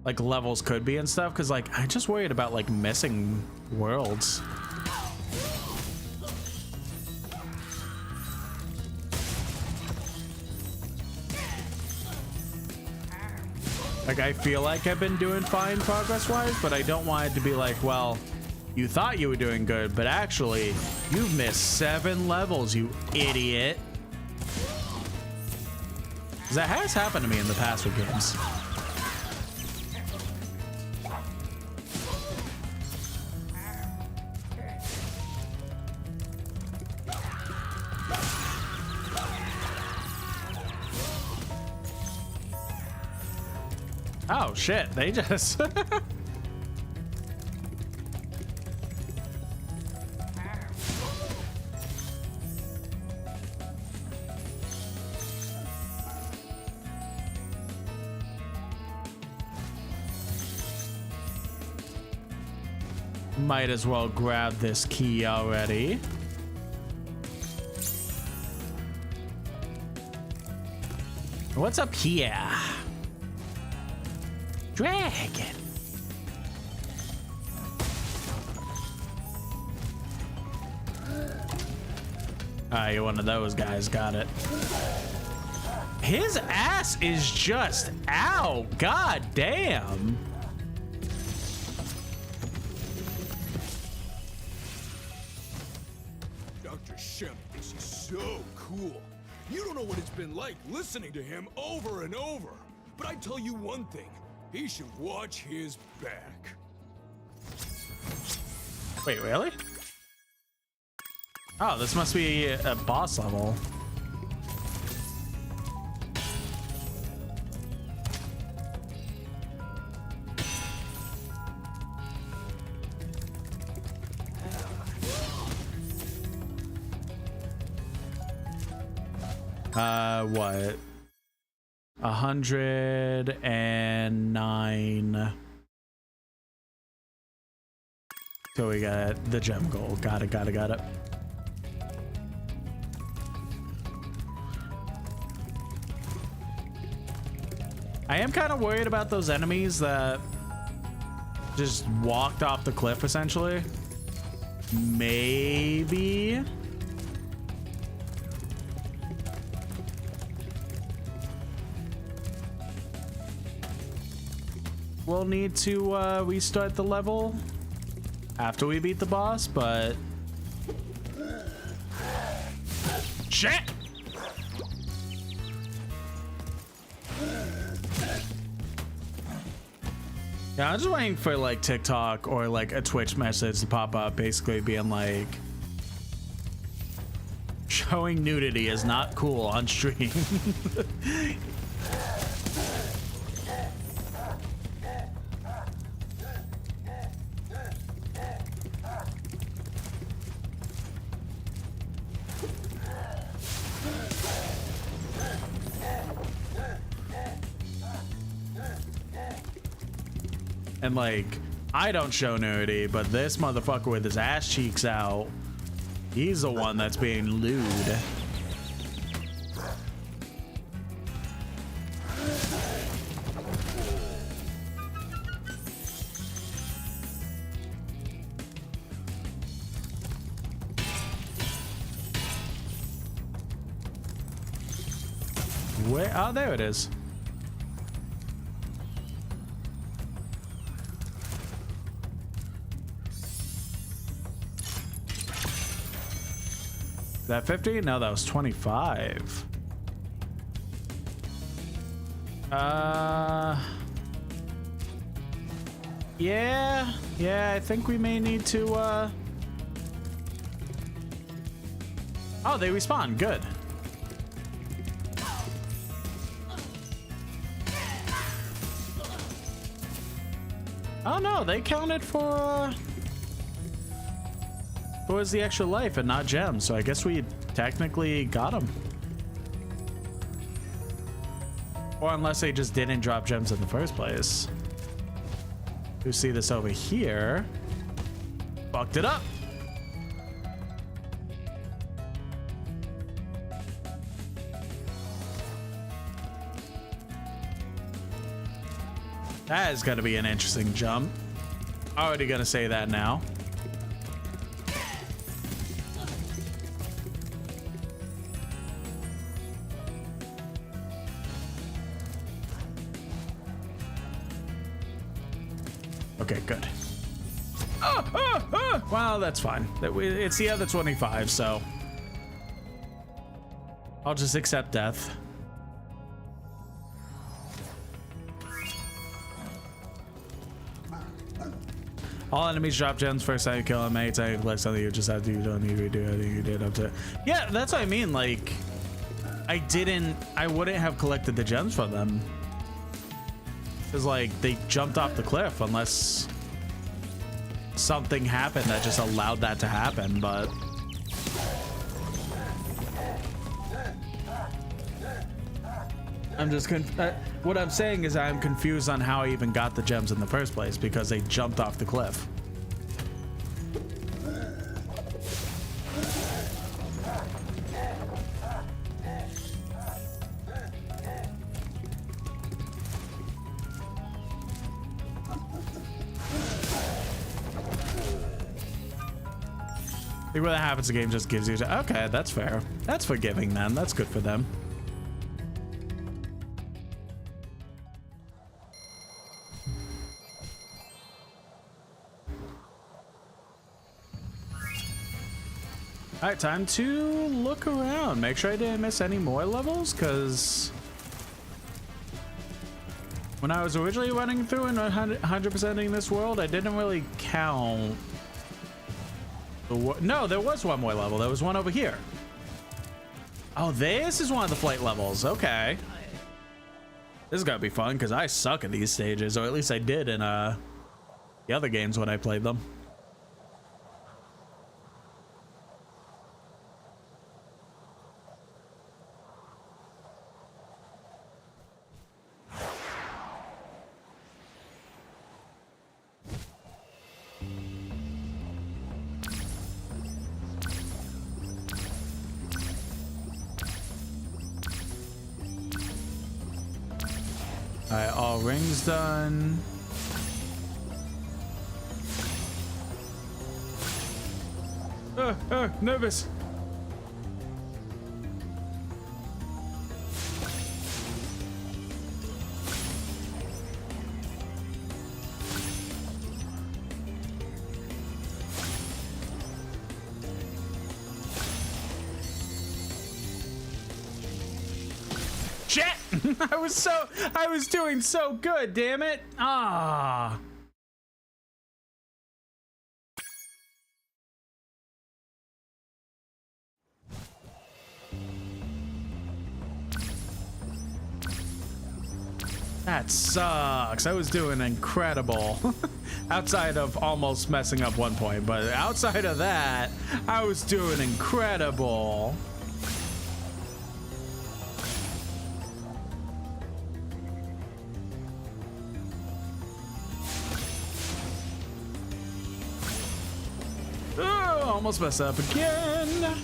Like, levels could be and stuff. Because, like, I just worried about, like, missing worlds. Like, I feel like I've been doing fine progress-wise, but I don't want it to be like, well, you thought you were doing good, but actually, you've missed 7 levels, you idiot. Because that has happened to me in the past with games. Oh shit, they just might as well grab this key already. What's up here? Dragon. Ah, you're one of those guys. Got it. His ass is just out. God damn. Dr. Shem thinks he's so cool. You don't know what it's been like listening to him over and over. But I tell you one thing. He should watch his back. Wait, really? Oh, this must be a boss level. What? 109. So we got the gem goal. Got it. I am kind of worried about those enemies that just walked off the cliff, essentially. Maybe. We'll need to restart the level after we beat the boss, but shit. Yeah, I'm just waiting for like TikTok or like a Twitch message to pop up, basically being like, showing nudity is not cool on stream. And like, I don't show nudity, but this motherfucker with his ass cheeks out, he's the one that's being lewd. Where? Oh, there it is. That 50? No, that was 25. Yeah, I think we may need to, Oh, they respawn. Good. Oh no, they counted for, was the extra life and not gems, so I guess we technically got him. Or unless they just didn't drop gems in the first place. You see this over here. Fucked it up. That is going to be an interesting jump. Already going to say that now. Okay, good. Well, that's fine. It's the other 25, so I'll just accept death. All enemies drop gems first time you kill them. Any time you collect something, you just have to. You don't need to redo anything you did up to. Yeah, that's what I mean. Like, I wouldn't have collected the gems from them. It's like they jumped off the cliff unless something happened that just allowed that to happen, but I'm just what I'm saying is I'm confused on how I even got the gems in the first place because they jumped off the cliff. When that happens, the game just gives you. Okay, that's fair. That's forgiving, then. That's good for them. All right, time to look around. Make sure I didn't miss any more levels, because when I was originally running through and 100%ing this world, I didn't really count. No, there was one more level. There was one over here. Oh, this is one of the flight levels. Okay. This is gonna be fun because I suck at these stages, or at least I did in the other games when I played them. Alright, all rings done. Nervous. Shit! I was doing so good, damn it. Ah. That sucks. I was doing incredible. Outside of almost messing up one point, but outside of that, I was doing incredible. Oh, almost messed up again.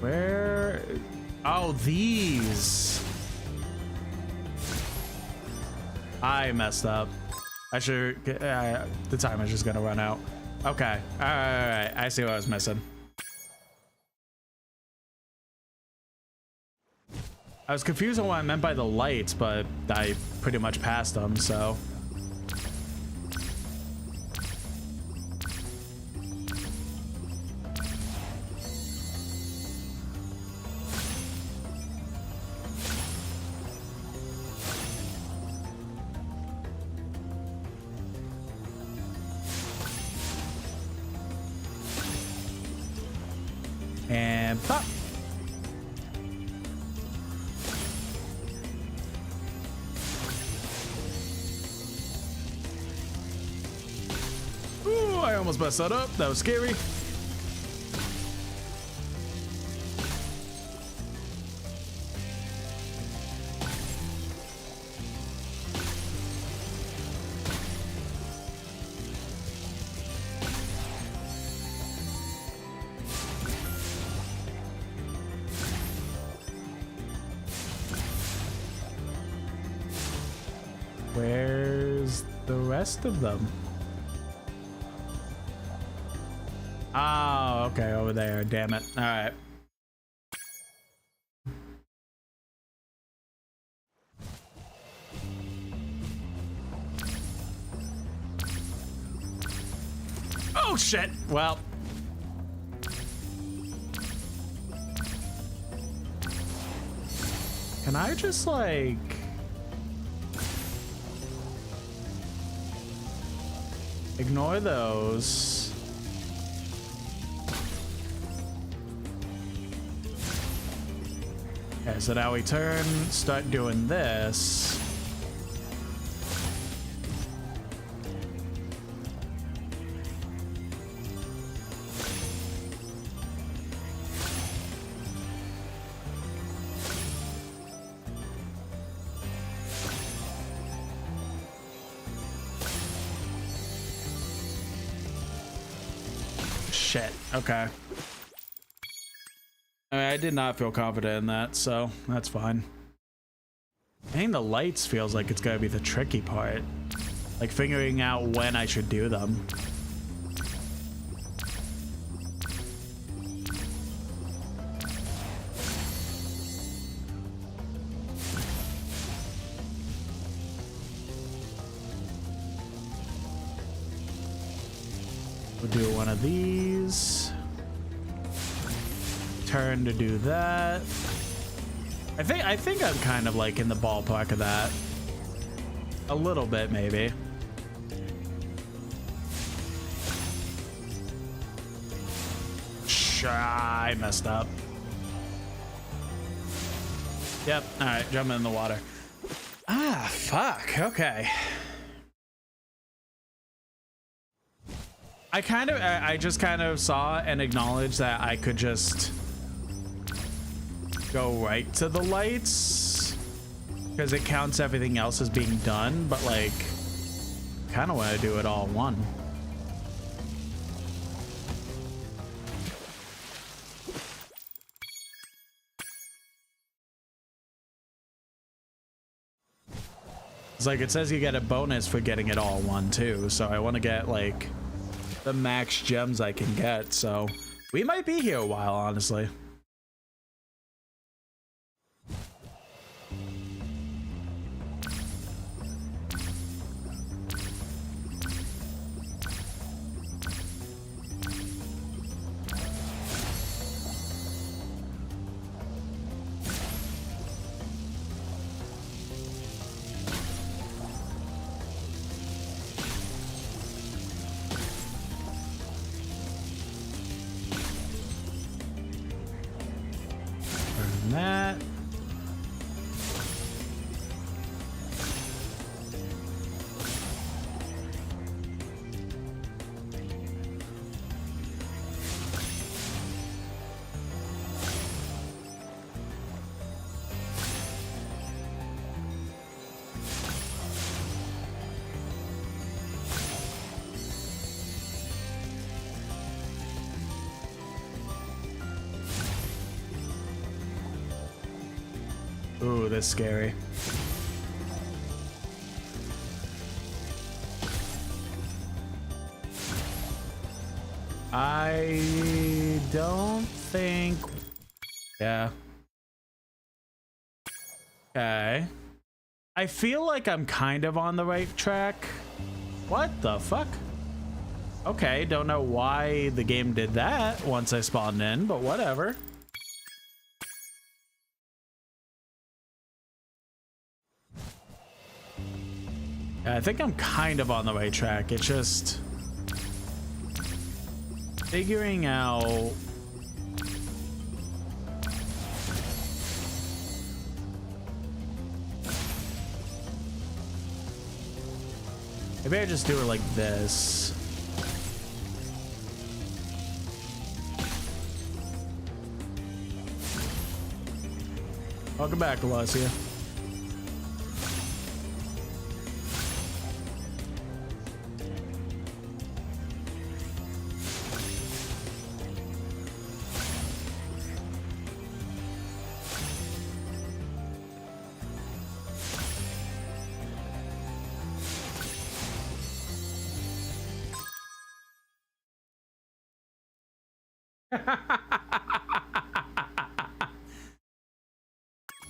Where? Oh, these. I messed up. I should. The time is just gonna run out. Okay. All right. I see what I was missing. I was confused on what I meant by the lights, but I pretty much passed them, so. And pop. Ooh, I almost messed that up. That was scary. Where's the rest of them? Oh, okay, over there. Damn it. All right. Oh, shit. Well. Can I just, like... ignore those. Okay, so now we turn, start doing this. Shit. Okay. I did not feel confident in that, so that's fine. I think the lights feels like it's gonna be the tricky part. Like figuring out when I should do them. We'll do one of these. Turn to do that. I think I'm kind of like in the ballpark of that. A little bit, maybe. I messed up. Yep. All right, jump in the water. Ah, fuck. Okay. I just kind of saw and acknowledged that I could just go right to the lights because it counts everything else as being done, but like kind of want to do it all in one. It's like it says you get a bonus for getting it all in one too, so I want to get like the max gems I can get, so we might be here a while, honestly. That. Ooh, that's scary. I don't think... Yeah. Okay. I feel like I'm kind of on the right track. What the fuck? Okay, don't know why the game did that once I spawned in, but whatever. I think I'm kind of on the right track. It's just figuring out Maybe I just do it like this. Welcome back, Alasia.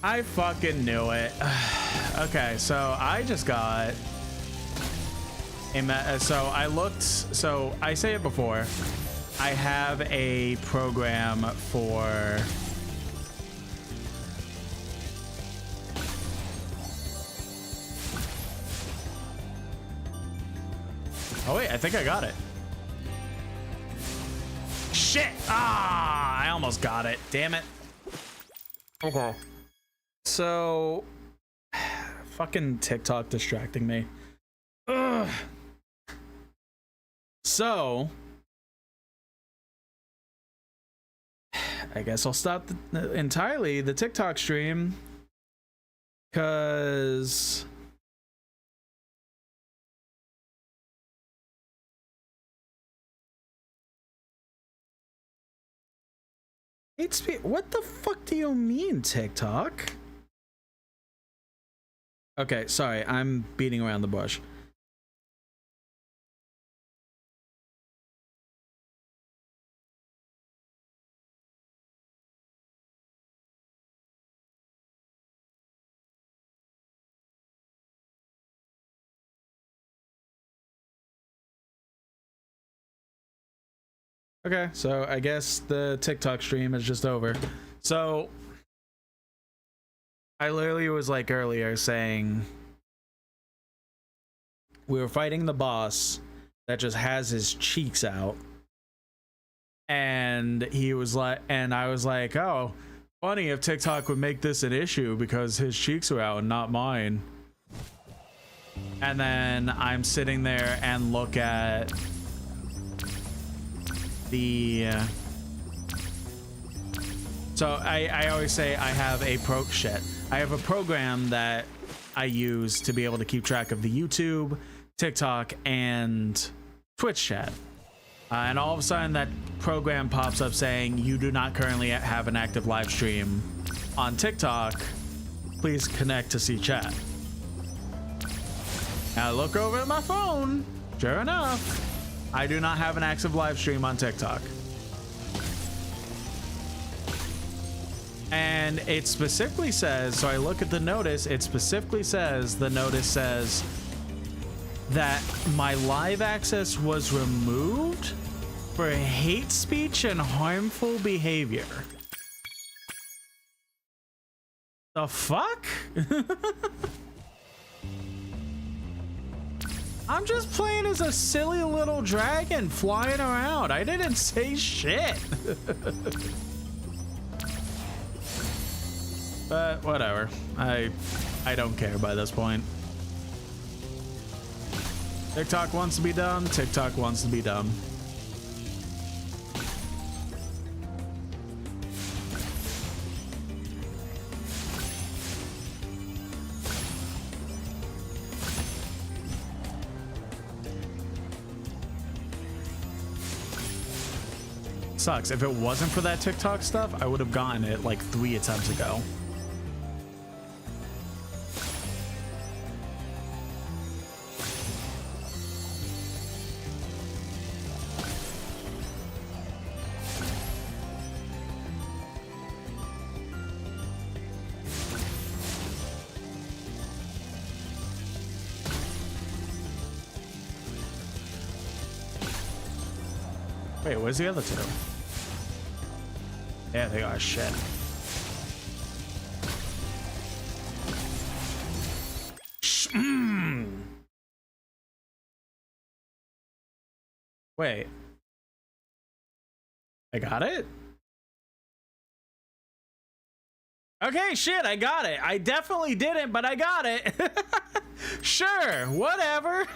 I fucking knew it. Okay, so I just got so I looked, so I say it before, I have a program for oh wait, I think I got it. Shit! Ah, I almost got it. Damn it. Okay. So, fucking TikTok distracting me. Ugh. So, I guess I'll stop entirely the TikTok stream because what the fuck do you mean, TikTok? Okay, sorry, I'm beating around the bush. Okay, so I guess the TikTok stream is just over. So I literally was like earlier saying we were fighting the boss that just has his cheeks out, and he was like, and I was like, oh, funny if TikTok would make this an issue because his cheeks are out and not mine. And then I'm sitting there and look at the so I always say I have a I have a program that I use to be able to keep track of the YouTube, TikTok, and Twitch chat. And all of a sudden that program pops up saying you do not currently have an active live stream on TikTok. Please connect to see chat. Now I look over at my phone. Sure enough, I do not have an active live stream on TikTok. And it specifically says, so I look at the notice, it specifically says, the notice says that my live access was removed for hate speech and harmful behavior. The fuck? I'm just playing as a silly little dragon flying around. I didn't say shit. But whatever. I don't care by this point. TikTok wants to be dumb. TikTok wants to be dumb. Sucks. If it wasn't for that TikTok stuff, I would have gotten it like 3 attempts ago. Wait, where's the other two? Yeah, they are shit. Wait. I got it? Okay, shit, I got it. I definitely didn't, but I got it. Sure, whatever.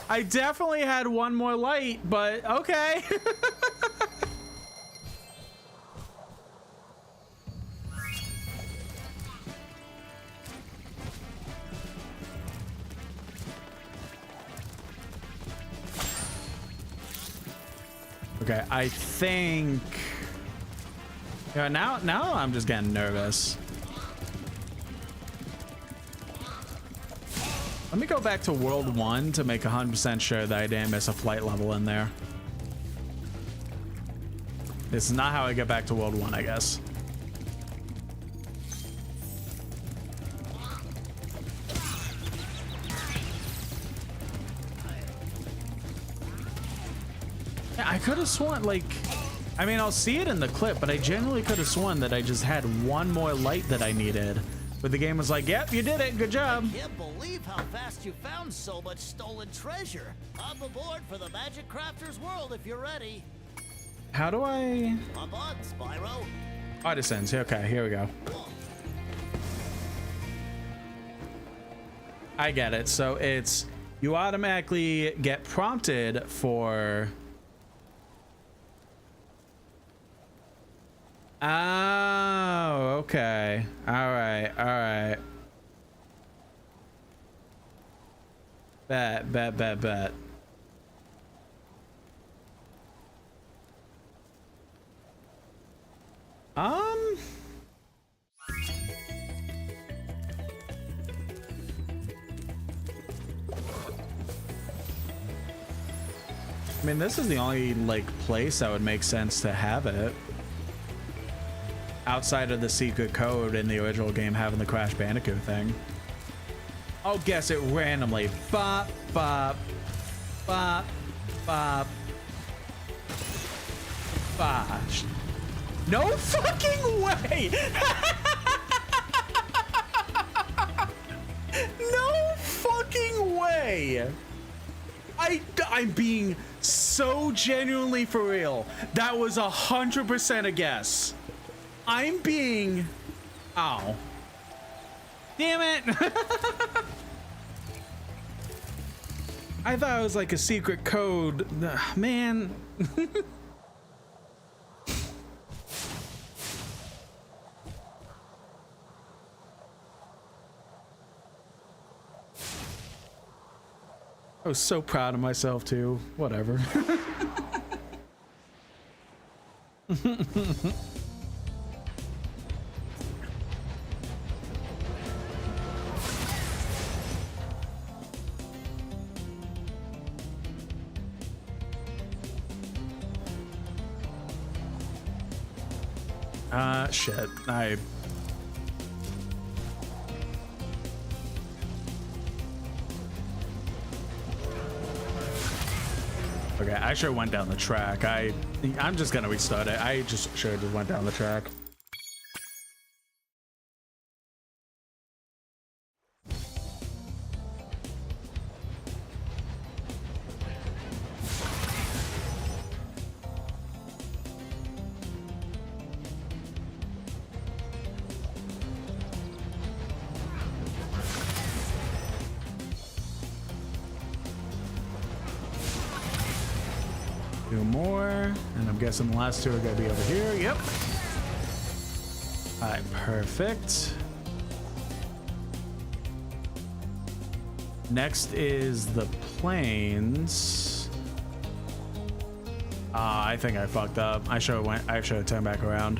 I definitely had one more light, but okay. Okay, I think... Yeah, now I'm just getting nervous. Let me go back to World 1 to make 100% sure that I didn't miss a flight level in there. This is not how I get back to World 1, I guess. Yeah, I could have sworn, like... I mean, I'll see it in the clip, but I genuinely could have sworn that I just had one more light that I needed. But the game was like, yep, you did it. Good job. I can't believe how fast you found so much stolen treasure. Hop aboard for the Magic Crafter's world if you're ready. How do I... Hop on, Spyro. Artisans. Okay, here we go. I get it. So it's... You automatically get prompted for... Oh, okay. All right. Bet. I mean, this is the only, like, place that would make sense to have it. Outside of the secret code in the original game having the Crash Bandicoot thing. I'll guess it randomly. Bop, bop, bop, bop. Bosh. No fucking way! No fucking way! I'm being so genuinely for real. That was 100% a guess. I'm being... Ow. Damn it! I thought it was like a secret code. Man. I was so proud of myself too. Whatever. Shit. Okay, I sure went down the track. I'm just gonna restart it. I just sure just went down the track. And the last two are gonna be over here. Yep. All right, perfect. Next is the planes. I think I fucked up. I should have turned back around.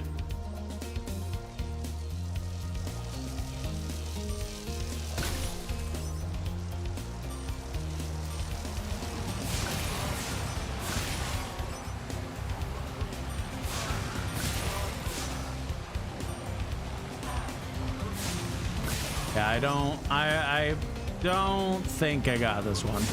Yeah, I don't think I got this one.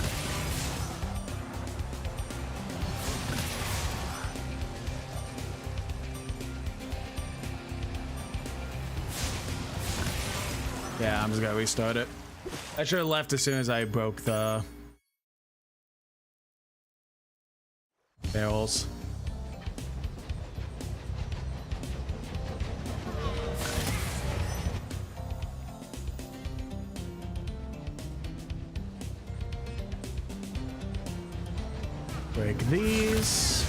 Yeah, I'm just gonna restart it. I should have left as soon as I broke the barrels. Break these.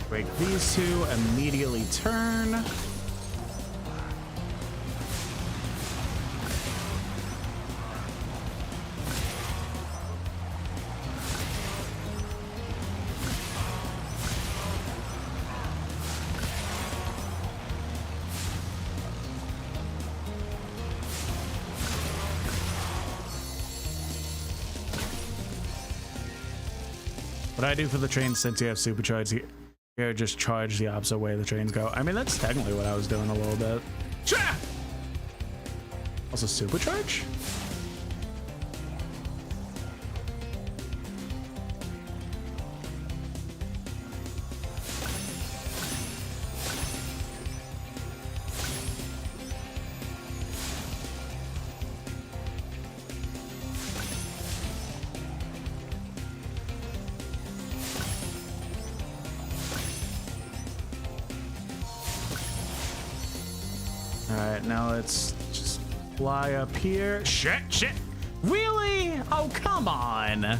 Break these two, immediately turn. What I do for the train since you have supercharged here, just charge the opposite way the trains go. I mean, that's technically what I was doing a little bit. Cha! Also supercharge? Alright, now let's just fly up here. Shit! Really? Oh, come on!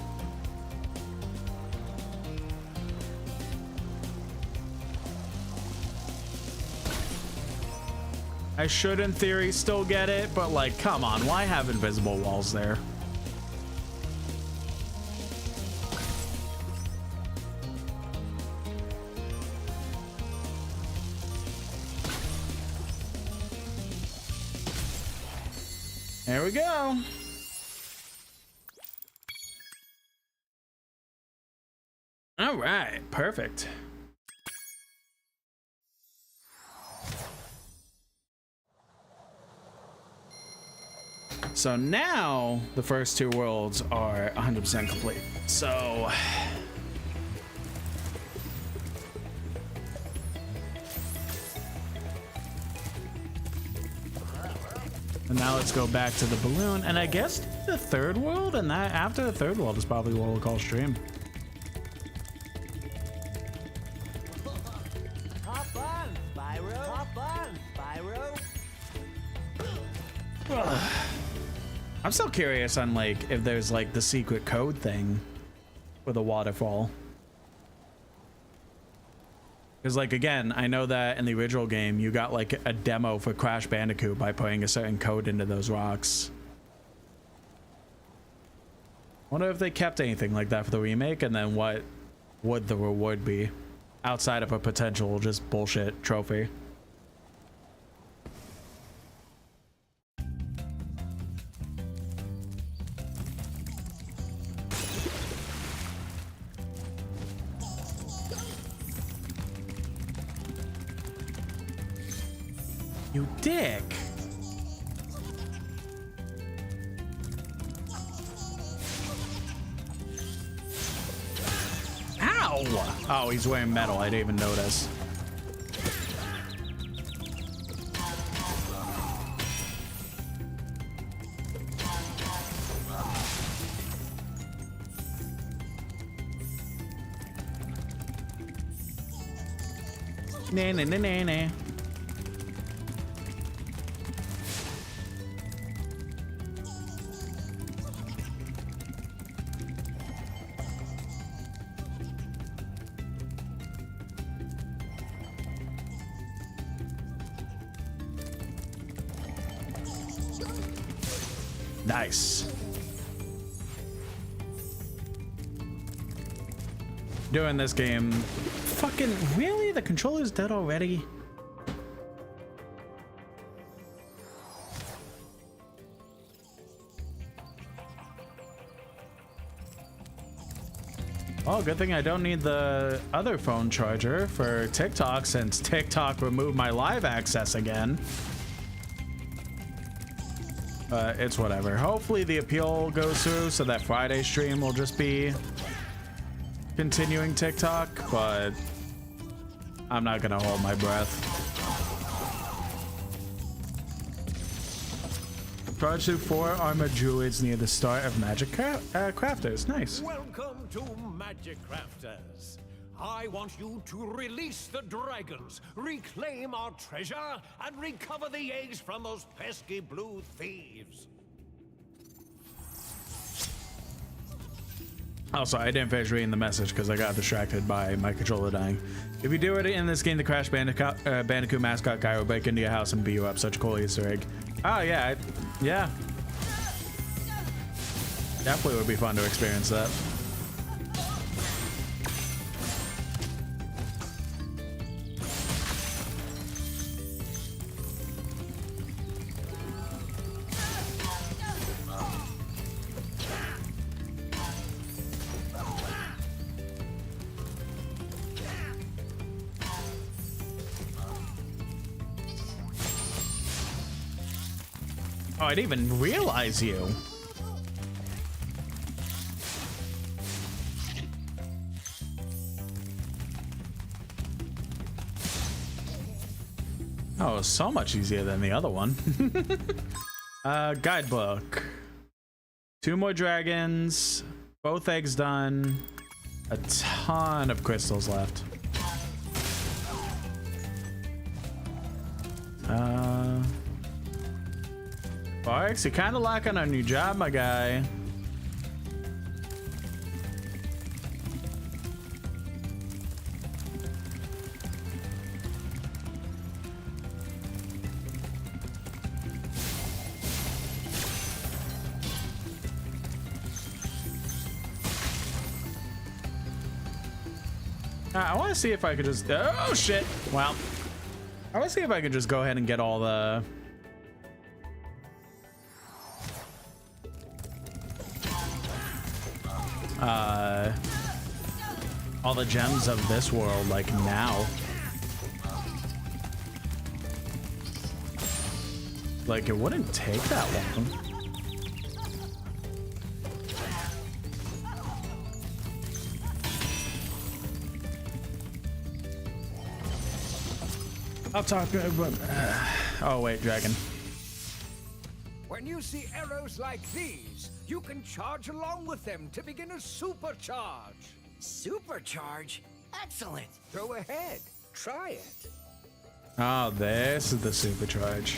I should, in theory, still get it, but like, come on, why have invisible walls there? There we go. All right, perfect. So now the first two worlds are 100% complete. So and now let's go back to the balloon, and I guess the third world, and that after the third world is probably what we'll call stream. Hop on, Spyro. Hop on, Spyro. I'm still curious on like if there's like the secret code thing for the waterfall. Because like, again, I know that in the original game, you got like a demo for Crash Bandicoot by putting a certain code into those rocks. Wonder if they kept anything like that for the remake, and then what would the reward be outside of a potential just bullshit trophy. You dick. Ow! Oh, he's wearing metal. I didn't even notice. Nah, nah, nah, nah, nah. Nice. Doing this game. Fucking really? The controller's dead already? Oh, good thing I don't need the other phone charger for TikTok since TikTok removed my live access again. It's whatever. Hopefully the appeal goes through so that Friday stream will just be continuing TikTok, but I'm not gonna hold my breath. Charge to 4 armored druids near the start of Magic Crafters. Nice. Welcome to Magic Crafters. I want you to release the dragons, reclaim our treasure, and recover the eggs from those pesky blue thieves. Also, I didn't finish reading the message because I got distracted by my controller dying. If you do it in this game, the Crash Bandicoot mascot guy will break into your house and beat you up. Such a cool Easter egg. Oh, yeah. Yeah. Definitely would be fun to experience that. Oh, I didn't even realize you. Oh, so much easier than the other one. Guidebook. 2 more dragons. Both eggs done. A ton of crystals left. Barks, you're kind of lacking on your job, my guy. I want to see if I could just... Oh, shit. Well, I want to see if I could just go ahead and get all the... all the gems of this world, like, now. Like, it wouldn't take that long. I'll talk about... oh, wait, dragon. When you see arrows like these, you can charge along with them to begin a supercharge. Supercharge? Excellent. Go ahead. Try it. Oh, this is the supercharge.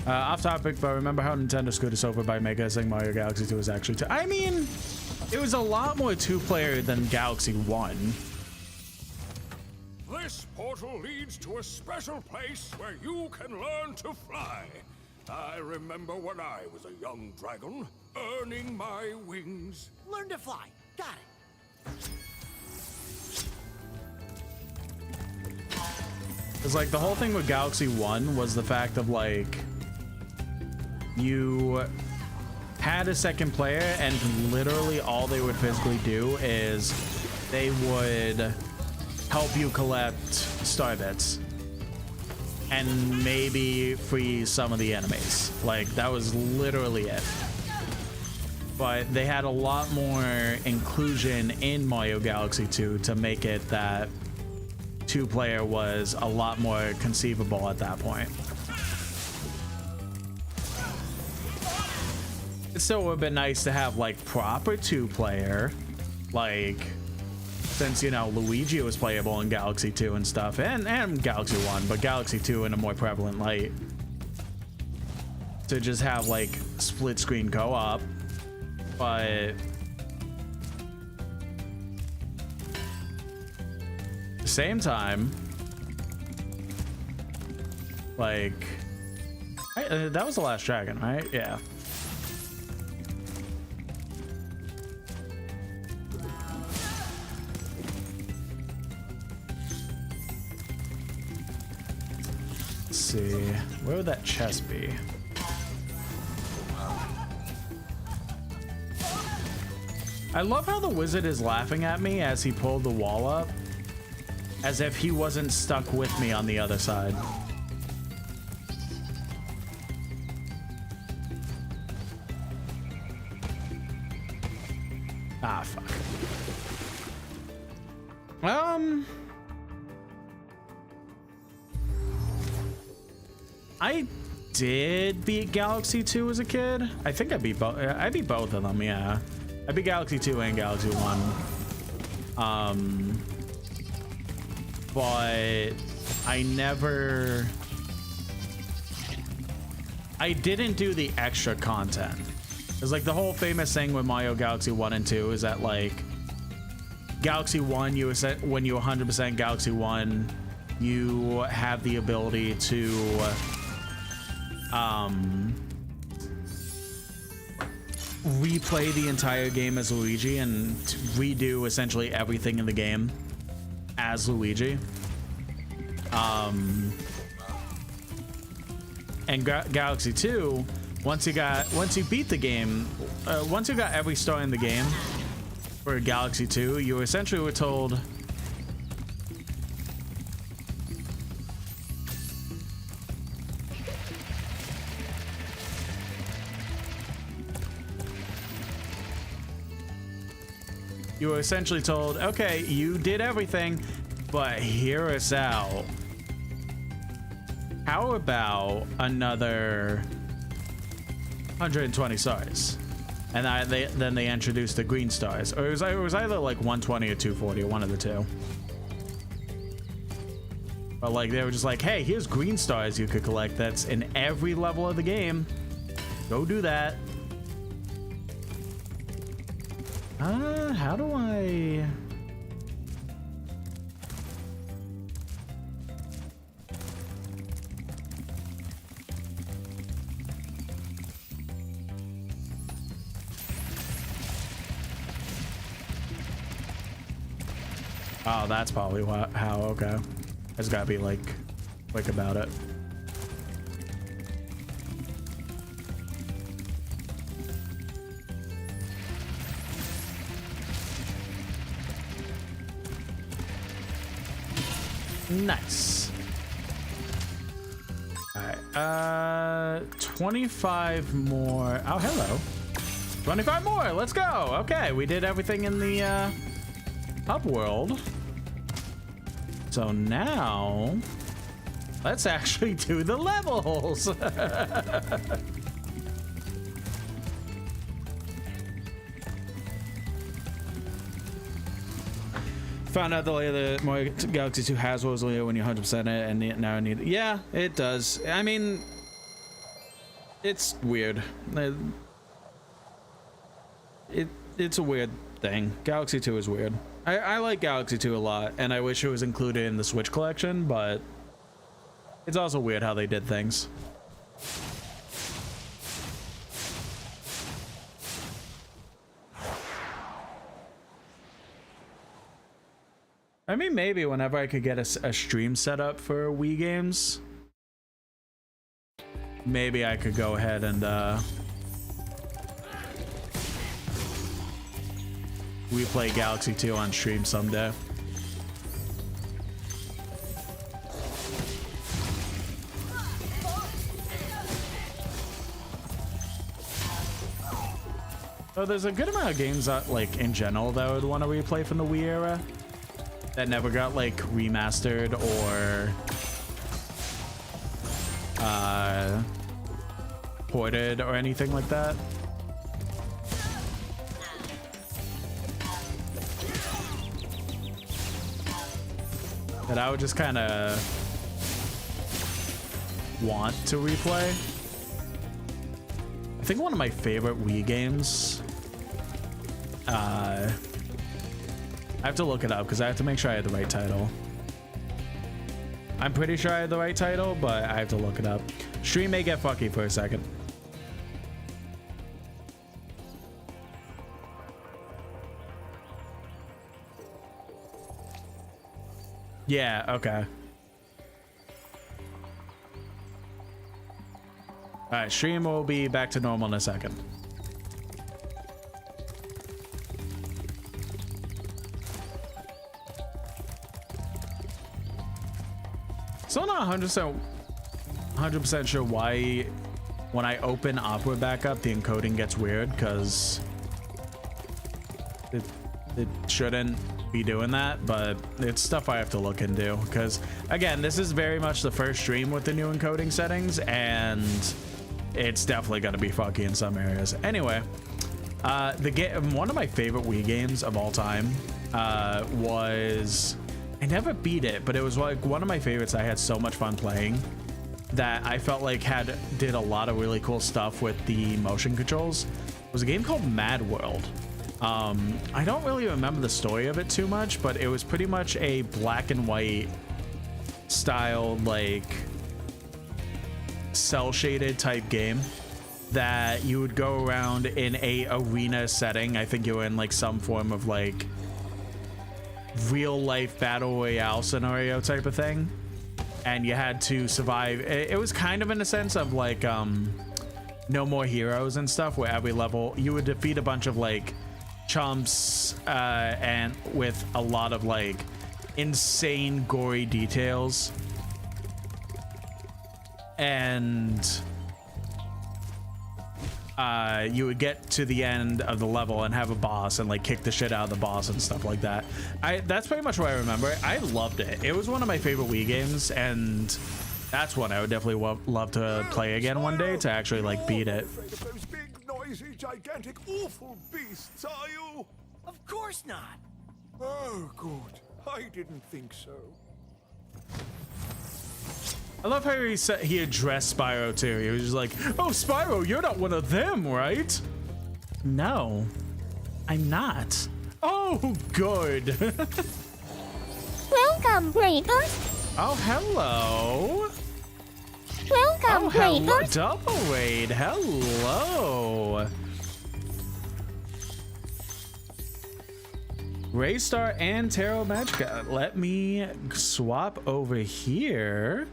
Off topic, but remember how Nintendo screwed us over by Mega saying Mario Galaxy 2 was actually 2? I mean, it was a lot more 2-player than Galaxy 1. This portal leads to a special place where you can learn to fly. I remember when I was a young dragon, earning my wings. Learn to fly. Got it. It's like the whole thing with Galaxy 1 was the fact of like you had a second player and literally all they would physically do is they would help you collect star bits and maybe free some of the enemies. Like that was literally it. But they had a lot more inclusion in Mario Galaxy 2 to make it that 2-player was a lot more conceivable at that point. It still would have been nice to have like proper 2-player, like since you know Luigi was playable in Galaxy 2 and stuff, and Galaxy 1, but Galaxy 2 in a more prevalent light. To just have like split screen co-op, but at the same time, like that was the last dragon, right? Yeah. See, where would that chest be? I love how the wizard is laughing at me as he pulled the wall up, as if he wasn't stuck with me on the other side. Ah, fuck. I did beat Galaxy 2 as a kid. I think I beat both. I beat both of them. Yeah, I beat Galaxy 2 and Galaxy 1. But I didn't do the extra content. It's like the whole famous thing with Mario Galaxy 1 and 2 is that like Galaxy 1, when you 100% Galaxy 1, you have the ability to replay the entire game as Luigi and redo essentially everything in the game as Luigi. And Galaxy 2, once you beat the game, once you got every star in the game for Galaxy 2, you essentially were told okay, you did everything, but hear us out. How about another 120 stars? And then they introduced the green stars, or it was either like 120 or 240, or one of the two. But like they were just like, hey, here's green stars you could collect. That's in every level of the game. Go do that. How do I? Oh, that's probably how. Okay, I just gotta be like quick about it. Nice. All right, 25 more. Oh, hello. 25 more. Let's go. Okay, we did everything in the hub world. So now let's actually do the levels. Found out the layer that Mario Galaxy 2 has was layer when you 100% it, and now I need it. Yeah, it does. I mean, it's weird. It's a weird thing. Galaxy 2 is weird. I like Galaxy 2 a lot, and I wish it was included in the Switch collection, but it's also weird how they did things. I mean, maybe whenever I could get a stream set up for Wii games, maybe I could go ahead and replay Galaxy 2 on stream someday. So there's a good amount of games that, like, in general, that I would want to replay from the Wii era that never got like remastered or ported or anything like that. That I would just kind of want to replay. I think one of my favorite Wii games, I have to look it up because I have to make sure I have the right title. I'm pretty sure I have the right title, but I have to look it up. Stream may get fucky for a second. Yeah, okay. All right, stream will be back to normal in a second. Still not 100% sure why when I open Opera back up the encoding gets weird, because it shouldn't be doing that, but it's stuff I have to look into because, again, this is very much the first stream with the new encoding settings, and it's definitely going to be funky in some areas. Anyway, one of my favorite Wii games of all time was, I never beat it, but it was like one of my favorites. I had so much fun playing that I felt like did a lot of really cool stuff with the motion controls. It was a game called Mad World. I don't really remember the story of it too much, but it was pretty much a black and white style, like cell shaded type game that you would go around in a arena setting. I think you were in like some form of like real life battle royale scenario type of thing, and you had to survive. It was kind of in a sense of like No More Heroes and stuff, where every level you would defeat a bunch of like chumps and with a lot of like insane gory details, and you would get to the end of the level and have a boss and like kick the shit out of the boss and stuff like that. That's pretty much what I remember. I loved it. It was one of my favorite Wii games, and that's one I would definitely love to play again one day to actually like beat it. Afraid of those big, noisy, gigantic, awful beasts, are you? Of course not. Oh, good. I didn't think so. I love how he addressed Spyro too. He was just like, "Oh, Spyro, you're not one of them, right?" No, I'm not. Oh, good. Welcome, Raiders. Oh, hello. Welcome, hello. Raiders. Double raid. Hello. Raystar and Taro Magica. Let me swap over here.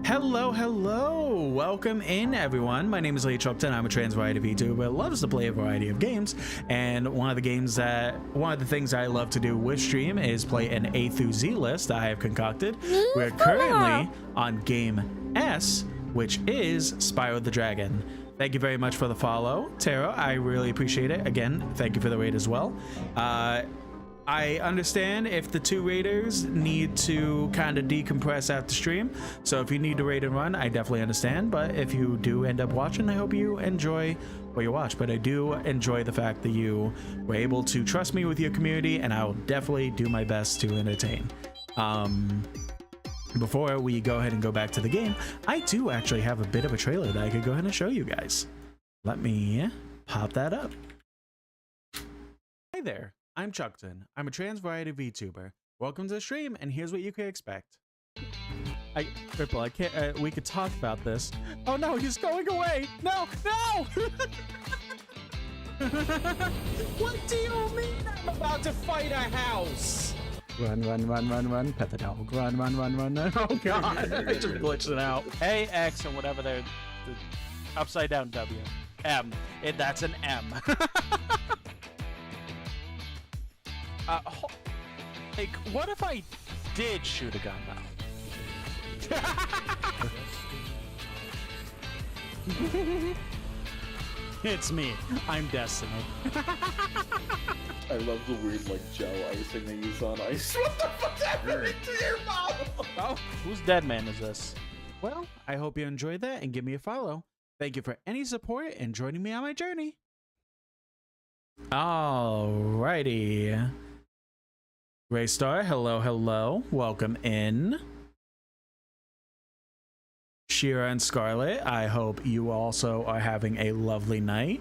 Hello, welcome in everyone. My name is Lee Chupton. I'm a trans variety VTuber that loves to play a variety of games, and one of the things I love to do with stream is play an A through Z list I have concocted. We're currently on game S, which is Spyro the Dragon. Thank you very much for the follow, Taro. I really appreciate it. Again, thank you for the raid as well. I understand if the two raiders need to kind of decompress after stream, so if you need to raid and run, I definitely understand. But if you do end up watching, I hope you enjoy what you watch. But I do enjoy the fact that you were able to trust me with your community, and I will definitely do my best to entertain. Before we go ahead and go back to the game, I do actually have a bit of a trailer that I could go ahead and show you guys. Let me pop that up. Hi there. I'm Chuckton. I'm a trans variety VTuber. Welcome to the stream, and here's what you can expect. Ripple, I can't. We could talk about this. Oh no, he's going away. No, no. What do you mean I'm about to fight a house? Run, run, run, run, run. Pet the dog. Run, run, run, run. Oh god, I just glitched it out. A, X, and whatever they're upside down W. M. That's an M. Like, what if I did shoot a gun now? It's me. I'm Destiny. I love the weird, like, gel icing they use on ice. What the fuck's happening to your mouth? Oh, whose dead man is this? Well, I hope you enjoyed that and give me a follow. Thank you for any support and joining me on my journey. Alrighty. Raystar, hello. Welcome in. Shira and Scarlet, I hope you also are having a lovely night.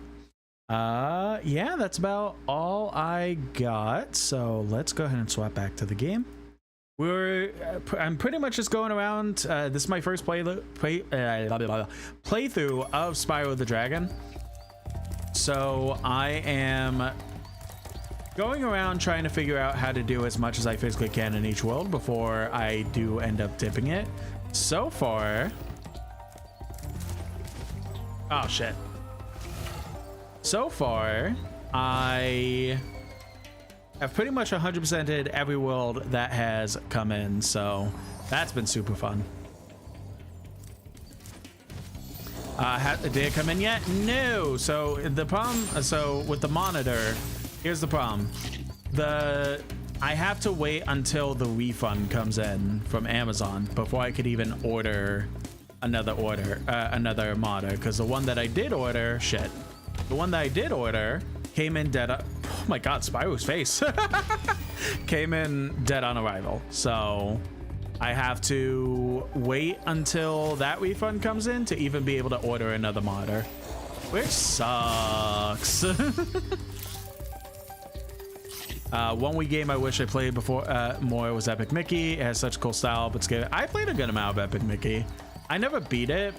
Yeah, that's about all I got. So let's go ahead and swap back to the game. I'm pretty much just going around. This is my first playthrough of Spyro the Dragon. So I am going around trying to figure out how to do as much as I physically can in each world before I do end up dipping it. So far... Oh, shit. So far, I have pretty much 100%ed every world that has come in, so that's been super fun. Did it come in yet? No. So the problem, so with the monitor, here's the problem. I have to wait until the refund comes in from Amazon before I could even order another modder, because the one that I did order, came in dead. Oh my god, Spyro's face came in dead on arrival. So I have to wait until that refund comes in to even be able to order another modder, which sucks. One Wii game I wish I played before more was Epic Mickey. It has such cool style, but scary. I played a good amount of Epic Mickey. I never beat it,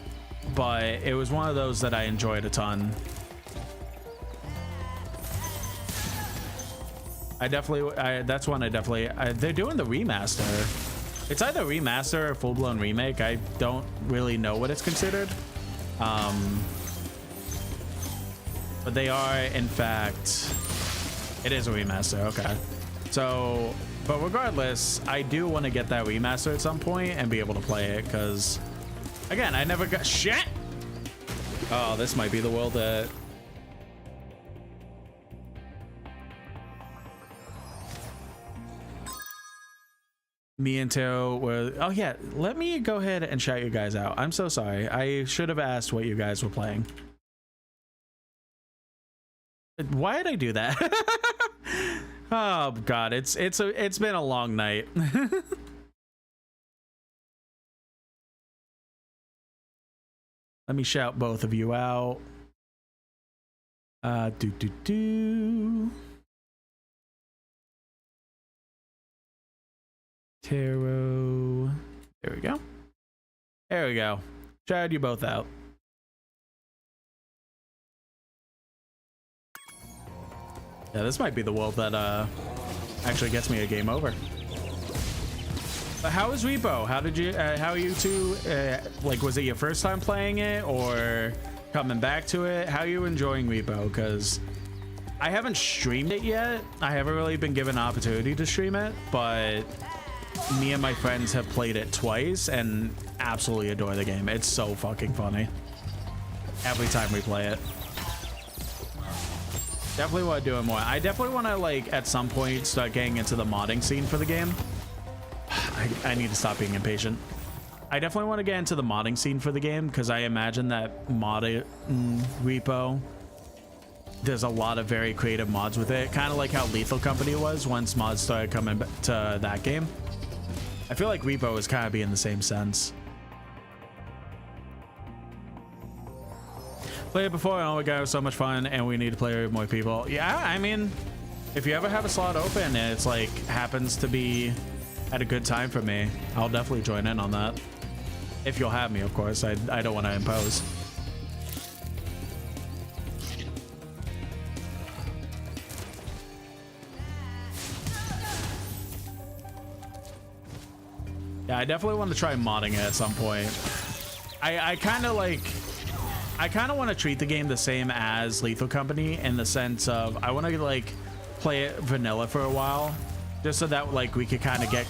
but it was one of those that I enjoyed a ton. That's one I definitely. They're doing the remaster. It's either remaster or full-blown remake. I don't really know what it's considered. But they are, in fact. It is a remaster, okay. So, but regardless, I do want to get that remaster at some point and be able to play it, because, again, I never got shit. Oh, this might be the world that. Me and Teo were. Oh yeah, let me go ahead and shout you guys out. I'm so sorry. I should have asked what you guys were playing. Why did I do that? Oh god, it's been a long night. Let me shout both of you out. Tarot. There we go. There we go. Shout you both out. Yeah, this might be the world that actually gets me a game over. But how is Repo? How did you? How are you two? Like, was it your first time playing it, or coming back to it? How are you enjoying Repo? Because I haven't streamed it yet. I haven't really been given an opportunity to stream it, but me and my friends have played it twice and absolutely adore the game. It's so fucking funny every time we play it. Definitely want to do it more. I definitely want to, like, at some point start getting into the modding scene for the game. I need to stop being impatient. I definitely want to get into the modding scene for the game, because I imagine that Repo, there's a lot of very creative mods with it, kind of like how Lethal Company was once mods started coming to that game. I feel like Repo is kind of being the same sense. Played it before, oh my god, it was so much fun, and we need to play with more people. Yeah, I mean, if you ever have a slot open and it's like happens to be at a good time for me, I'll definitely join in on that. If you'll have me, of course. I don't want to impose. Yeah, I definitely want to try modding it at some point. I kind of want to treat the game the same as Lethal Company, in the sense of I want to like play it vanilla for a while, just so that like we could kind of get,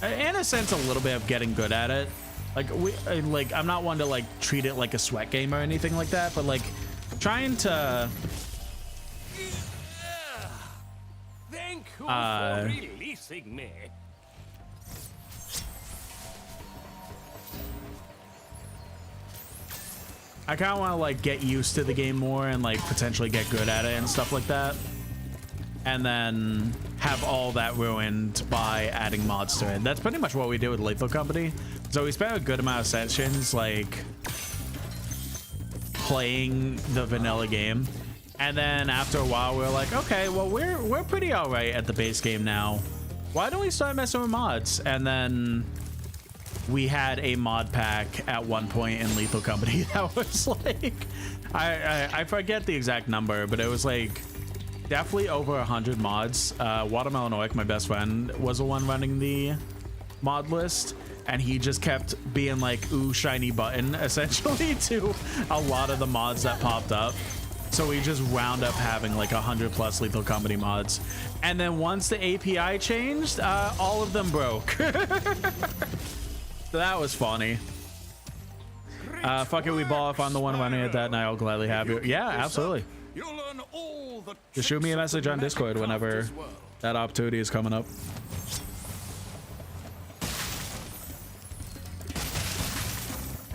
in a sense, a little bit of getting good at it. Like I'm not one to like treat it like a sweat game or anything like that, but like trying to Thank you for releasing me. I kind of want to like get used to the game more and like potentially get good at it and stuff like that, and then have all that ruined by adding mods to it. That's pretty much what we did with Lethal Company. So we spent a good amount of sessions like playing the vanilla game, and then after a while we were like, okay, well we're pretty all right at the base game now. Why don't we start messing with mods? And then we had a mod pack at one point in Lethal Company that was like, I forget the exact number, but it was like definitely over 100 mods. Watermelon Oik, my best friend, was the one running the mod list, and he just kept being like, ooh, shiny button, essentially, to a lot of the mods that popped up. So we just wound up having like 100+ Lethal Company mods. And then once the API changed, all of them broke. So that was funny. Fuck it, we ball. If I'm the one running it that night, I'll gladly have you. Yeah, absolutely. Just shoot me a message on Discord whenever That opportunity is coming up.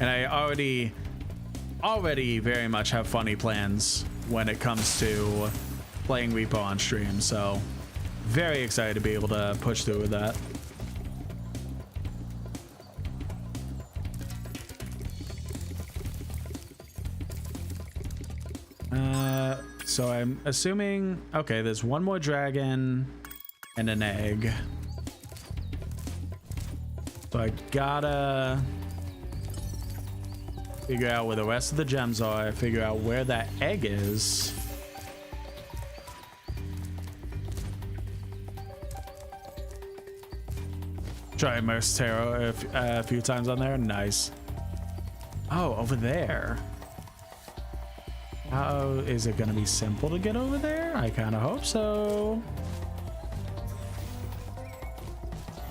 And I already very much have funny plans when it comes to playing Repo on stream, so very excited to be able to push through with that. So I'm assuming, okay, there's one more dragon and an egg. So I gotta figure out where the rest of the gems are, figure out where that egg is. Try immerse tarot a few times on there. Nice. Oh, over there. How is it gonna be simple to get over there? I kind of hope so.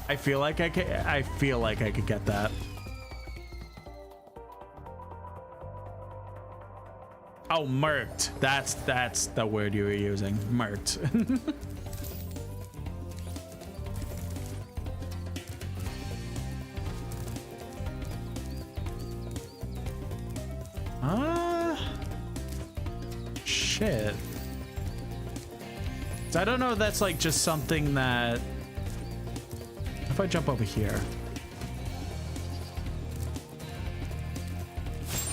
I feel like I could get that. Oh, murked. That's the word you were using. Murked. Shit. So I don't know if that's like just something that... If I jump over here.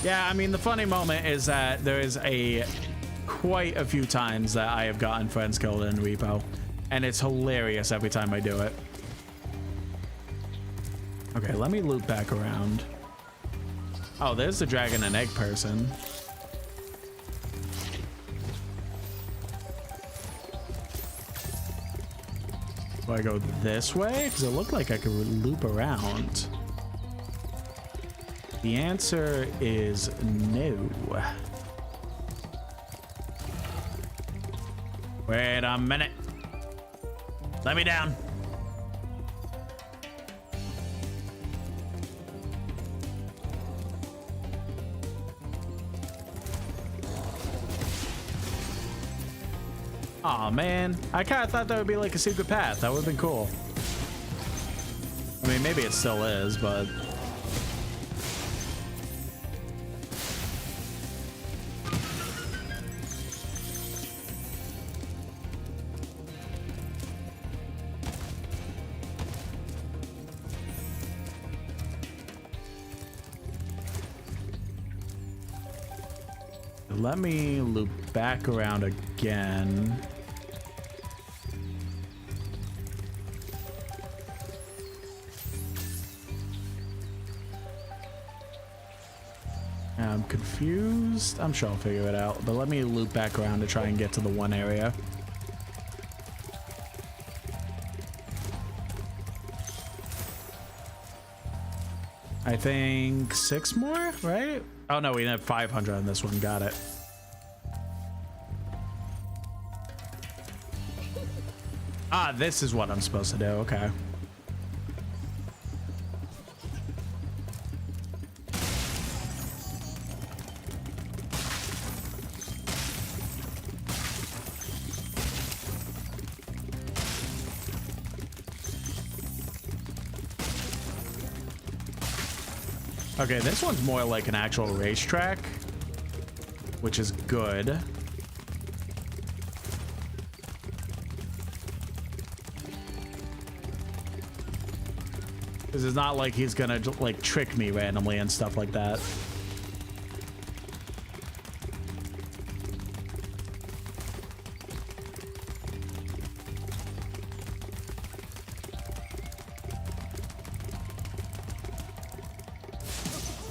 Yeah, I mean, the funny moment is that there is quite a few times that I have gotten friends killed in Repo, and it's hilarious every time I do it. Okay, let me loop back around. Oh, there's the dragon and egg person. Do I go this way? Because it looked like I could loop around. The answer is no. Wait a minute. Let me down. Aw, man. I kind of thought that would be like a secret path. That would have been cool. I mean, maybe it still is, but... Let me loop back around again. I'm confused. I'm sure I'll figure it out, but let me loop back around to try and get to the one area. I think 6 more, right? Oh no, we have 500 on this one. Got it. Ah, this is what I'm supposed to do. Okay. Okay, this one's more like an actual racetrack, which is good. Because it's not like he's gonna like trick me randomly and stuff like that.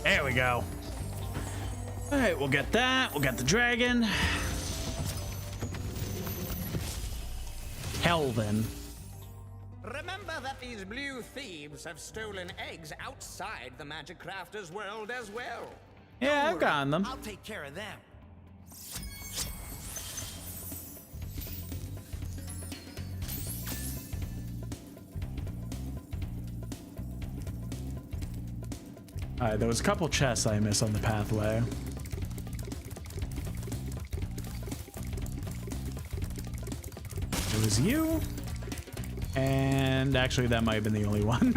There we go. All right, we'll get that. We'll get the dragon. Hell then. Remember that these blue thieves have stolen eggs outside the Magic Crafters world as well. Yeah, I've gotten them. I'll take care of them. Alright, there was a couple chests I missed on the pathway. It was you. And actually, that might have been the only one.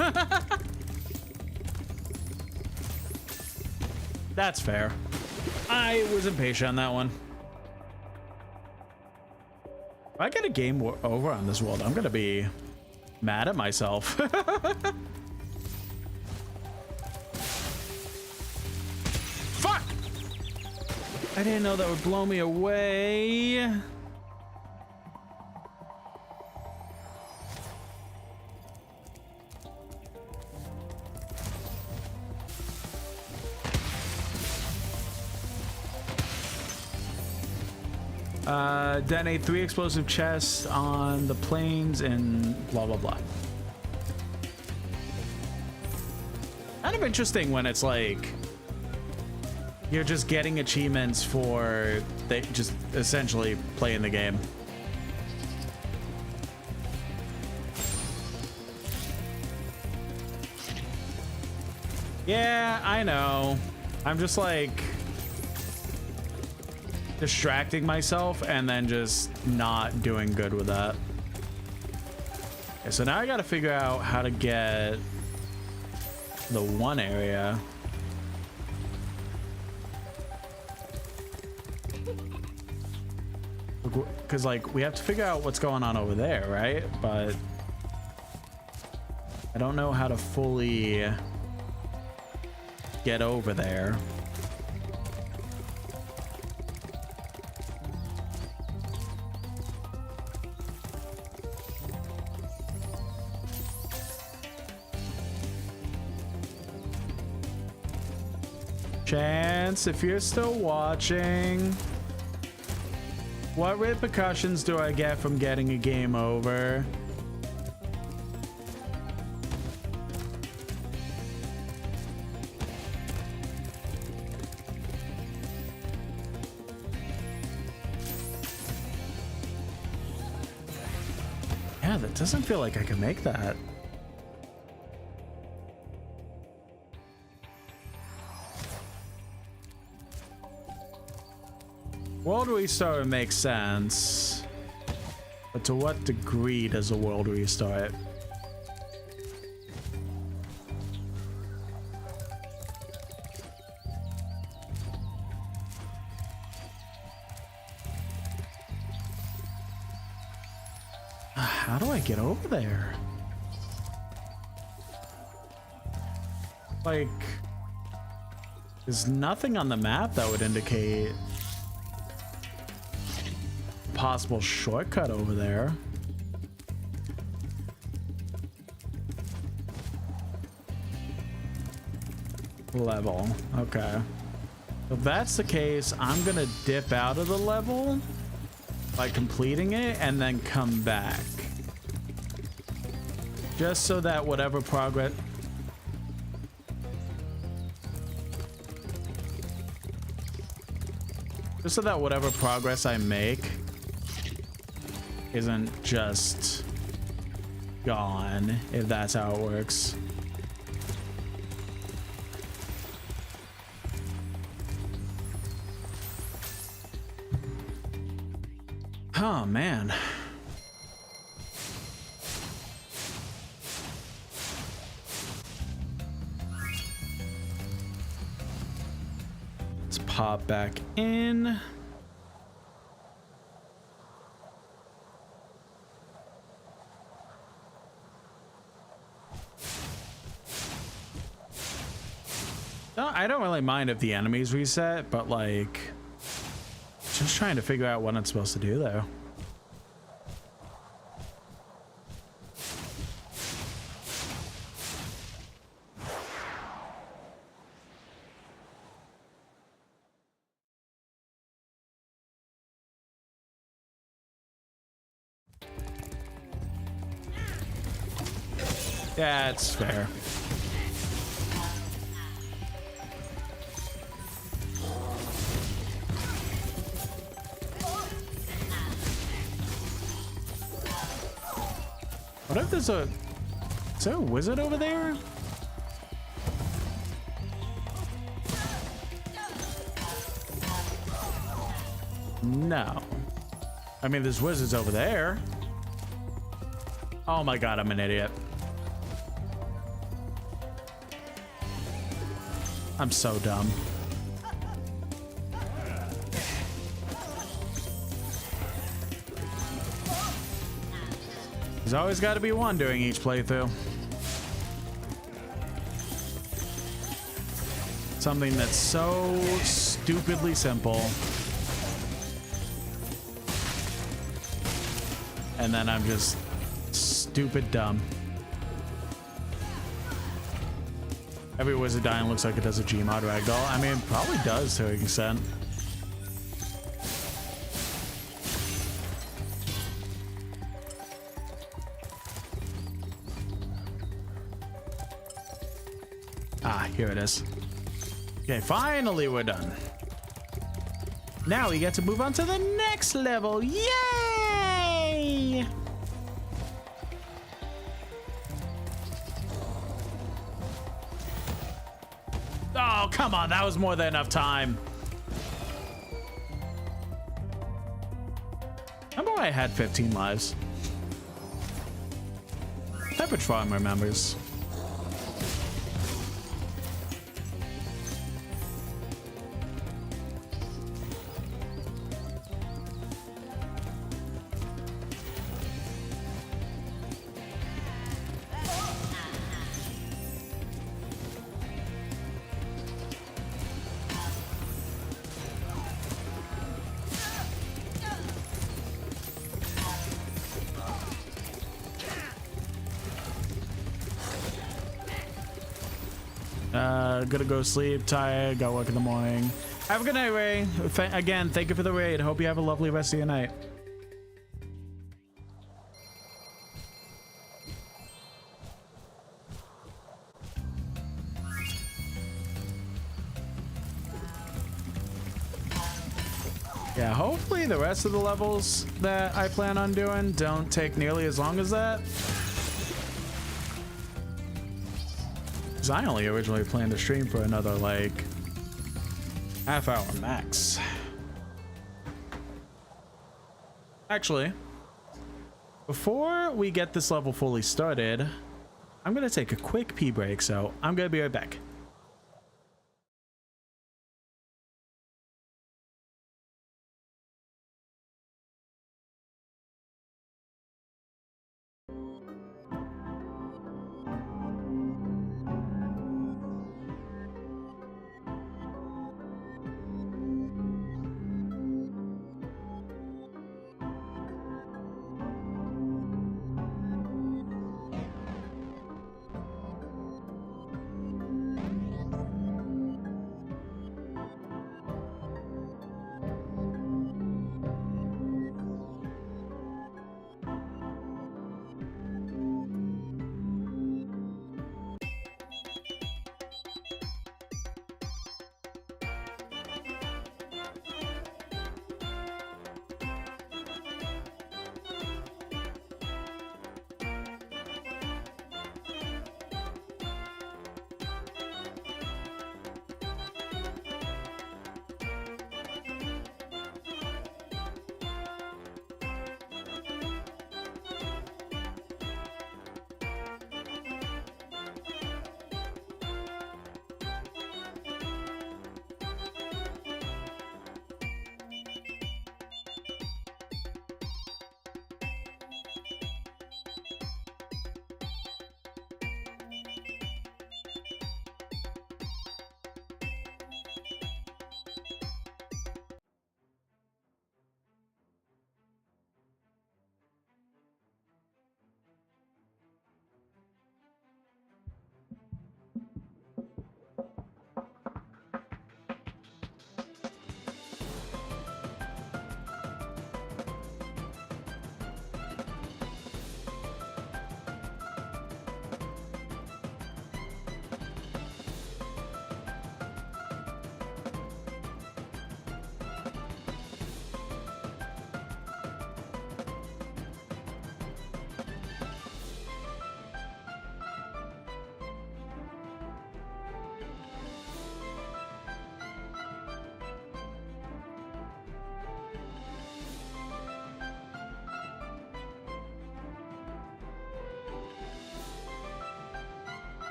That's fair. I was impatient on that one. If I get a game over on this world, I'm gonna be mad at myself. Fuck! I didn't know that would blow me away. Detonate 3 explosive chests on the plains and blah blah blah. Kind of interesting when it's like you're just getting achievements for they just essentially playing the game. Yeah, I know. I'm just like distracting myself and then just not doing good with that. Okay, so now I gotta figure out how to get the one area. Because like we have to figure out what's going on over there, right? But I don't know how to fully get over there. Chance, if you're still watching, what repercussions do I get from getting a game over? Yeah, that doesn't feel like I can make that. World restart makes sense, but to what degree does a world restart? How do I get over there? Like, there's nothing on the map that would indicate possible shortcut over there. Level. Okay. If that's the case, I'm gonna dip out of the level by completing it and then come back. Just so that whatever progress... Just so that whatever progress I make isn't just gone, if that's how it works. Oh man. Let's pop back in. I don't really mind if the enemies reset, but like, just trying to figure out what I'm supposed to do though. Yeah, it's fair. What if there's a... Is there a wizard over there? No. I mean, there's wizards over there. Oh my god, I'm an idiot. I'm so dumb. There's always got to be one during each playthrough. Something that's so stupidly simple. And then I'm just stupid dumb. Every wizard dying looks like it does a Gmod ragdoll. I mean, it probably does to an extent. Ah, here it is. Okay, finally we're done. Now we get to move on to the next level. Yay! Oh, come on. That was more than enough time. Remember when I had 15 lives? Pepperidge Farm remembers. Gonna go sleep, tired, got work in the morning. Have a good night, Ray. Again, thank you for the raid. Hope you have a lovely rest of your night. Yeah, hopefully the rest of the levels that I plan on doing don't take nearly as long as that. Because I only originally planned to stream for another, like, half hour max. Actually, before we get this level fully started, I'm going to take a quick pee break, so I'm going to be right back.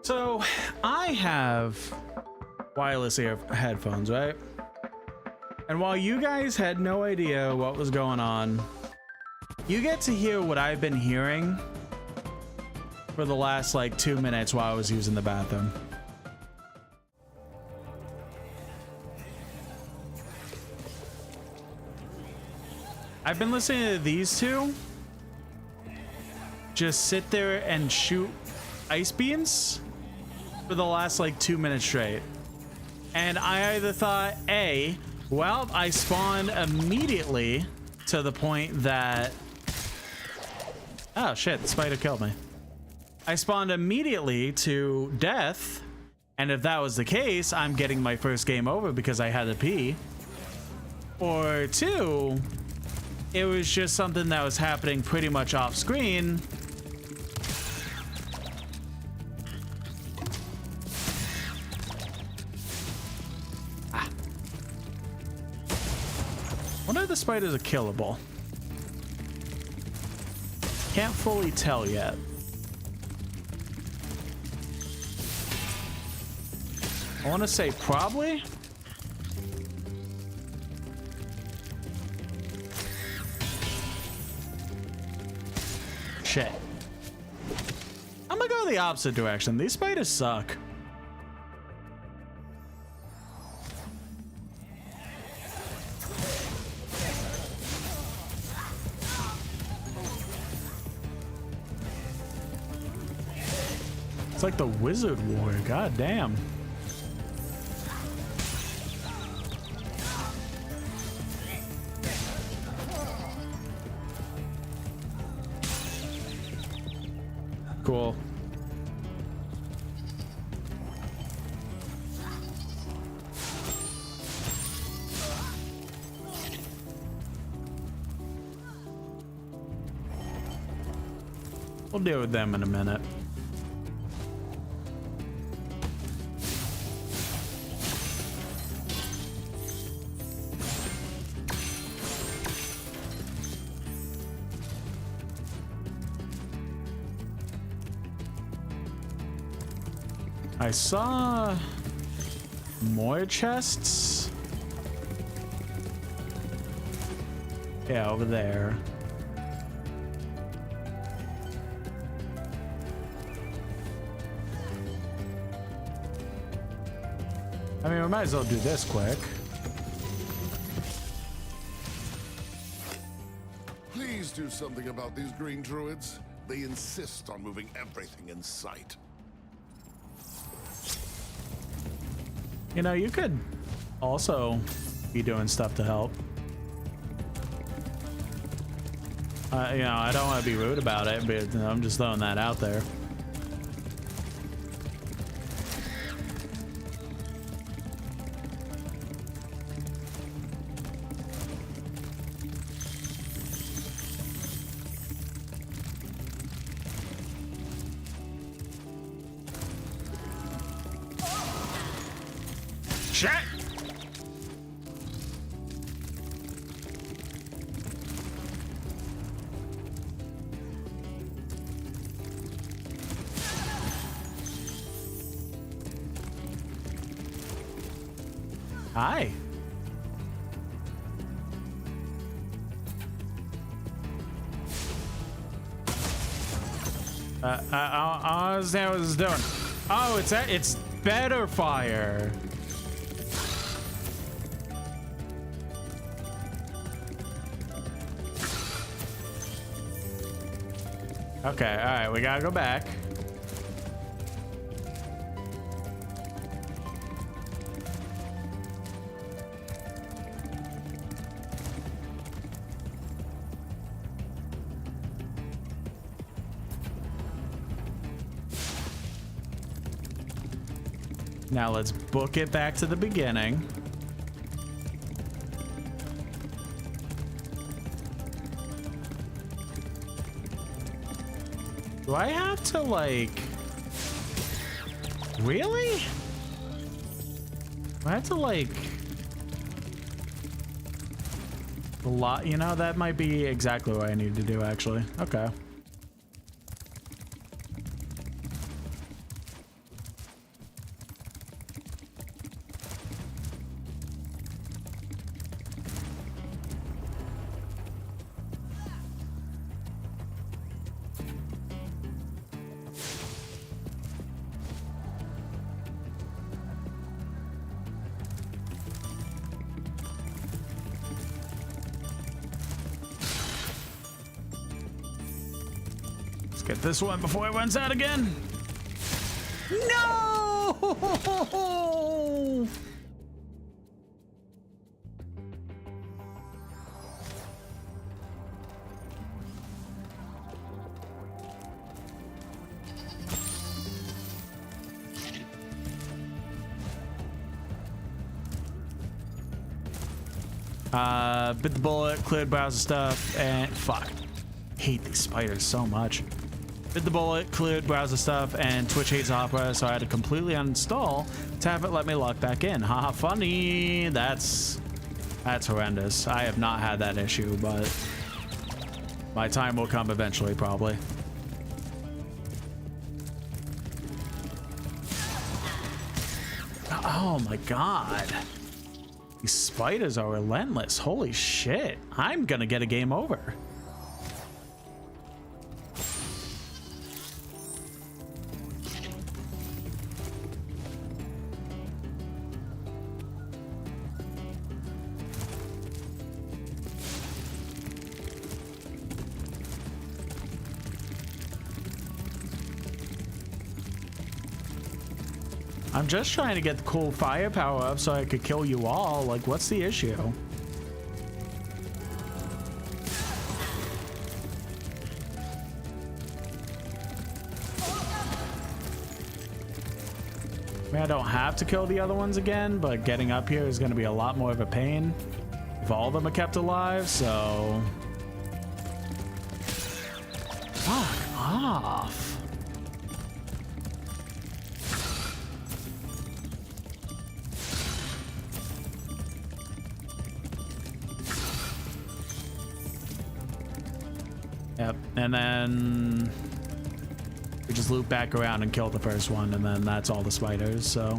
So I have wireless ear headphones, right? And while you guys had no idea what was going on, you get to hear what I've been hearing for the last like 2 minutes while I was using the bathroom. I've been listening to these two just sit there and shoot ice beams for the last like 2 minutes straight. And I either thought, A, well, I spawned immediately to the point that... Oh shit, the spider killed me. I spawned immediately to death, and if that was the case, I'm getting my first game over because I had to pee. Or 2, it was just something that was happening pretty much off screen. Wonder if the spiders are killable. Can't fully tell yet. I want to say probably. Shit. I'm gonna go the opposite direction. These spiders suck. It's like the Wizard War. God damn. Cool. We'll deal with them in a minute. I saw more chests. Yeah, over there. I mean, we might as well do this quick. Please do something about these green druids. They insist on moving everything in sight. You know, you could also be doing stuff to help. You know, I don't want to be rude about it, but you know, I'm just throwing that out there. Shit! Hi. I don't understand what it's doing. Oh, it's better fire. Okay, all right, we gotta go back. Now let's book it back to the beginning. Do I have to like... Really? Do I have to like... A lot, you know, that might be exactly what I need to do actually. Okay. Get this one before it runs out again. No! Bit the bullet, cleared browser stuff, and fuck. Hate these spiders so much. Bit the bullet, cleared browser stuff, and Twitch hates Opera, so I had to completely uninstall to have it let me log back in. Haha, funny. That's horrendous. I have not had that issue, but my time will come eventually, probably. Oh my god. These spiders are relentless. Holy shit. I'm gonna get a game over. I'm just trying to get the cool firepower up so I could kill you all. Like, what's the issue? I mean, I don't have to kill the other ones again, but getting up here is going to be a lot more of a pain if all of them are kept alive, so... Fuck off. Yep, and then we just loop back around and kill the first one, and then that's all the spiders, so.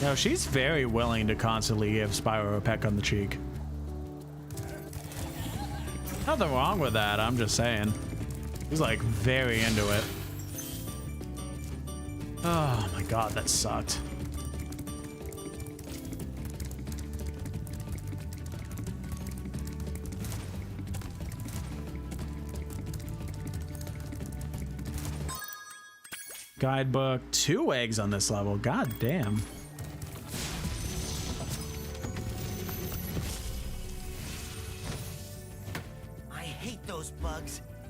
No, she's very willing to constantly give Spyro a peck on the cheek. Nothing wrong with that, I'm just saying. He's like very into it. Oh my god, that sucked. Guidebook, 2 eggs on this level, god damn.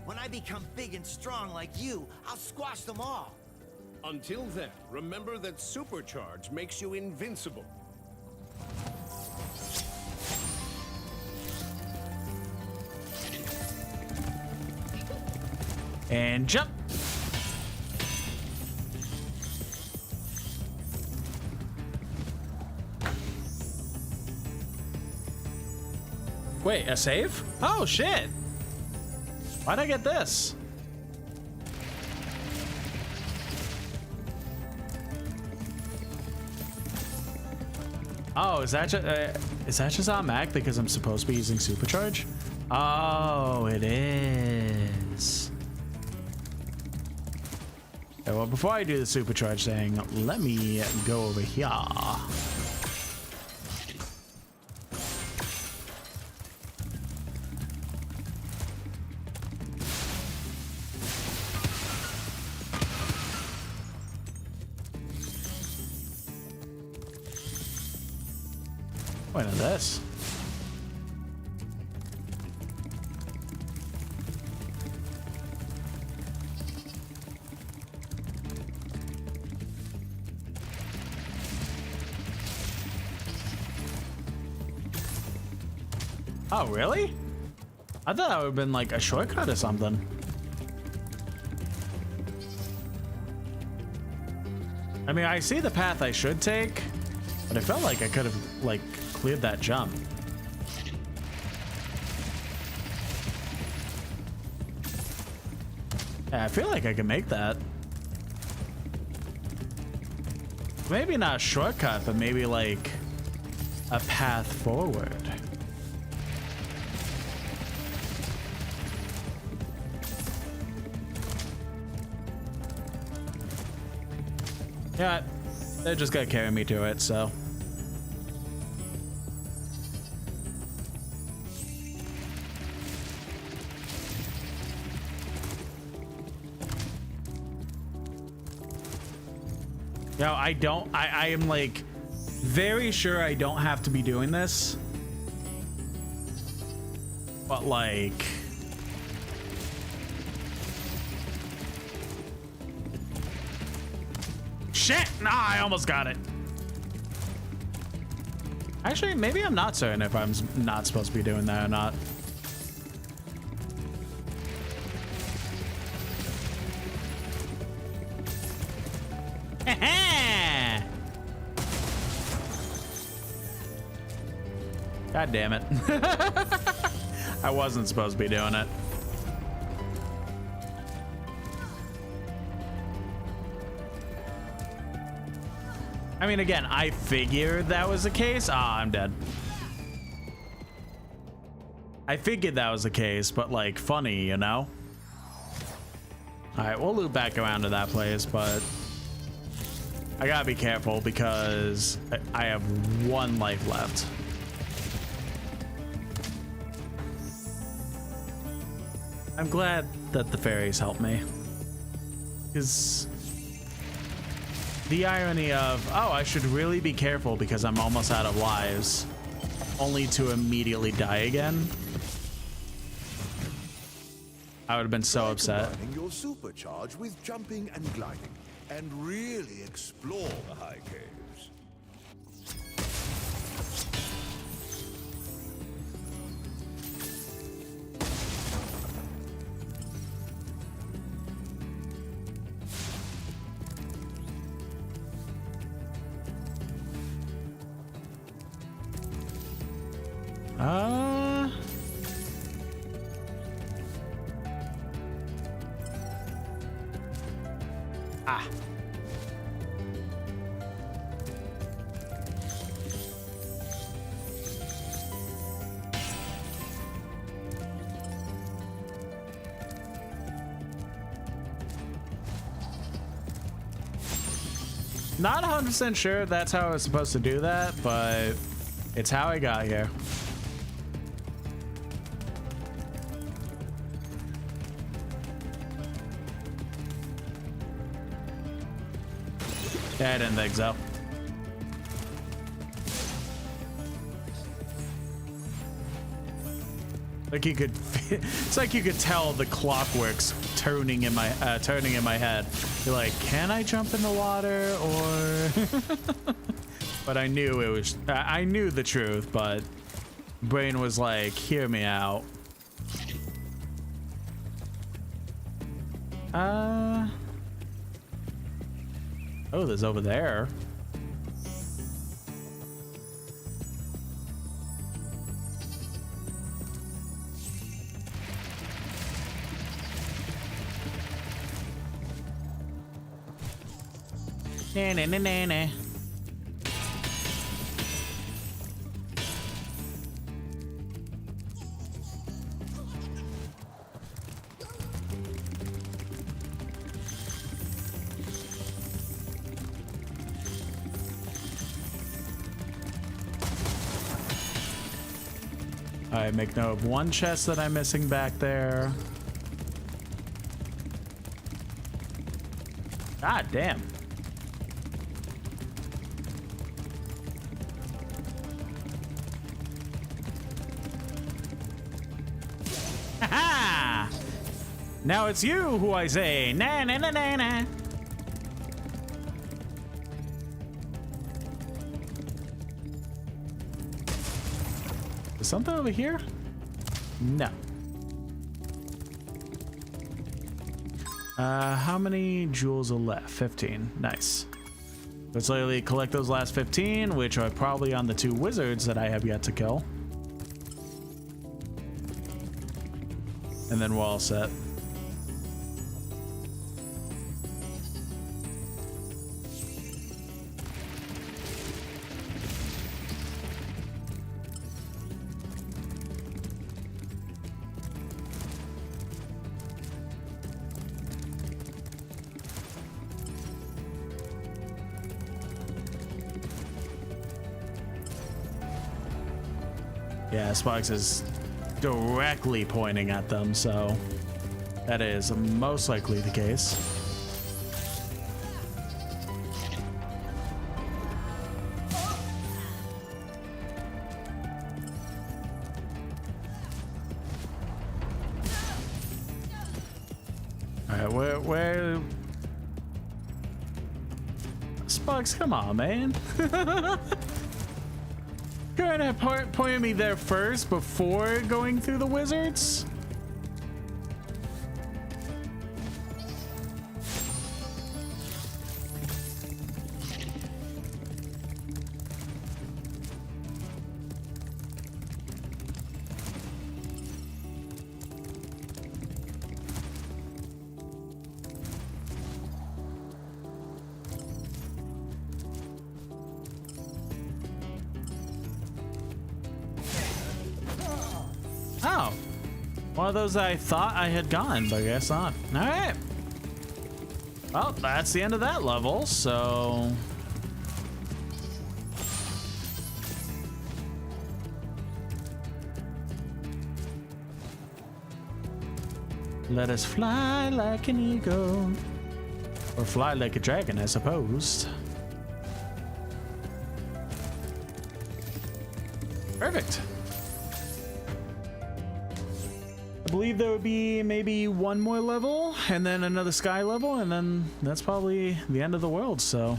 When I become big and strong like you, I'll squash them all. Until then, remember that Supercharge makes you invincible. And jump. Wait, a save? Oh shit. Why'd I get this? Oh, is that just automatic because I'm supposed to be using Supercharge? Oh, it is. Okay, well, before I do the Supercharge thing, let me go over here. Wait a this. Oh, really? I thought that would have been like a shortcut or something. I mean, I see the path I should take, but I felt like I could have like cleared that jump. Yeah, I feel like I can make that. Maybe not a shortcut, but maybe like a path forward. Yeah, they're just gonna carry me to it, so. Yo, I am like very sure I don't have to be doing this. But like, shit! Nah, I almost got it. Actually, maybe I'm not certain if I'm not supposed to be doing that or not. God damn it. I wasn't supposed to be doing it. I mean, again, I figured that was the case. Ah, I'm dead. I figured that was the case, but like funny, you know? All right, we'll loop back around to that place, but I gotta be careful because I have 1 life left. I'm glad that the fairies helped me. Because the irony of, oh, I should really be careful because I'm almost out of lives, only to immediately die again. I would have been so upset. You'll supercharge with jumping and gliding, and really explore the high caves. Not 100% sure that's how I was supposed to do that, but it's how I got here. Yeah, I didn't think so. Like you could, it's like you could tell the clockworks turning in my head. You're like, can I jump in the water or? But I knew it was. I knew the truth, but brain was like, hear me out. Oh, there's over there. Na na na na na. I make note of 1 chest that I'm missing back there. God damn. Ha! Now it's you who I say. Na na na na na. Is something over here? No. How many jewels are left? 15. Nice. Let's literally collect those last 15, which are probably on the 2 wizards that I have yet to kill. And then we're all set. Yeah, Sparks is directly pointing at them, so that is most likely the case. All right, where? Sparks, come on, man. Gonna point me there first before going through the wizards? Oh, one of those I thought I had gone, but I guess not. All right. Well, that's the end of that level, so... Let us fly like an eagle. Or fly like a dragon, I suppose. Perfect. I believe there would be maybe one more level and then another sky level, and then that's probably the end of the world, so.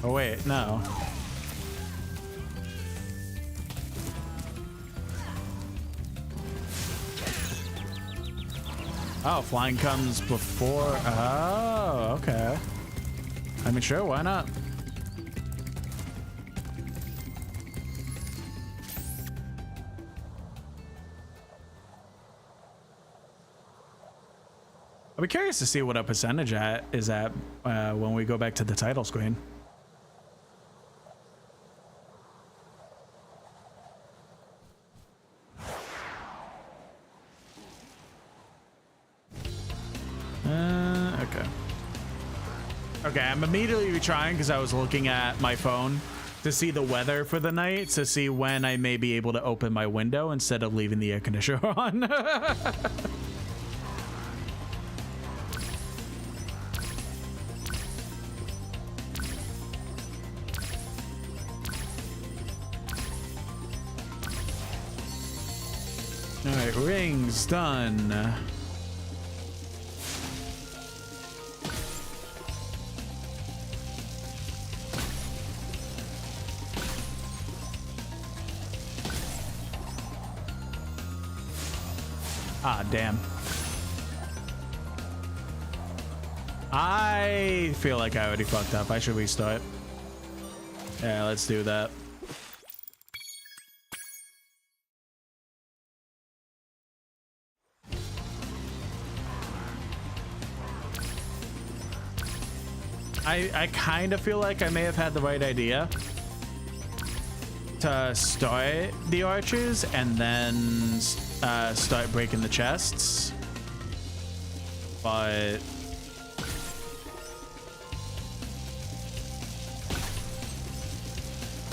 Oh wait, no. Oh, flying comes before. Oh, okay. I mean, sure, why not? I'll be curious to see what our percentage is at when we go back to the title screen. Okay, I'm immediately retrying because I was looking at my phone to see the weather for the night, to see when I may be able to open my window instead of leaving the air conditioner on. All right, rings done. Ah, damn. I feel like I already fucked up. I should restart. Yeah, let's do that. I kind of feel like I may have had the right idea to start the archers and then start breaking the chests, but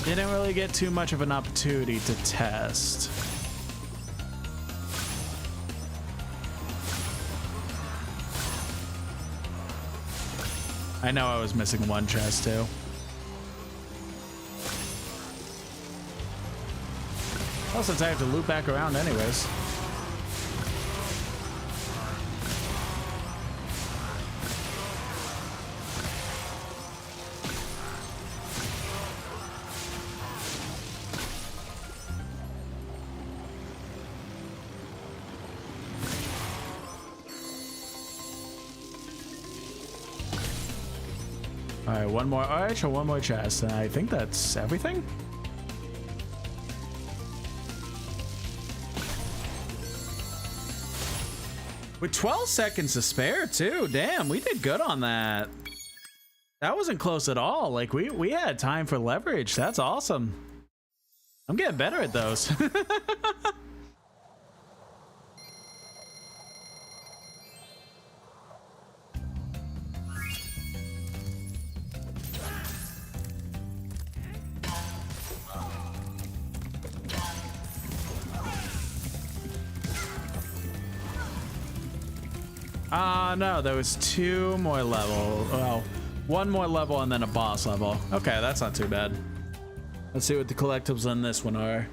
didn't really get too much of an opportunity to test. I know I was missing one chest too. Well, since I have to loop back around anyways. All right, one more arch or one more chest, and I think that's everything. With 12 seconds to spare too. Damn, we did good on that. That wasn't close at all. Like we had time for leverage. That's awesome. I'm getting better at those. No, there was 2 more level. Well, 1 more level and then a boss level. Okay, that's not too bad. Let's see what the collectibles on this one are.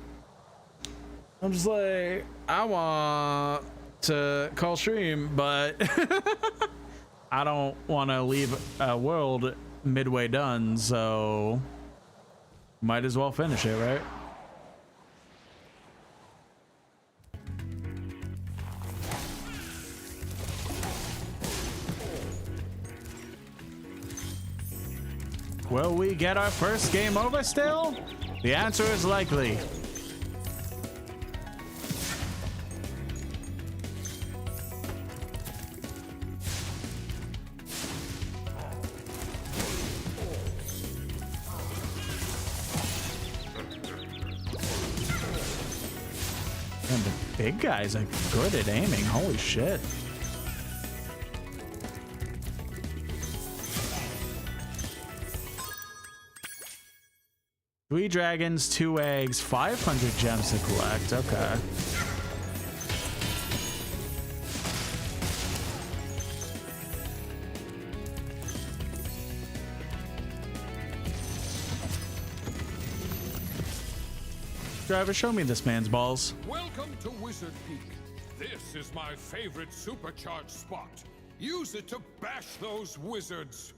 I'm just like, I want to call stream, but I don't want to leave a world midway done, so might as well finish it, right? Will we get our first game over still? The answer is likely. And the big guys are good at aiming. Holy shit. Three dragons, 2 eggs, 500 gems to collect. Okay. Driver, show me this man's balls. Welcome to Wizard Peak. This is my favorite supercharged spot. Use it to bash those wizards.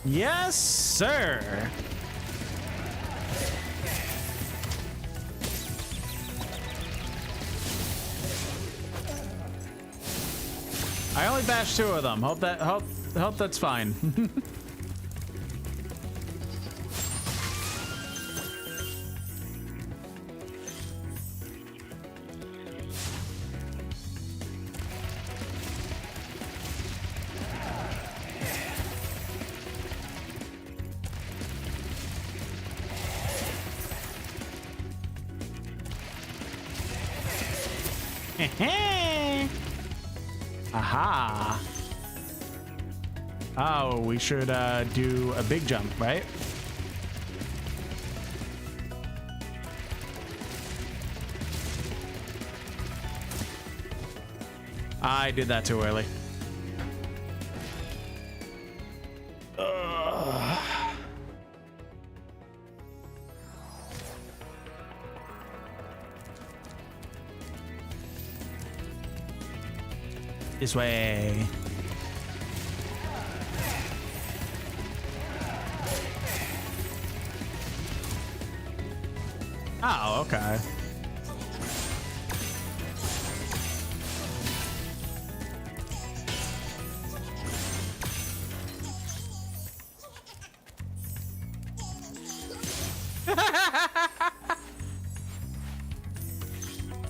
Yes, sir. I only bashed 2 of them. Hope that's fine. Aha. Oh, we should do a big jump, right? I did that too early. This way. Oh, okay.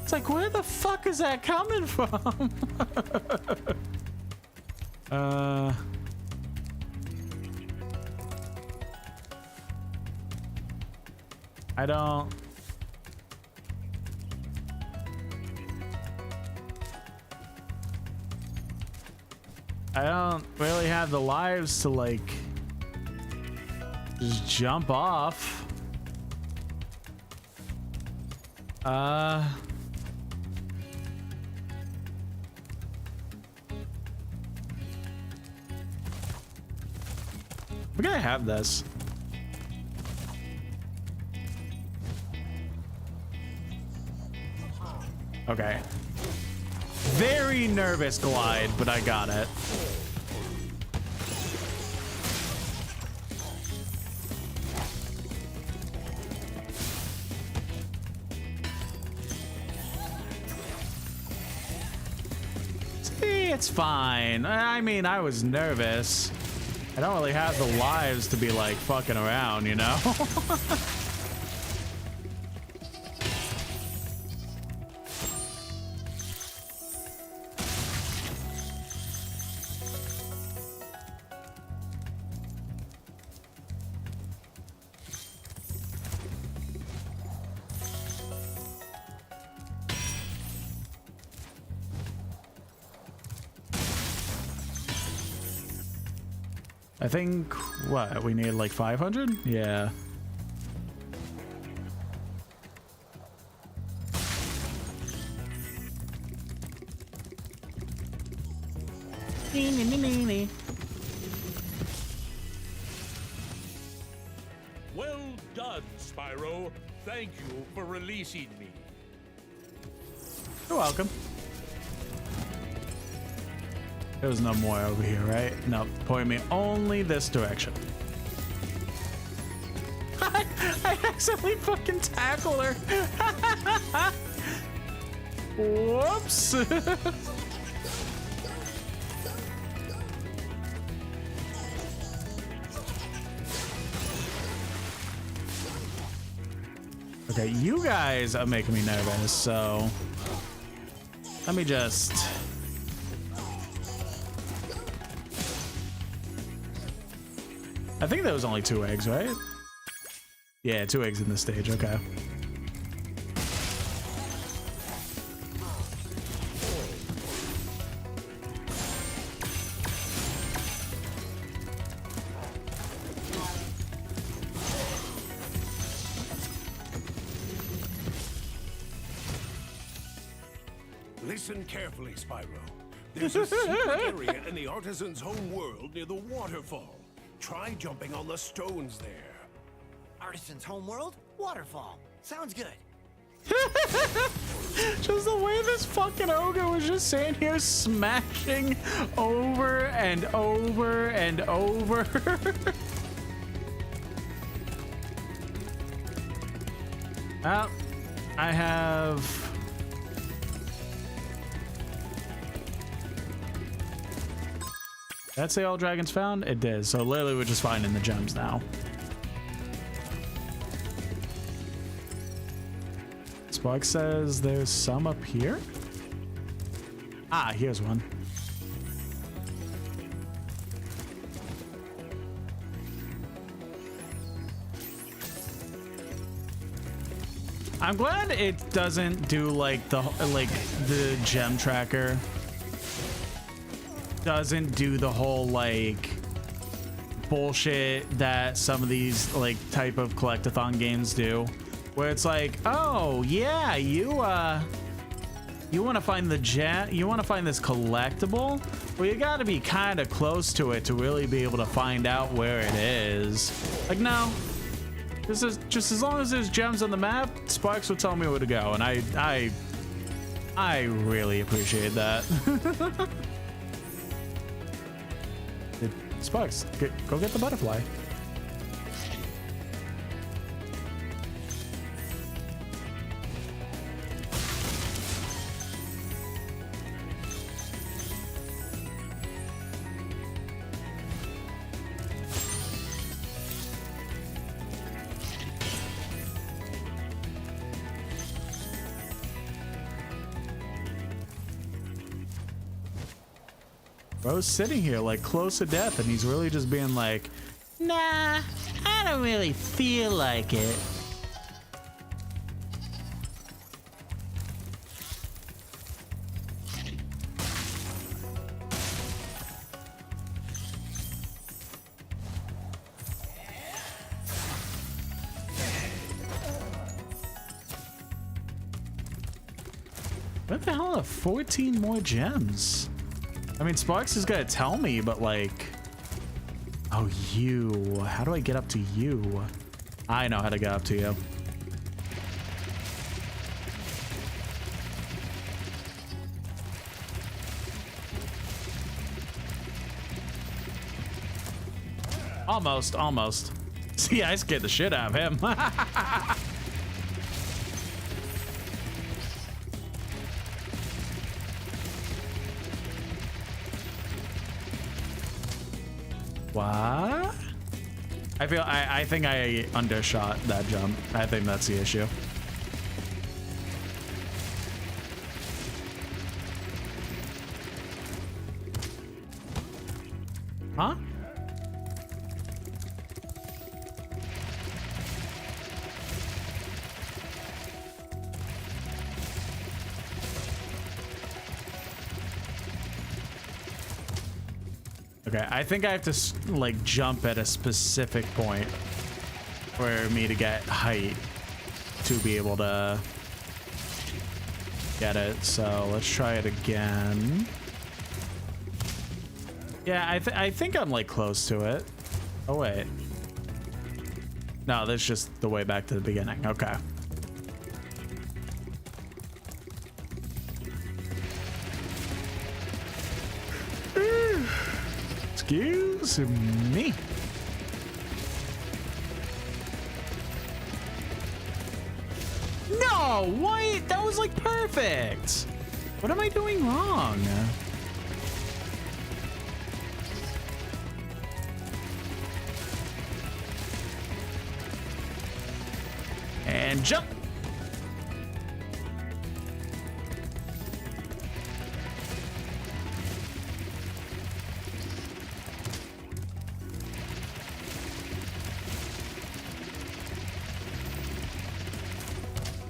It's like, where the fuck is that coming from? I don't really have the lives to like just jump off. We're gonna have this. Okay. Very nervous glide, but I got it. See, it's fine. I mean, I was nervous. I don't really have the lives to be like fucking around, you know? I think, what, we need like 500? Yeah. Well done, Spyro. Thank you for releasing me. You're welcome. There's no more over here, right? No, point me only this direction. I accidentally fucking tackled her. Whoops. Okay, you guys are making me nervous, so let me just... I think there was only 2 eggs, right? Yeah, 2 eggs in this stage, okay. Listen carefully, Spyro. There's a secret area in the Artisan's home world near the waterfall. Try jumping on the stones there. Artisan's homeworld? Waterfall. Sounds good. Just the way this fucking ogre was just sitting here smashing over and over and over. Well, I have... Did that say all dragons found? It did. So literally we're just finding the gems now. Spark says there's some up here. Ah, here's one. I'm glad it doesn't do like the gem tracker. Doesn't do the whole like bullshit that some of these like type of collectathon games do, where it's like, oh yeah, you want to find the gem, you want to find this collectible, well you got to be kind of close to it to really be able to find out where it is. Like, no, this is just as long as there's gems on the map, Sparks will tell me where to go, and I really appreciate that. Sparks, go get the butterfly. Bro's sitting here like close to death and he's really just being like, nah, I don't really feel like it. What the hell are 14 more gems? I mean, Sparks is gonna tell me, but like, oh, you, how do I get up to you? I know how to get up to you. Almost. See, I scared the shit out of him. What? I think I undershot that jump. I think that's the issue. Huh? Okay, I think I have to like jump at a specific point for me to get height to be able to get it. So let's try it again. Yeah, I think I'm like close to it. Oh wait. No, that's just the way back to the beginning. Okay. Excuse me. No, what? That was like perfect. What am I doing wrong? And jump.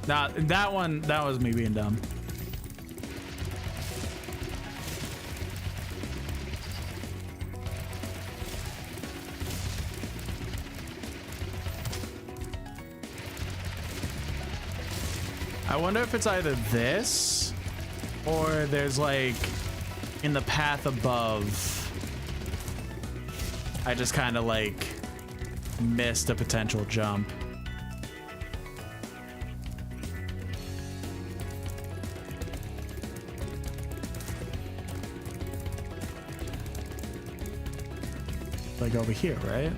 Nah, that was me being dumb. I wonder if it's either this or there's like in the path above. I just kind of like missed a potential jump. Like over here, right?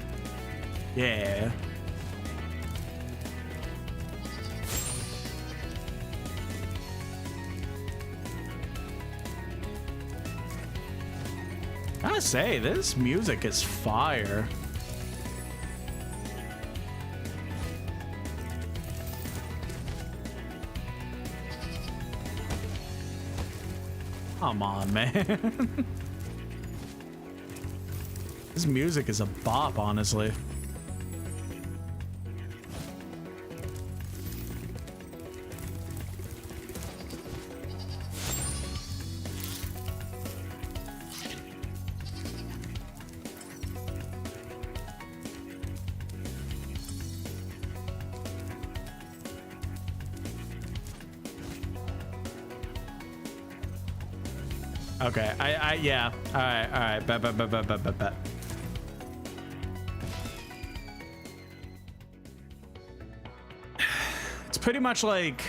Yeah. Gotta say, this music is fire. Come on, man. This music is a bop, honestly. Okay, yeah. All right. Bet. It's pretty much like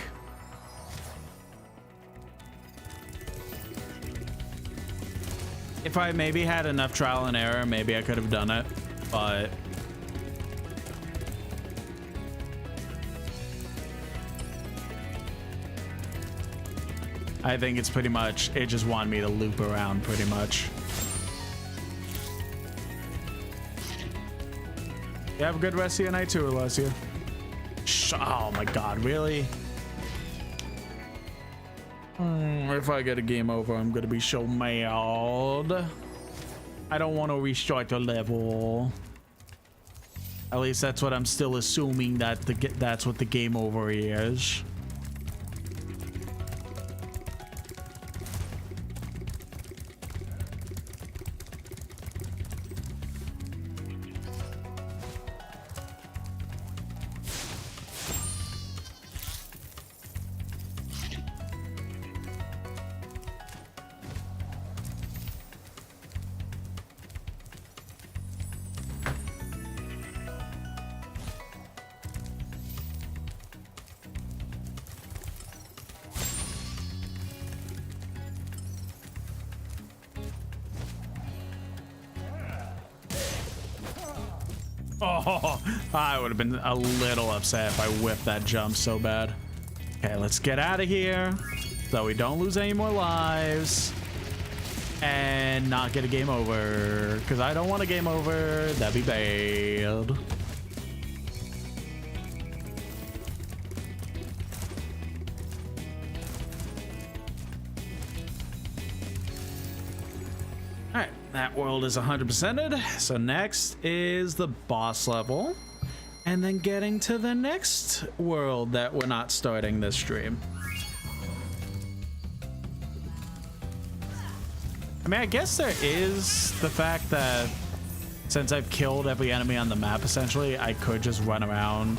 if I maybe had enough trial and error, maybe I could have done it, but I think it's pretty much, it just wanted me to loop around pretty much. You have a good rest of your night too, Alessia. Oh my god, really? If I get a game over, I'm gonna be so mad. I don't want to restart the level. At least that's what I'm still assuming, that that's what the game over is. Oh, I would have been a little upset if I whiffed that jump so bad. Okay, let's get out of here so we don't lose any more lives and not get a game over, because I don't want a game over. That'd be bad. That world is 100%ed. So next is the boss level, and then getting to the next world that we're not starting this stream. mean, I guess there is the fact that since I've killed every enemy on the map, essentially, I could just run around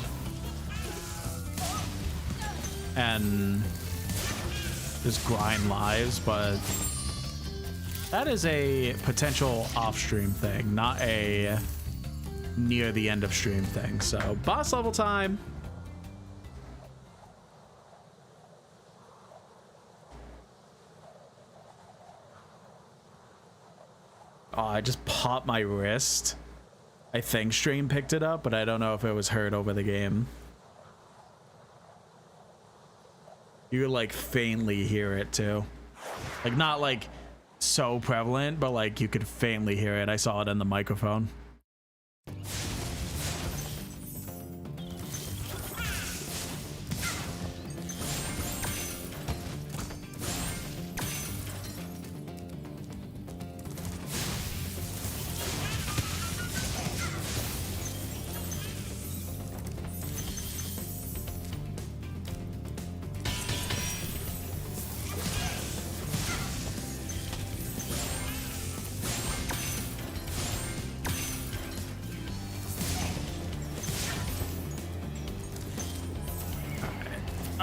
and just grind lives, but that is a potential off-stream thing, not a near the end of stream thing. So, boss level time. Oh, I just popped my wrist. I think stream picked it up, but I don't know if it was heard over the game. You could like faintly hear it too. Like not like so prevalent, but like you could faintly hear it. I saw it in the microphone.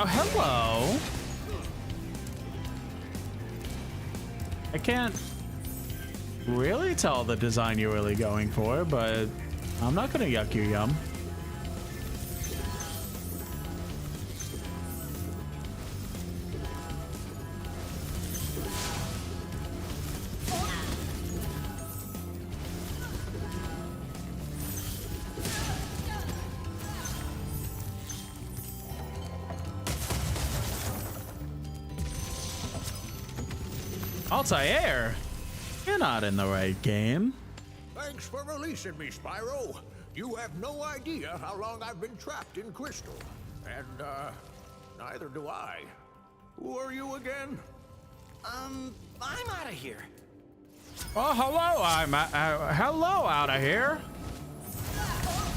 Oh, hello. I can't really tell the design you're really going for, but I'm not gonna yuck your yum. Altair, you're not in the right game. Thanks for releasing me, Spyro. You have no idea how long I've been trapped in Crystal. And, neither do I. Who are you again? I'm out of here. Oh, hello, hello out of here.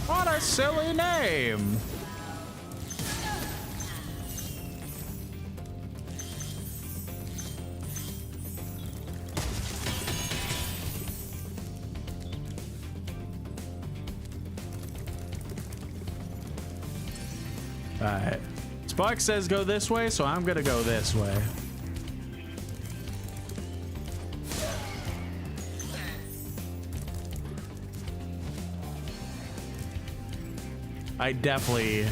What a silly name. Alright. Spark says go this way, so I'm gonna go this way. I definitely...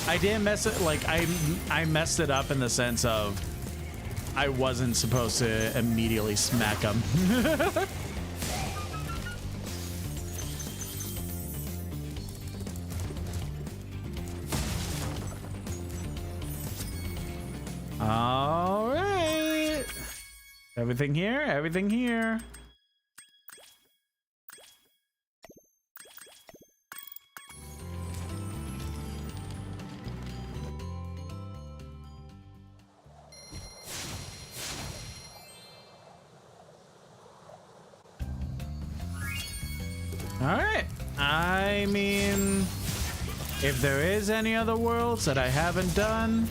I didn't mess it, like, I messed it up in the sense of I wasn't supposed to immediately smack him. All right. Everything here, everything here. All right. I mean, if there is any other worlds that I haven't done,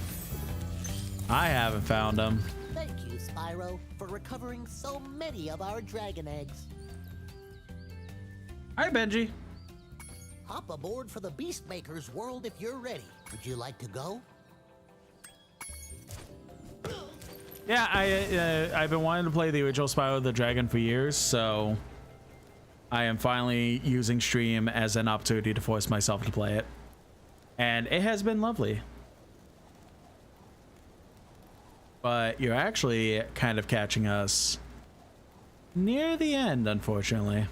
I haven't found them. Thank you, Spyro, for recovering so many of our dragon eggs. Hi, Benji. Hop aboard for the Beastmaker's world if you're ready. Would you like to go? Yeah, I've been wanting to play the original Spyro the Dragon for years, so I am finally using stream as an opportunity to force myself to play it. And it has been lovely. But you're actually kind of catching us near the end, unfortunately.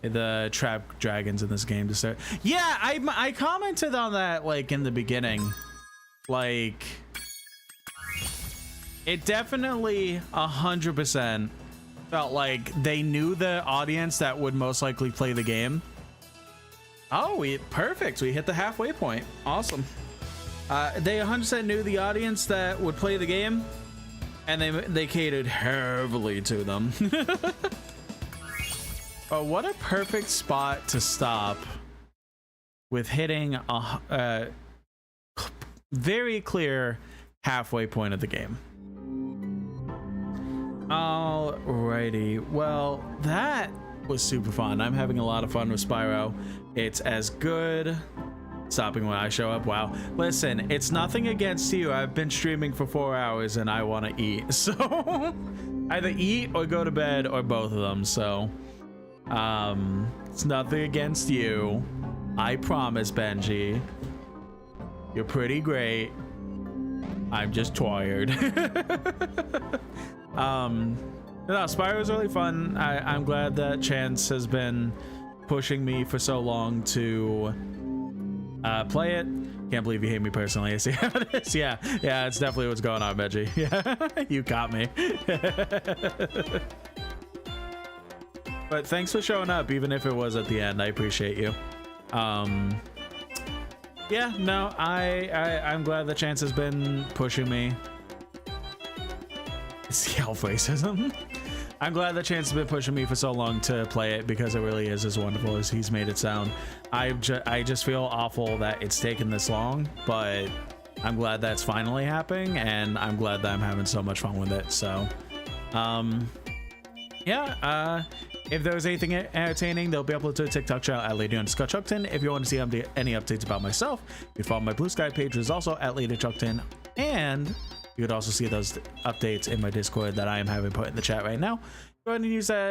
The trap dragons in this game to start. Yeah, I commented on that like in the beginning. Like, it definitely 100% felt like they knew the audience that would most likely play the game. Oh, perfect. We hit the halfway point. Awesome. They 100% knew the audience that would play the game, and they catered heavily to them. But what a perfect spot to stop with hitting very clear halfway point of the game. Alrighty, well, that was super fun. I'm having a lot of fun with Spyro. It's as good stopping when I show up. Wow, listen, it's nothing against you. I've been streaming for 4 hours and I want to eat, so either eat or go to bed or both of them. So it's nothing against you, I promise. Benji, you're pretty great. I'm just tired. No, Spyro's really fun. I'm glad that Chance has been pushing me for so long to play it. Can't believe you hate me personally. I see how it is. Yeah, it's definitely what's going on, Benji. Yeah, you got me. But thanks for showing up, even if it was at the end. I appreciate you. Yeah, no, I'm glad that Chance has been pushing me. It's the elf racism. I'm glad that Chance has been pushing me for so long to play it, because it really is as wonderful as he's made it sound. I just feel awful that it's taken this long, but I'm glad that's finally happening, and I'm glad that I'm having so much fun with it. So, yeah, if there was anything entertaining, they'll be uploaded to the TikTok channel at Lady_Chuckton. If you want to see any updates about myself, you follow my Blue Sky page, which is also at Lady_Chuckton, and you could also see those updates in my Discord that I am having put in the chat right now. Go ahead and use that